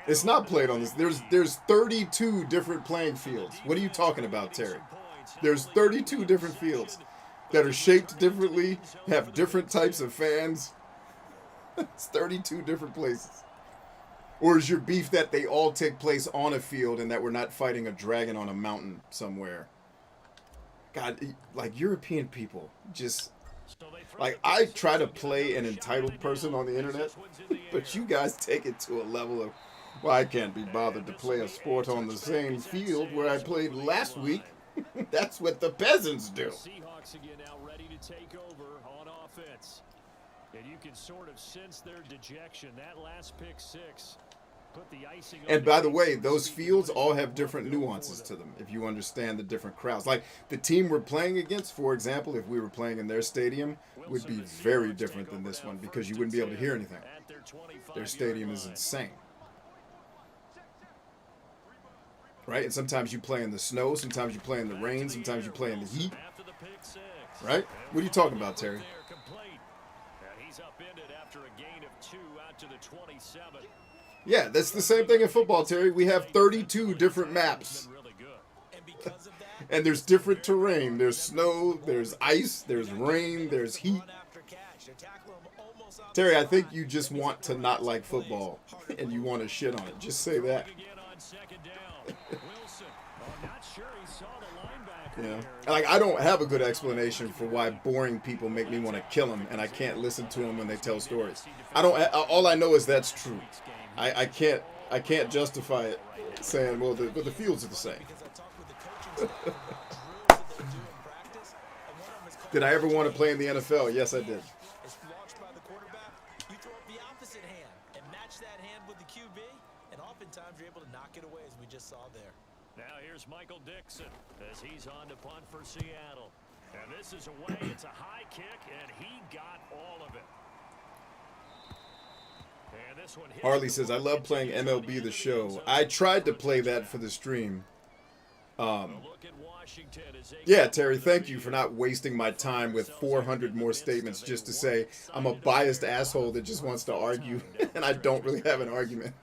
It's not played on this. There's 32 different playing fields. What are you talking about, Terry? There's 32 different fields that are shaped differently, have different types of fans. It's 32 different places. Or is your beef that they all take place on a field and that we're not fighting a dragon on a mountain somewhere? God, like European people just... Like, I try to play an entitled person on the internet, but you guys take it to a level of, well, I can't be bothered to play a sport on the same field where I played last week. That's what the peasants do. Seahawks again now ready to take over on offense. And you can sort of sense their dejection. That last pick 6 put the icing on. And by the way, those fields all have different nuances to them if you understand the different crowds. Like the team we're playing against, for example, if we were playing in their stadium, would be very different than this one because you wouldn't be able to hear anything. Their stadium is insane. Right? And sometimes you play in the snow, sometimes you play in the rain, sometimes you play in the heat. Right? What are you talking about, Terry? He's upended after a gain of 2 out to the 27. Yeah, that's the same thing in football, Terry. We have 32 different maps. And there's different terrain. There's snow, there's ice, there's rain, there's heat. Terry, I think you just want to not like football and you want to shit on it. Just say that. Yeah. Like, I don't have a good explanation for why boring people make me want to kill them, and I can't listen to them when they tell stories. I don't. All I know is that's true. I can't justify it saying, well, but the fields are the same. Did I ever want to play in the NFL? Yes, I did. It's launched by the quarterback. You throw up the opposite hand and match that hand with the QB, and oftentimes you're able to knock it away, as we just saw there. Now here's Michael Dixon as he's on to punt for Seattle. And this is away. It's a high kick, and he got all of it. And this one Harley says, I love playing MLB The Show. I tried to play that for the stream. Yeah, Terry, thank you for not wasting my time with 400 more statements just to say I'm a biased asshole that just wants to argue, and I don't really have an argument.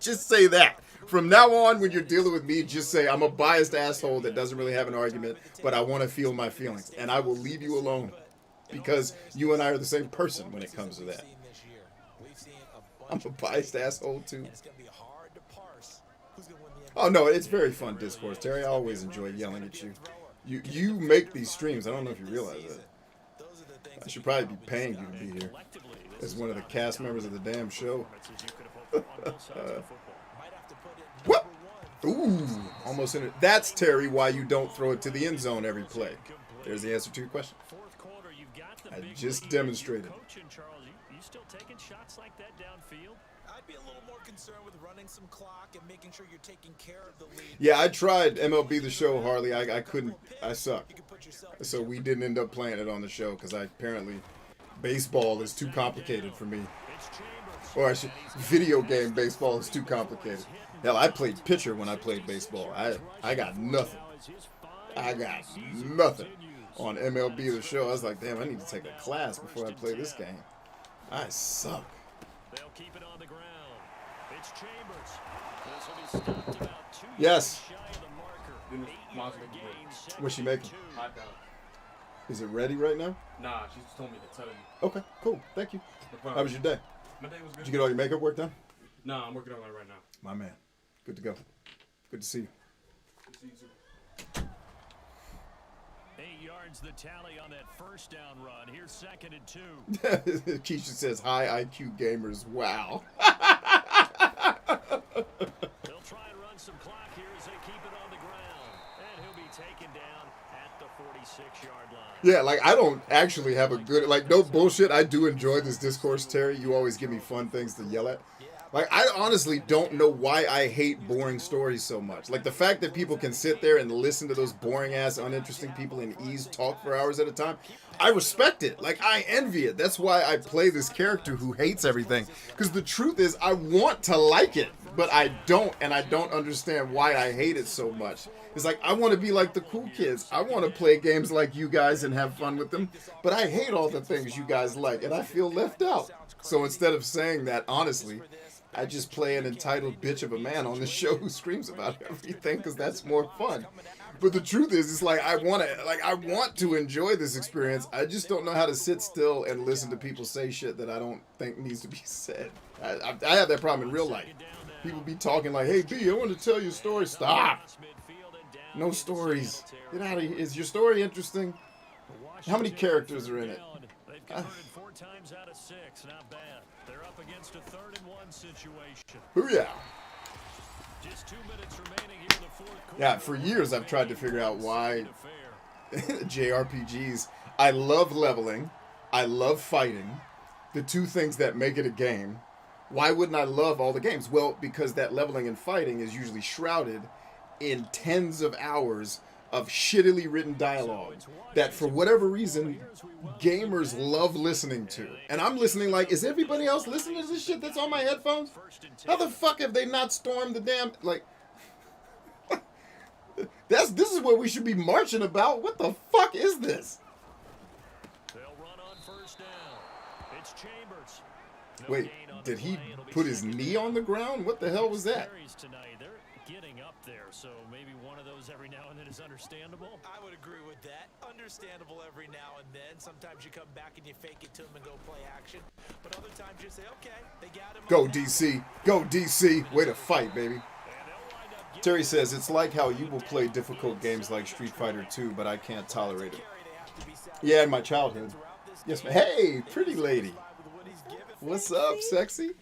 Just say that. From now on, when you're dealing with me, just say I'm a biased asshole that doesn't really have an argument, but I want to feel my feelings, and I will leave you alone because you and I are the same person when it comes to that. I'm a biased asshole, too. Oh, no, it's very fun discourse, Terry. I always enjoy yelling at you. You make these streams. I don't know if you realize that. I should probably be paying you to be here as one of the cast members of the damn show. What? Ooh, almost in it. That's, Terry, why you don't throw it to the end zone every play. There's the answer to your question. I just demonstrated. You still taking shots like that downfield? I'd be a little more concerned with running some clock and making sure you're taking care of the lead. Yeah, I tried MLB The Show, Harley. I couldn't. I suck. So we didn't end up playing it on the show because apparently baseball is too complicated for me. Or video game baseball is too complicated. Hell, I played pitcher when I played baseball. I got nothing. I got nothing on MLB The Show. I was like, damn, I need to take a class before I play this game. I suck. They'll keep it on the ground. It's Chambers. This will be stopped about 2 Yes. shy of the marker. 8-yard gain, What's she making? $5. Is it ready right now? Nah, she just told me to tell you. Okay, cool. Thank you. No problem. How was your day? My day was good. Did you get all your makeup work done? Nah, I'm working on it right now. My man. Good to go. Good to see you. Good to see you too. 8 yards the tally on that first down run. Here's 2nd and 2. Keisha says, hi IQ gamers. Wow. They'll try and run some clock here as they keep it on the ground. And he'll be taken down at the 46-yard line. Yeah, like, I don't actually have a good, like, no bullshit. I do enjoy this discourse, Terry. You always give me fun things to yell at. Like, I honestly don't know why I hate boring stories so much. Like, the fact that people can sit there and listen to those boring-ass, uninteresting people in ease talk for hours at a time, I respect it. Like, I envy it. That's why I play this character who hates everything. Because the truth is, I want to like it, but I don't, and I don't understand why I hate it so much. It's like, I want to be like the cool kids. I want to play games like you guys and have fun with them, but I hate all the things you guys like, and I feel left out. So instead of saying that honestly, I just play an entitled bitch of a man on the show who screams about everything because that's more fun. But the truth is, it's like I want to enjoy this experience. I just don't know how to sit still and listen to people say shit that I don't think needs to be said. I have that problem in real life. People be talking like, "Hey B, I want to tell you a story." Stop. No stories. Get out of here. Is your story interesting? How many characters are in it? They've converted 4 times out of 6. Not bad. They're up against a 3rd and 1 situation. Booyah. Just 2 minutes remaining here in the 4th quarter. Yeah, for years I've tried to figure out why JRPGs. I love leveling. I love fighting. The two things that make it a game. Why wouldn't I love all the games? Well, because that leveling and fighting is usually shrouded in tens of hours of shittily written dialogue that for whatever reason gamers love listening to. And I'm listening like, is everybody else listening to this shit that's on my headphones? How the fuck have they not stormed the damn, like, this is what we should be marching about. What the fuck is this? They'll run on 1st down. It's Chambers. Wait, did he put his knee on the ground? What the hell was that? getting up there, so maybe one of those every now and then is understandable. I would agree with that. Understandable every now and then. Sometimes you come back and you fake it to them and go play action. But other times you say, okay, they got him. Go, DC. Go, DC. Way to fight, baby. Terry says, it's like how you will play difficult games like Street Fighter 2, but I can't tolerate it. Yeah, in my childhood. Yes, ma'am. Hey, pretty lady. What's up, sexy?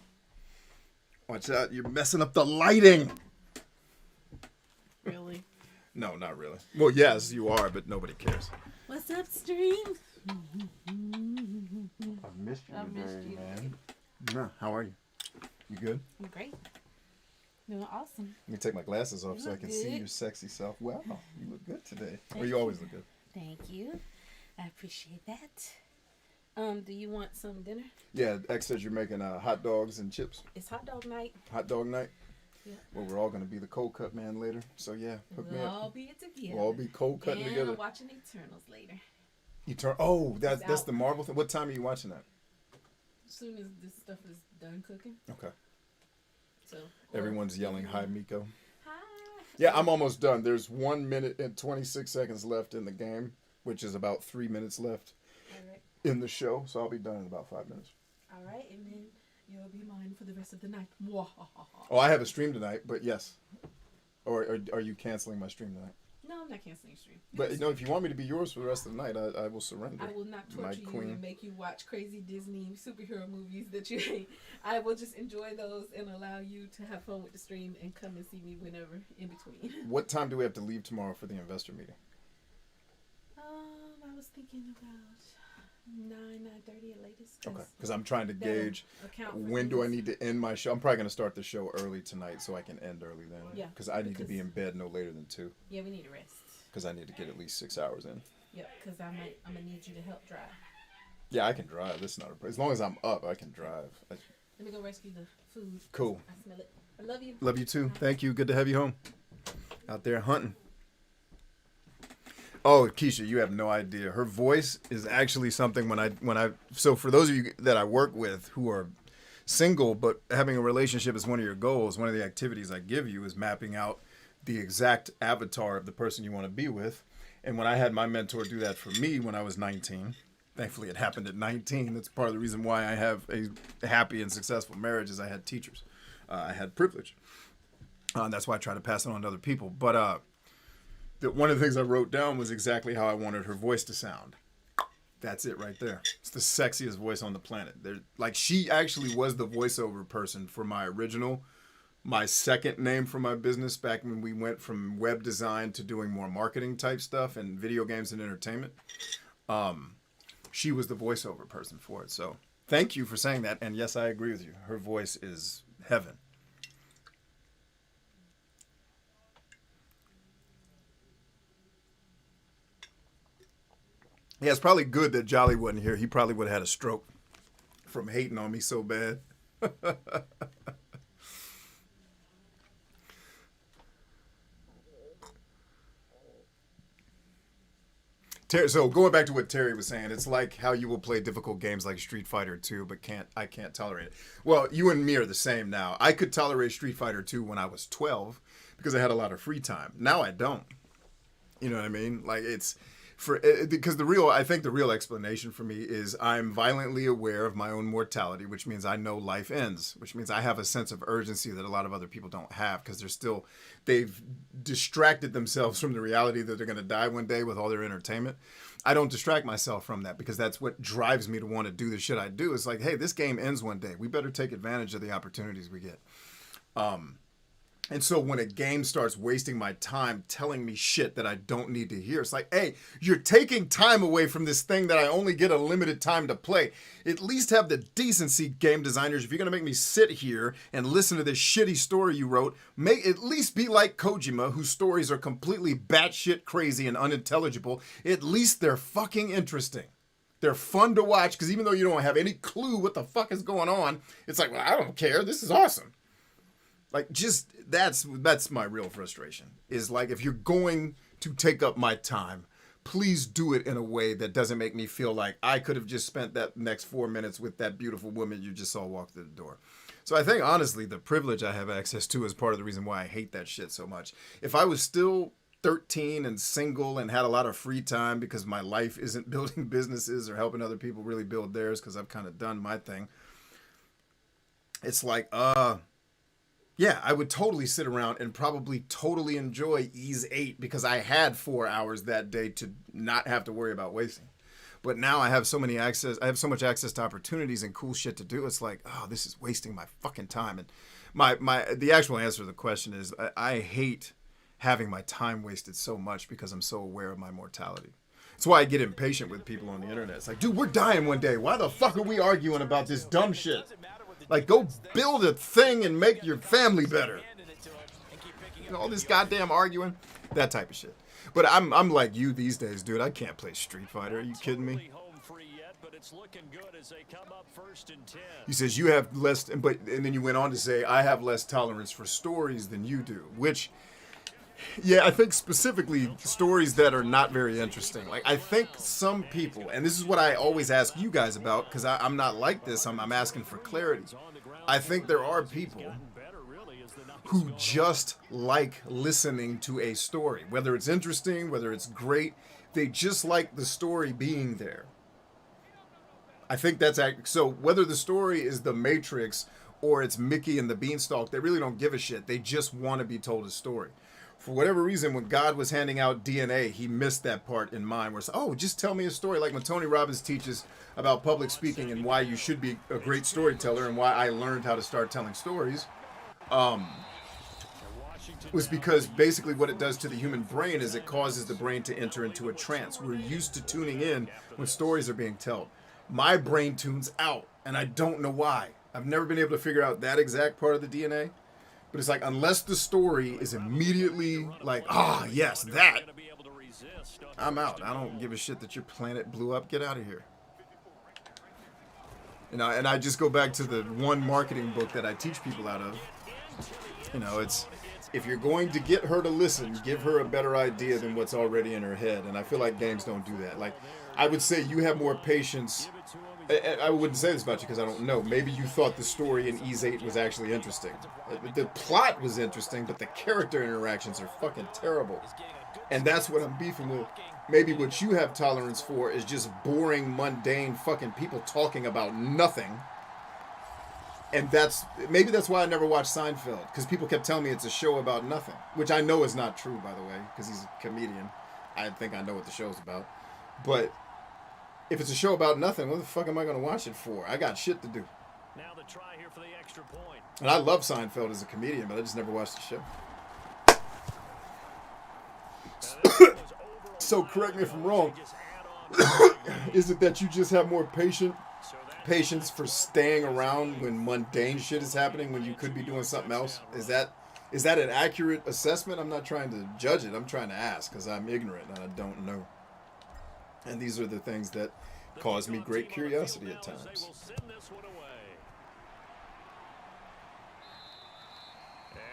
Watch out, you're messing up the lighting. Really? No, not really. Well, yes, you are, but nobody cares. What's up, stream? I missed you I missed today, you. man. No, how are you? You good? I'm great. Doing awesome. Let me take my glasses off You so I look can see good. your sexy self. Wow, you look good today. Thank Well, you always look good. Thank you. I appreciate that. Do you want some dinner? Yeah, X says you're making hot dogs and chips. It's hot dog night. Hot dog night. Yeah. Well, we're all gonna be the cold cut man later. So yeah, hook me We'll up. all be it together. We'll all be cold cutting and together. I'm watching Eternals later. Oh, that's It's the out. Marvel thing. What time are you watching that? As soon as this stuff is done cooking. Okay. So Everyone's yelling hi, Miko. Hi. Yeah, I'm almost done. There's 1 minute and 26 seconds left in the game, which is about 3 minutes left All right. in the show. So I'll be done in about 5 minutes. All right, and then you'll be mine for the rest of the night. Oh, I have a stream tonight, but yes. Or are you canceling my stream tonight? No, I'm not canceling stream. But you know, if you want me to be yours for the rest of the night, I will surrender. I will not My torture you queen. and make you watch crazy Disney superhero movies that you hate. I will just enjoy those and allow you to have fun with the stream and come and see me whenever in between. What time do we have to leave tomorrow for the investor meeting? I was thinking about 9:30 at latest. Okay, because I'm trying to that'll gauge account for when do I things. need to end my show. I'm probably going to start the show early tonight so I can end early then. Yeah, Because I need to be because- in bed no later than 2. Yeah, we need a rest. Because I need to get at least 6 hours in. Yep, because I'm gonna need you to help drive. Yeah, I can drive. That's not a problem. As long as I'm up, I can drive. Let me go rescue the food. Cool. I smell it. I love you. Love you too. Thank you. Good to have you home. Out there hunting. Oh, Keisha, you have no idea. Her voice is actually something so for those of you that I work with who are single but having a relationship is one of your goals, one of the activities I give you is mapping out the exact avatar of the person you want to be with. And when I had my mentor do that for me when I was 19, thankfully it happened at 19. That's part of the reason why I have a happy and successful marriage is I had teachers. I had privilege. That's why I try to pass it on to other people. But one of the things I wrote down was exactly how I wanted her voice to sound. That's it right there. It's the sexiest voice on the planet. She actually was the voiceover person for my second name for my business back when we went from web design to doing more marketing type stuff and video games and entertainment. She was the voiceover person for it. So thank you for saying that. And yes, I agree with you. Her voice is heaven. Yeah, it's probably good that Jolly wasn't here. He probably would have had a stroke from hating on me so bad. So going back to what Terry was saying, it's like how you will play difficult games like Street Fighter 2, but I can't tolerate it. Well, you and me are the same now. I could tolerate Street Fighter 2 when I was 12 because I had a lot of free time. Now I don't. You know what I mean? Like because I think the real explanation for me is I'm violently aware of my own mortality, which means I know life ends, which means I have a sense of urgency that a lot of other people don't have because they've distracted themselves from the reality that they're going to die one day with all their entertainment. I don't distract myself from that because that's what drives me to want to do the shit I do. It's like, hey, this game ends one day. We better take advantage of the opportunities we get. And so when a game starts wasting my time telling me shit that I don't need to hear, it's like, hey, you're taking time away from this thing that I only get a limited time to play. At least have the decency, game designers, if you're going to make me sit here and listen to this shitty story you wrote, at least be like Kojima, whose stories are completely batshit crazy and unintelligible. At least they're fucking interesting. They're fun to watch because even though you don't have any clue what the fuck is going on, it's like, well, I don't care. This is awesome. Like, just, that's my real frustration. Is like, if you're going to take up my time, please do it in a way that doesn't make me feel like I could have just spent that next 4 minutes with that beautiful woman you just saw walk through the door. So I think, honestly, the privilege I have access to is part of the reason why I hate that shit so much. If I was still 13 and single and had a lot of free time because my life isn't building businesses or helping other people really build theirs because I've kind of done my thing, it's like, yeah, I would totally sit around and probably totally enjoy Ease 8 because I had 4 hours that day to not have to worry about wasting. But now I have so much access to opportunities and cool shit to do. It's like, oh, this is wasting my fucking time. And the actual answer to the question is I hate having my time wasted so much because I'm so aware of my mortality. That's why I get impatient with people on the internet. It's like, dude, we're dying one day. Why the fuck are we arguing about this dumb shit? Like, go build a thing and make your family better. You know, all this goddamn arguing, that type of shit. But I'm like you these days, dude. I can't play Street Fighter. Are you kidding me? He says you have less, and then you went on to say I have less tolerance for stories than you do, which, yeah, I think specifically stories that are not very interesting. Like, I think some people, and this is what I always ask you guys about, because I'm not like this. I'm asking for clarity. I think there are people who just like listening to a story, whether it's interesting, whether it's great. They just like the story being there. I think that's so. Whether the story is The Matrix or it's Mickey and the Beanstalk, they really don't give a shit. They just want to be told a story. For whatever reason, when God was handing out DNA, he missed that part in mind where it's, oh, just tell me a story. Like when Tony Robbins teaches about public speaking and why you should be a great storyteller and why I learned how to start telling stories, was because basically what it does to the human brain is it causes the brain to enter into a trance. We're used to tuning in when stories are being told. My brain tunes out, and I don't know why. I've never been able to figure out that exact part of the DNA. But it's like, unless the story is immediately like, yes, that, I'm out. I don't give a shit that your planet blew up. Get out of here. You know, and I just go back to the one marketing book that I teach people out of. You know, it's, if you're going to get her to listen, give her a better idea than what's already in her head. And I feel like games don't do that. Like, I would say you have more patience. I wouldn't say this about you because I don't know. Maybe you thought the story in Ease 8 was actually interesting. The plot was interesting, but the character interactions are fucking terrible. And that's what I'm beefing with. Maybe what you have tolerance for is just boring, mundane fucking people talking about nothing. And maybe that's why I never watched Seinfeld, because people kept telling me it's a show about nothing, which I know is not true, by the way, because he's a comedian. I think I know what the show's about. But if it's a show about nothing, what the fuck am I going to watch it for? I got shit to do. Now the try here for the extra point. And I love Seinfeld as a comedian, but I just never watched the show. So correct me if I'm wrong. Is it that you just have more patience for staying around when mundane shit is happening when you could be doing something else? Is that an accurate assessment? I'm not trying to judge it. I'm trying to ask because I'm ignorant and I don't know. And these are the things that cause me great curiosity at times.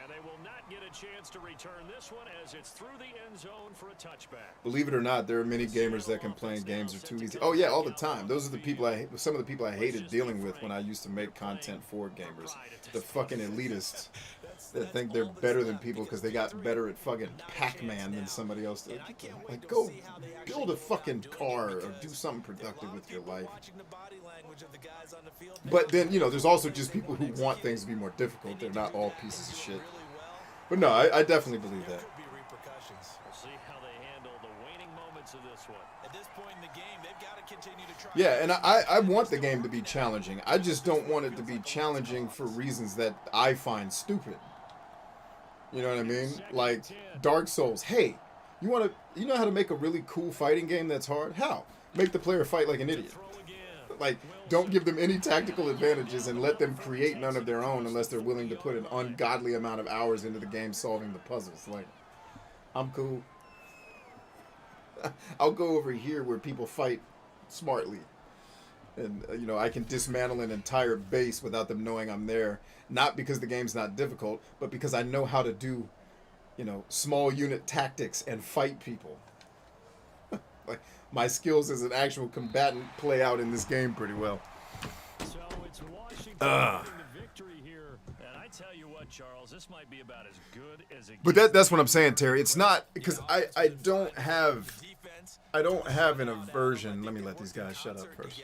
And they will not get a chance to return this one as it's through the end zone for a touchback. Believe it or not, there are many gamers that complain games are too easy. Oh yeah, all the time. Those are the people some of the people I hated dealing with when I used to make content for gamers. The fucking elitists that think they're better than people because they got better at fucking Pac-Man than somebody else did. Like, go build a fucking car or do something productive with your life. But then, you know, there's also just people who want things to be more difficult. They're not all pieces of shit. But no, I definitely believe that. We'll see how they handle the waning moments of this one. At this point in the game, they've got to continue to try. Yeah, and I want the game to be challenging. I just don't want it to be challenging for reasons that I find stupid. You know what I mean? Like Dark Souls. Hey, you know how to make a really cool fighting game that's hard? How? Make the player fight like an idiot. Like, don't give them any tactical advantages and let them create none of their own unless they're willing to put an ungodly amount of hours into the game solving the puzzles. Like, I'm cool. I'll go over here where people fight smartly. And, you know, I can dismantle an entire base without them knowing I'm there. Not because the game's not difficult, but because I know how to do, you know, small unit tactics and fight people. Like, my skills as an actual combatant play out in this game pretty well. So it's Washington getting the victory here Charles, this might be about as good as it But gets. that's what I'm saying, Terry. It's not because I don't have an aversion. Let me let these guys shut up first.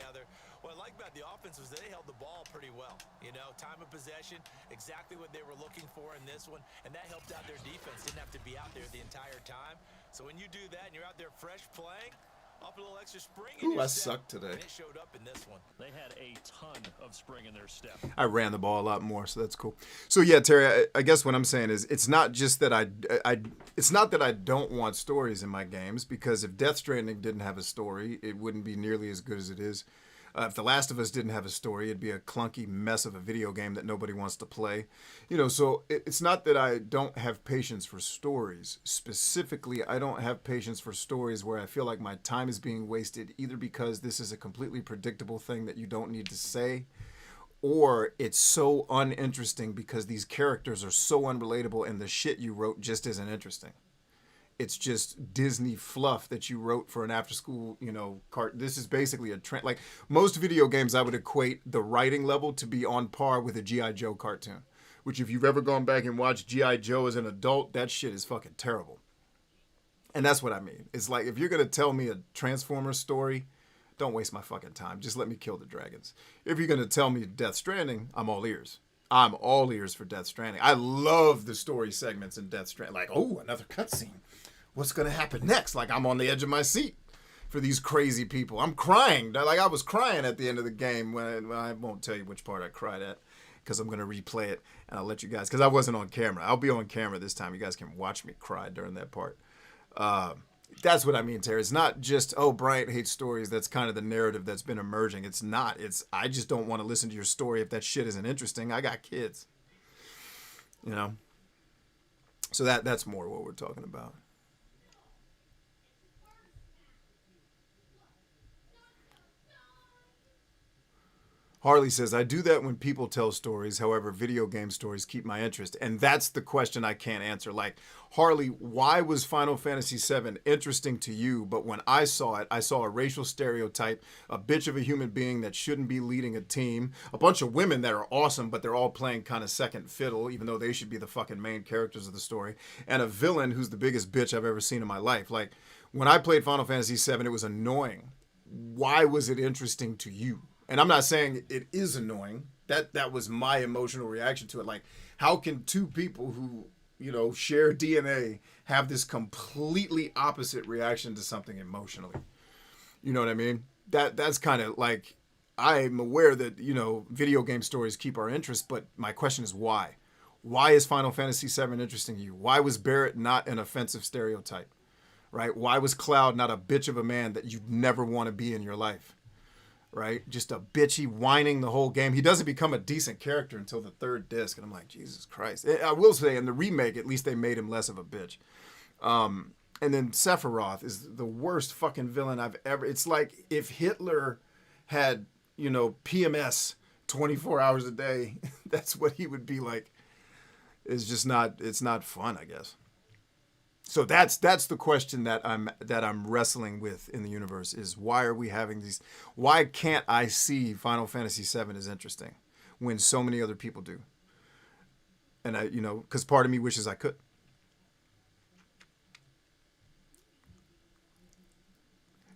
What I like about the offense was they held the ball pretty well. You know, time of possession, exactly what they were looking for in this one, and that helped out their defense. Didn't have to be out there the entire time. So when you do that and you're out there fresh playing, off a little extra spring in Ooh, your I step, sucked today. and it showed up in this one. They had a ton of spring in their step. I ran the ball a lot more, so that's cool. So yeah, Terry, I guess what I'm saying is it's not just that it's not that I don't want stories in my games, because if Death Stranding didn't have a story, it wouldn't be nearly as good as it is. If The Last of Us didn't have a story, it'd be a clunky mess of a video game that nobody wants to play. You know, so it's not that I don't have patience for stories. Specifically, I don't have patience for stories where I feel like my time is being wasted, either because this is a completely predictable thing that you don't need to say, or it's so uninteresting because these characters are so unrelatable and the shit you wrote just isn't interesting. It's just Disney fluff that you wrote for an after-school, you know, This is basically a trend. Like most video games, I would equate the writing level to be on par with a G.I. Joe cartoon. Which, if you've ever gone back and watched G.I. Joe as an adult, that shit is fucking terrible. And that's what I mean. It's like, if you're gonna tell me a Transformers story, don't waste my fucking time. Just let me kill the dragons. If you're gonna tell me Death Stranding, I'm all ears. I'm all ears for Death Stranding. I love the story segments in Death Stranding. Like, oh, another cutscene. What's going to happen next? Like, I'm on the edge of my seat for these crazy people. I'm crying. Like, I was crying at the end of the game when I won't tell you which part I cried at, because I'm going to replay it, and I'll let you guys, because I wasn't on camera. I'll be on camera this time. You guys can watch me cry during that part. That's what I mean, Terry. It's not just, oh, Bryant hates stories. That's kind of the narrative that's been emerging. It's not. It's, I just don't want to listen to your story if that shit isn't interesting. I got kids. You know? So that's more what we're talking about. Harley says, I do that when people tell stories. However, video game stories keep my interest. And that's the question I can't answer. Like, Harley, why was Final Fantasy VII interesting to you? But when I saw it, I saw a racial stereotype, a bitch of a human being that shouldn't be leading a team, a bunch of women that are awesome, but they're all playing kind of second fiddle, even though they should be the fucking main characters of the story, and a villain who's the biggest bitch I've ever seen in my life. Like, when I played Final Fantasy VII, it was annoying. Why was it interesting to you? And I'm not saying it is annoying. That was my emotional reaction to it. Like, how can two people who, you know, share DNA have this completely opposite reaction to something emotionally? You know what I mean? That's kind of like, I'm aware that, you know, video game stories keep our interest, but my question is why? Why is Final Fantasy VII interesting to you? Why was Barrett not an offensive stereotype? Right? Why was Cloud not a bitch of a man that you'd never want to be in your life? Right? Just a bitchy whining the whole game. He doesn't become a decent character until the third disc. And I'm like, Jesus Christ. I will say, in the remake, at least they made him less of a bitch. And then Sephiroth is the worst fucking villain I've ever... It's like if Hitler had, you know, PMS 24 hours a day, that's what he would be like. It's just not... It's not fun, I guess. So that's the question that I'm wrestling with in the universe, is why are we having these? Why can't I see Final Fantasy VII as interesting when so many other people do? And I, you know, because part of me wishes I could.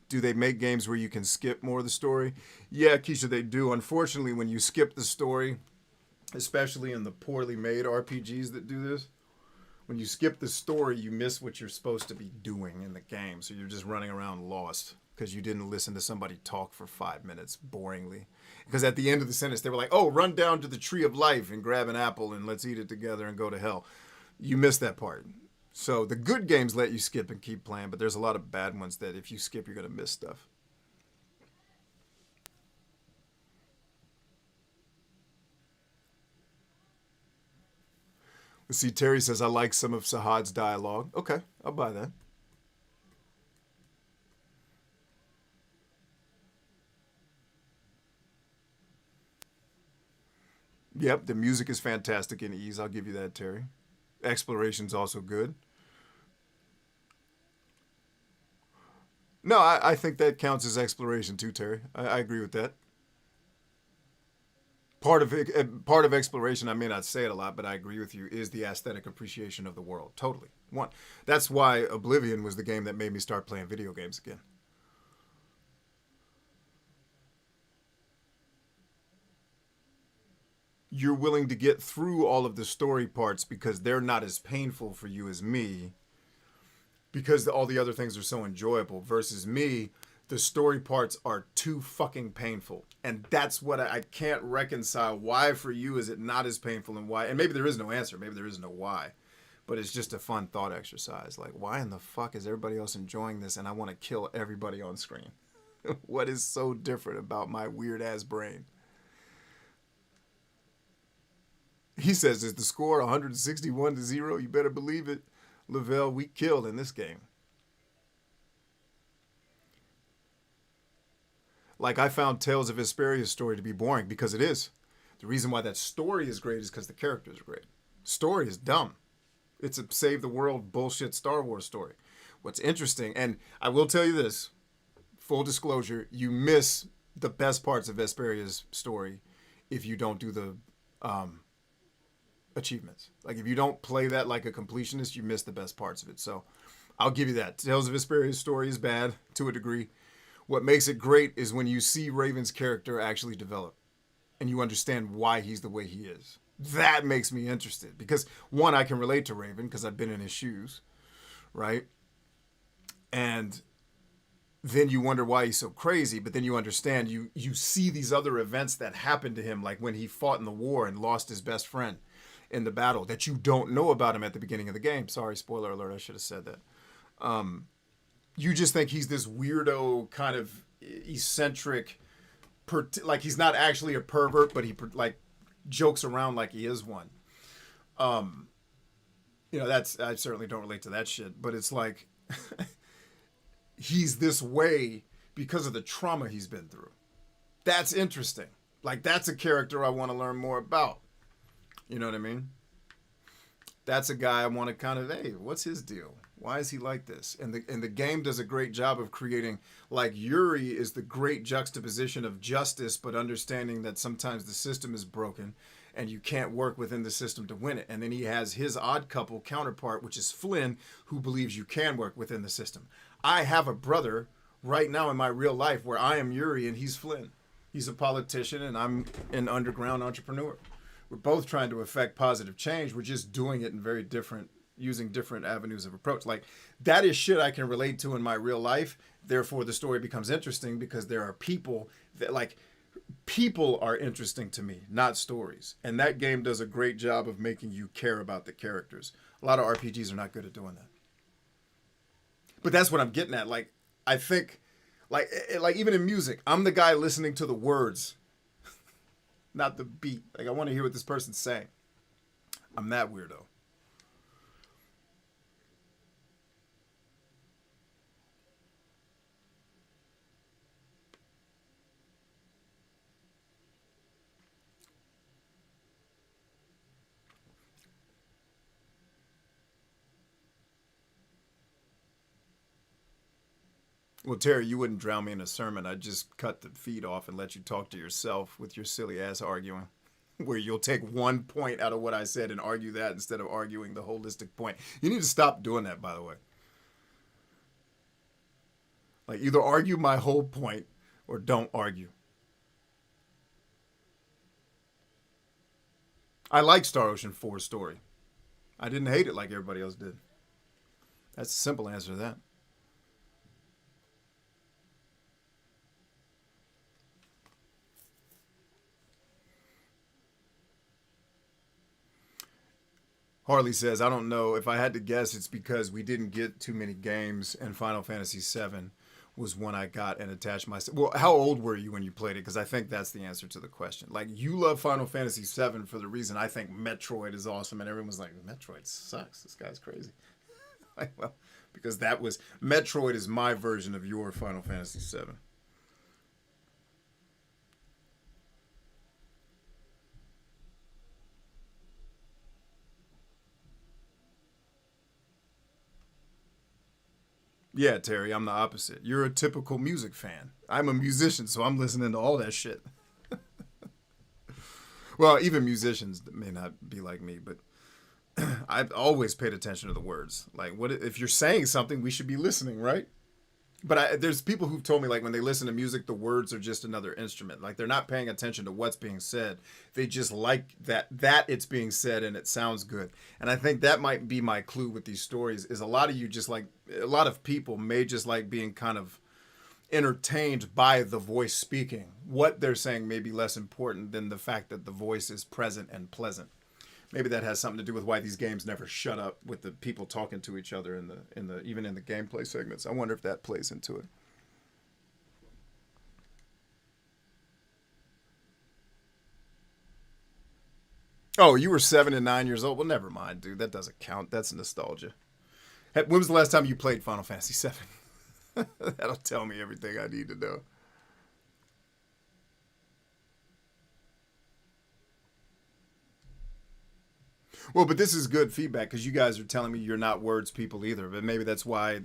Do they make games where you can skip more of the story? Yeah, Keisha, they do. Unfortunately, when you skip the story, especially in the poorly made RPGs that do this, when you skip the story, you miss what you're supposed to be doing in the game. So you're just running around lost because you didn't listen to somebody talk for 5 minutes boringly. Because at the end of the sentence, they were like, oh, run down to the tree of life and grab an apple and let's eat it together and go to hell. You missed that part. So the good games let you skip and keep playing, but there's a lot of bad ones that if you skip, you're going to miss stuff. Let's see, Terry says, I like some of Sahad's dialogue. Okay, I'll buy that. Yep, the music is fantastic in Ease. I'll give you that, Terry. Exploration's also good. No, I think that counts as exploration too, Terry. I agree with that. part of exploration, I may not say it a lot, but I agree with you, is the aesthetic appreciation of the world. Totally. One. That's why Oblivion was the game that made me start playing video games again. You're willing to get through all of the story parts because they're not as painful for you as me, because all the other things are so enjoyable, versus me, the story parts are too fucking painful. And that's what I can't reconcile. Why for you is it not as painful, and why? And maybe there is no answer. Maybe there is no why. But it's just a fun thought exercise. Like, why in the fuck is everybody else enjoying this and I want to kill everybody on screen? What is so different about my weird-ass brain? He says, is the score 161-0? You better believe it. Lavelle, we killed in this game. Like, I found Tales of Vesperia's story to be boring, because it is. The reason why that story is great is because the characters are great. Story is dumb. It's a save the world bullshit Star Wars story. What's interesting, and I will tell you this, full disclosure, you miss the best parts of Vesperia's story if you don't do the achievements. Like, if you don't play that like a completionist, you miss the best parts of it. So I'll give you that. Tales of Vesperia's story is bad to a degree. What makes it great is when you see Raven's character actually develop and you understand why he's the way he is. That makes me interested because, one, I can relate to Raven because I've been in his shoes, right? And then you wonder why he's so crazy, but then you understand, you see these other events that happened to him, like when he fought in the war and lost his best friend in the battle that you don't know about him at the beginning of the game. Sorry, spoiler alert, I should have said that. You just think he's this weirdo kind of eccentric, like he's not actually a pervert, but he like jokes around like he is one. You know, I certainly don't relate to that shit, but it's like he's this way because of the trauma he's been through. That's interesting. Like, that's a character I want to learn more about. You know what I mean? That's a guy I want to kind of, hey, what's his deal? Why is he like this? And the game does a great job of creating, like, Yuri is the great juxtaposition of justice, but understanding that sometimes the system is broken and you can't work within the system to win it. And then he has his odd couple counterpart, which is Flynn, who believes you can work within the system. I have a brother right now in my real life where I am Yuri and he's Flynn. He's a politician and I'm an underground entrepreneur. We're both trying to affect positive change. We're just doing it in very different, using different avenues of approach. Like, that is shit I can relate to in my real life. Therefore, the story becomes interesting because there are people that, like, people are interesting to me, not stories. And that game does a great job of making you care about the characters. A lot of RPGs are not good at doing that. But that's what I'm getting at. Like, I think, like even in music, I'm the guy listening to the words, not the beat. Like, I want to hear what this person's saying. I'm that weirdo. Well, Terry, you wouldn't drown me in a sermon. I'd just cut the feed off and let you talk to yourself with your silly ass arguing, where you'll take one point out of what I said and argue that instead of arguing the holistic point. You need to stop doing that, by the way. Like, either argue my whole point or don't argue. I like Star Ocean 4's story. I didn't hate it like everybody else did. That's a simple answer to that. Harley says, I don't know. If I had to guess, it's because we didn't get too many games, and Final Fantasy VII was one I got and attached myself. Well, how old were you when you played it? Because I think that's the answer to the question. Like, you love Final Fantasy VII for the reason I think Metroid is awesome, and everyone's like, Metroid sucks. This guy's crazy. Like, well, because that was, Metroid is my version of your Final Fantasy VII. Yeah, Terry, I'm the opposite. You're a typical music fan. I'm a musician, so I'm listening to all that shit. Well, even musicians may not be like me, but I've always paid attention to the words. Like, what if you're saying something, we should be listening, right? But there's people who've told me, like, when they listen to music, the words are just another instrument. Like, they're not paying attention to what's being said. They just like that it's being said and it sounds good. And I think that might be my clue with these stories, is a lot of people may just like being kind of entertained by the voice speaking. What they're saying may be less important than the fact that the voice is present and pleasant. Maybe that has something to do with why these games never shut up with the people talking to each other even in the gameplay segments. I wonder if that plays into it. Oh, you were 7 and 9 years old? Well, never mind, dude. That doesn't count. That's nostalgia. When was the last time you played Final Fantasy VII? That'll tell me everything I need to know. Well, but this is good feedback because you guys are telling me you're not words people either. But maybe that's why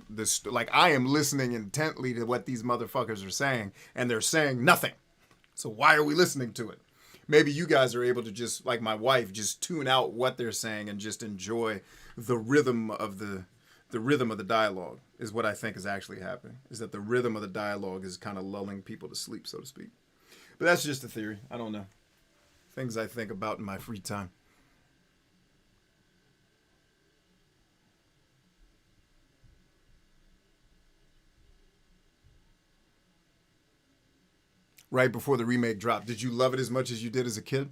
I am listening intently to what these motherfuckers are saying, and they're saying nothing. So why are we listening to it? Maybe you guys are able to just, like my wife, just tune out what they're saying and just enjoy the rhythm of the dialogue is what I think is actually happening. Is that the rhythm of the dialogue is kind of lulling people to sleep, so to speak. But that's just a theory. I don't know. Things I think about in my free time. Right before the remake dropped. Did you love it as much as you did as a kid?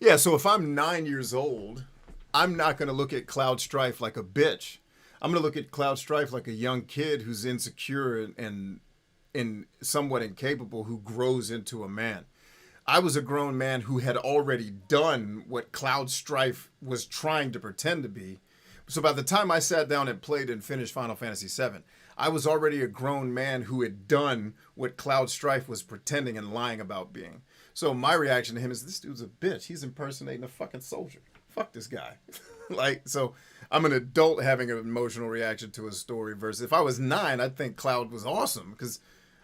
Yeah, so if I'm 9 years old, I'm not going to look at Cloud Strife like a bitch. I'm going to look at Cloud Strife like a young kid who's insecure and somewhat incapable, who grows into a man. I was a grown man who had already done what Cloud Strife was trying to pretend to be. So by the time I sat down and played and finished Final Fantasy VII, I was already a grown man who had done what Cloud Strife was pretending and lying about being. So my reaction to him is, this dude's a bitch. He's impersonating a fucking soldier. Fuck this guy. So I'm an adult having an emotional reaction to a story versus if I was 9, I'd think Cloud was awesome because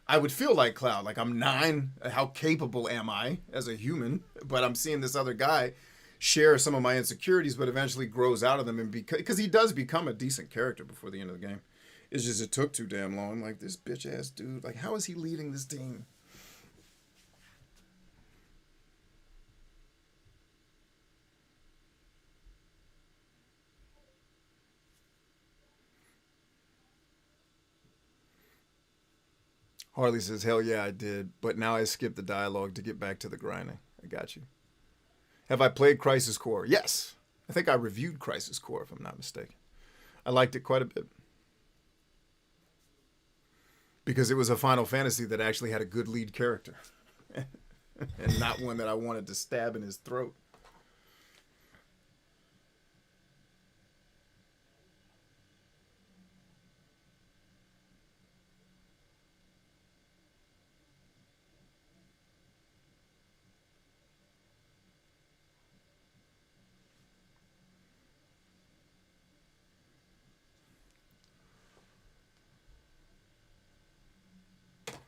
I would feel like Cloud. Like, I'm 9. How capable am I as a human? But I'm seeing this other guy share some of my insecurities, but eventually grows out of them, and because he does become a decent character before the end of the game. It's just it took too damn long. Like, this bitch ass dude. Like, how is he leading this team? Harley says, hell yeah, I did. But now I skipped the dialogue to get back to the grinding. I got you. Have I played Crisis Core? Yes. I think I reviewed Crisis Core, if I'm not mistaken. I liked it quite a bit. Because it was a Final Fantasy that actually had a good lead character. And not one that I wanted to stab in his throat.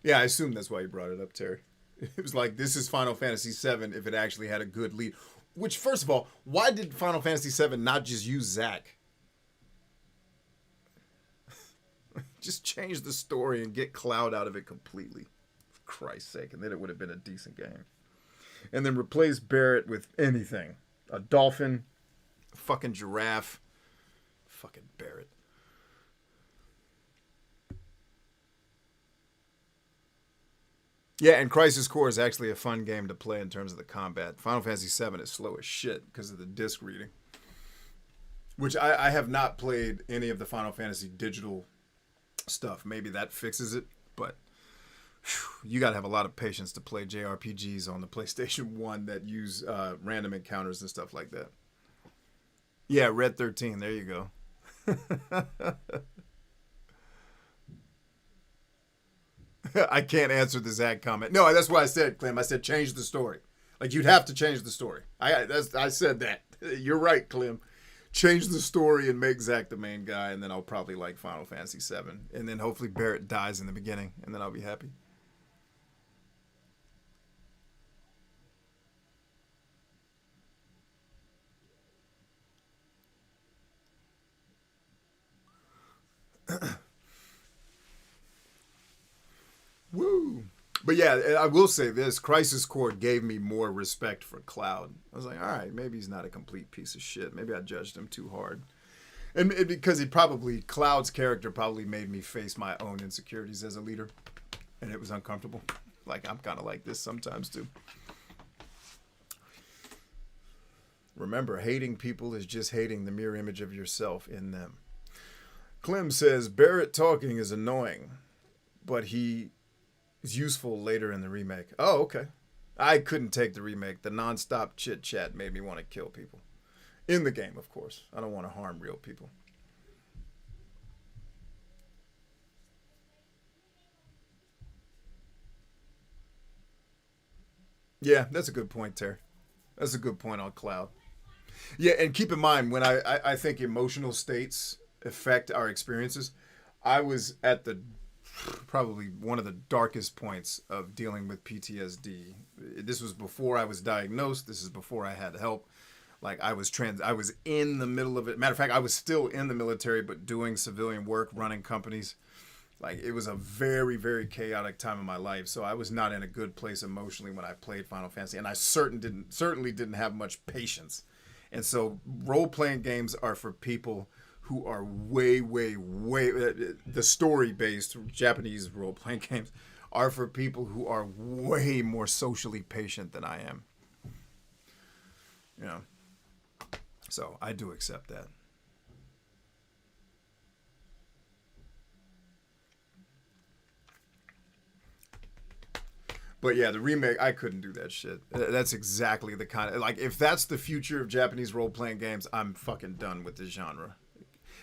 Yeah, I assume that's why you brought it up, Terry. It was like, this is Final Fantasy VII if it actually had a good lead. Which, first of all, why did Final Fantasy VII not just use Zack? Just change the story and get Cloud out of it completely. For Christ's sake. And then it would have been a decent game. And then replace Barrett with anything. A dolphin. A fucking giraffe. Fucking Barrett. Yeah, and Crisis Core is actually a fun game to play in terms of the combat. Final Fantasy VII is slow as shit because of the disc reading. Which I have not played any of the Final Fantasy digital stuff. Maybe that fixes it, but you got to have a lot of patience to play JRPGs on the PlayStation 1 that use random encounters and stuff like that. Yeah, Red 13, there you go. I can't answer the Zach comment. No, that's what I said, Clem. I said change the story. Like, you'd have to change the story. I said that. You're right, Clem. Change the story and make Zach the main guy, and then I'll probably like Final Fantasy VII. And then hopefully Barrett dies in the beginning, and then I'll be happy. Woo. But yeah, I will say this. Crisis Core gave me more respect for Cloud. I was like, all right, maybe he's not a complete piece of shit. Maybe I judged him too hard. And because Cloud's character probably made me face my own insecurities as a leader. And it was uncomfortable. Like, I'm kind of like this sometimes too. Remember, hating people is just hating the mirror image of yourself in them. Clem says, Barrett talking is annoying, but he is useful later in the remake. Oh, okay. I couldn't take the remake. The nonstop chit-chat made me want to kill people. In the game, of course. I don't want to harm real people. Yeah, that's a good point, Terry. That's a good point on Cloud. Yeah, and keep in mind, when I think emotional states affect our experiences, I was at the probably one of the darkest points of dealing with PTSD. This was before I was diagnosed. This is before I had help. Like, I was in the middle of it. Matter of fact, I was still in the military, but doing civilian work, running companies. Like, it was a very, very chaotic time in my life. So I was not in a good place emotionally when I played Final Fantasy. And I certainly didn't have much patience. And so role-playing games are for people who are way, the story-based Japanese role-playing games are for people who are way more socially patient than I am. You know, so I do accept that. But yeah, the remake, I couldn't do that shit. That's exactly the kind of, like, if that's the future of Japanese role-playing games, I'm fucking done with this genre.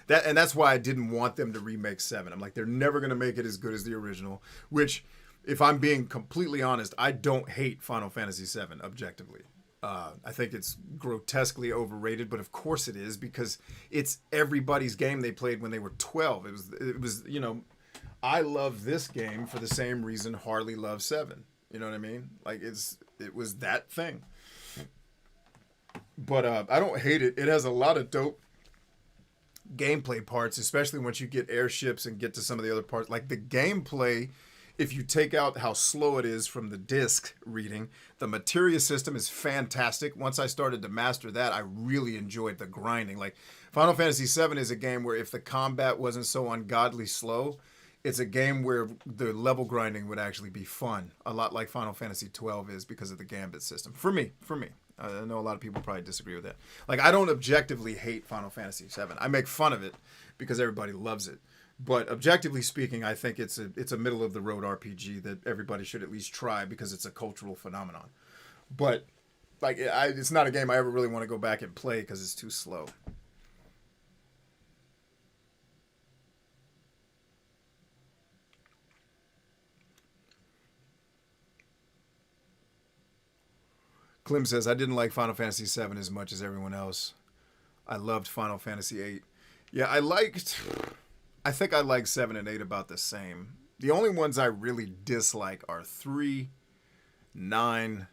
And that's why I didn't want them to remake 7. I'm like, they're never going to make it as good as the original, which, if I'm being completely honest, I don't hate Final Fantasy 7 objectively. I think it's grotesquely overrated, but of course it is, because it's everybody's game they played when they were 12. It was, you know, I love this game for the same reason Harley loves 7. You know what I mean? Like, it was that thing. But I don't hate it. It has a lot of dope gameplay parts, especially once you get airships and get to some of the other parts. Like, the gameplay, if you take out how slow it is from the disc reading, the materia system is fantastic. Once I started to master that, I really enjoyed the grinding. Like, Final Fantasy VII is a game where if the combat wasn't so ungodly slow, it's a game where the level grinding would actually be fun. A lot like Final Fantasy XII is, because of the Gambit system. For me. I know a lot of people probably disagree with that. Like, I don't objectively hate Final Fantasy VII. I make fun of it because everybody loves it. But objectively speaking, I think it's a middle of the road RPG that everybody should at least try, because it's a cultural phenomenon. But like, it's not a game I ever really want to go back and play because it's too slow. Clem says, I didn't like Final Fantasy VII as much as everyone else. I loved Final Fantasy VIII. Yeah, I think I like 7 and 8 about the same. The only ones I really dislike are 3, 9,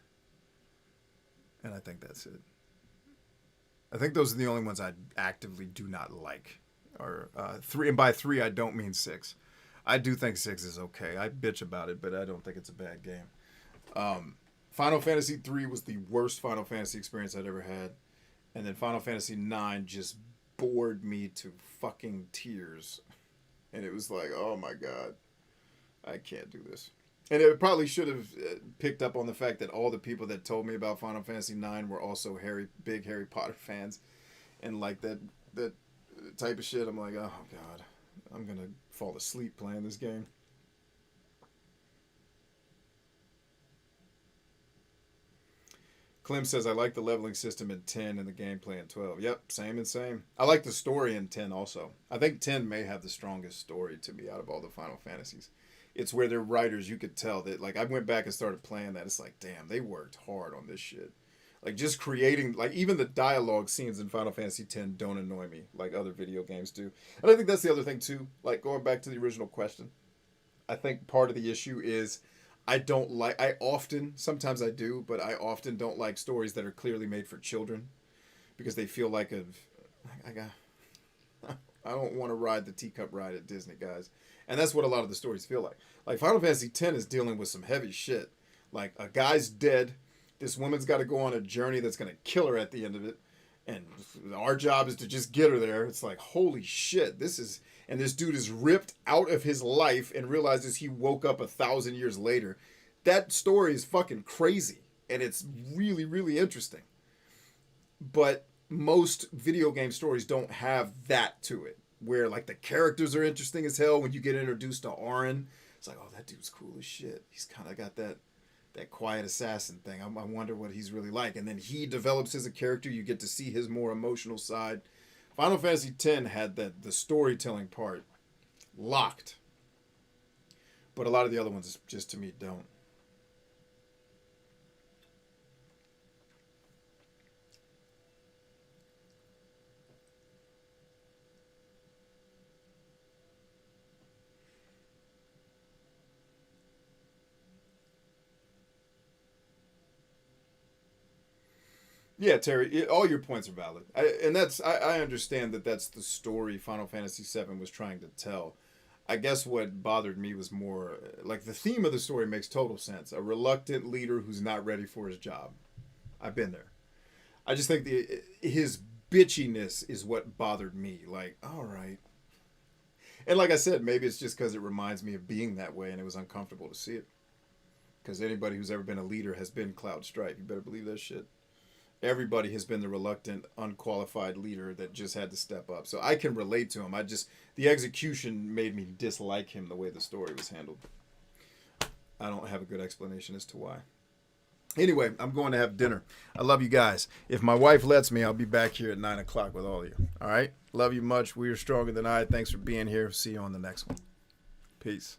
and I think that's it. I think those are the only ones I actively do not like. Or 3, and by 3 I don't mean 6. I do think 6 is okay. I bitch about it, but I don't think it's a bad game. Final Fantasy 3 was the worst Final Fantasy experience I'd ever had. And then Final Fantasy 9 just bored me to fucking tears. And it was like, oh my God, I can't do this. And it probably should have picked up on the fact that all the people that told me about Final Fantasy 9 were also big Harry Potter fans. And like that type of shit, I'm like, oh God, I'm going to fall asleep playing this game. Clem says, I like the leveling system in 10 and the gameplay in 12. Yep, same. I like the story in 10 also. I think 10 may have the strongest story to me out of all the Final Fantasies. It's where their writers, you could tell that, like, I went back and started playing that. It's like, damn, they worked hard on this shit. Like, just creating, like, even the dialogue scenes in Final Fantasy X don't annoy me like other video games do. And I think that's the other thing, too. Like, going back to the original question, I think part of the issue is sometimes I do, but I often don't like stories that are clearly made for children, because they feel like I I don't want to ride the teacup ride at Disney, guys. And that's what a lot of the stories feel like. Like Final Fantasy X is dealing with some heavy shit. Like a guy's dead. This woman's got to go on a journey that's going to kill her at the end of it. And our job is to just get her there. It's like, holy shit, and this dude is ripped out of his life and realizes he woke up 1,000 years later. That story is fucking crazy. And it's really, really interesting. But most video game stories don't have that to it. Where like the characters are interesting as hell when you get introduced to Auron. It's like, oh, that dude's cool as shit. He's kind of got that quiet assassin thing. I wonder what he's really like. And then he develops as a character. You get to see his more emotional side. Final Fantasy X had the storytelling part locked. But a lot of the other ones, just to me, don't. Yeah, Terry, all your points are valid. I understand that that's the story Final Fantasy VII was trying to tell. I guess what bothered me was more, like, the theme of the story makes total sense. A reluctant leader who's not ready for his job. I've been there. I just think his bitchiness is what bothered me. Like, all right. And like I said, maybe it's just because it reminds me of being that way and it was uncomfortable to see it. Because anybody who's ever been a leader has been Cloud Strife. You better believe that shit. Everybody has been the reluctant, unqualified leader that just had to step up. So I can relate to him. The execution made me dislike him the way the story was handled. I don't have a good explanation as to why. Anyway, I'm going to have dinner. I love you guys. If my wife lets me, I'll be back here at 9 o'clock with all of you. All right? Love you much. We are stronger than I. Thanks for being here. See you on the next one. Peace.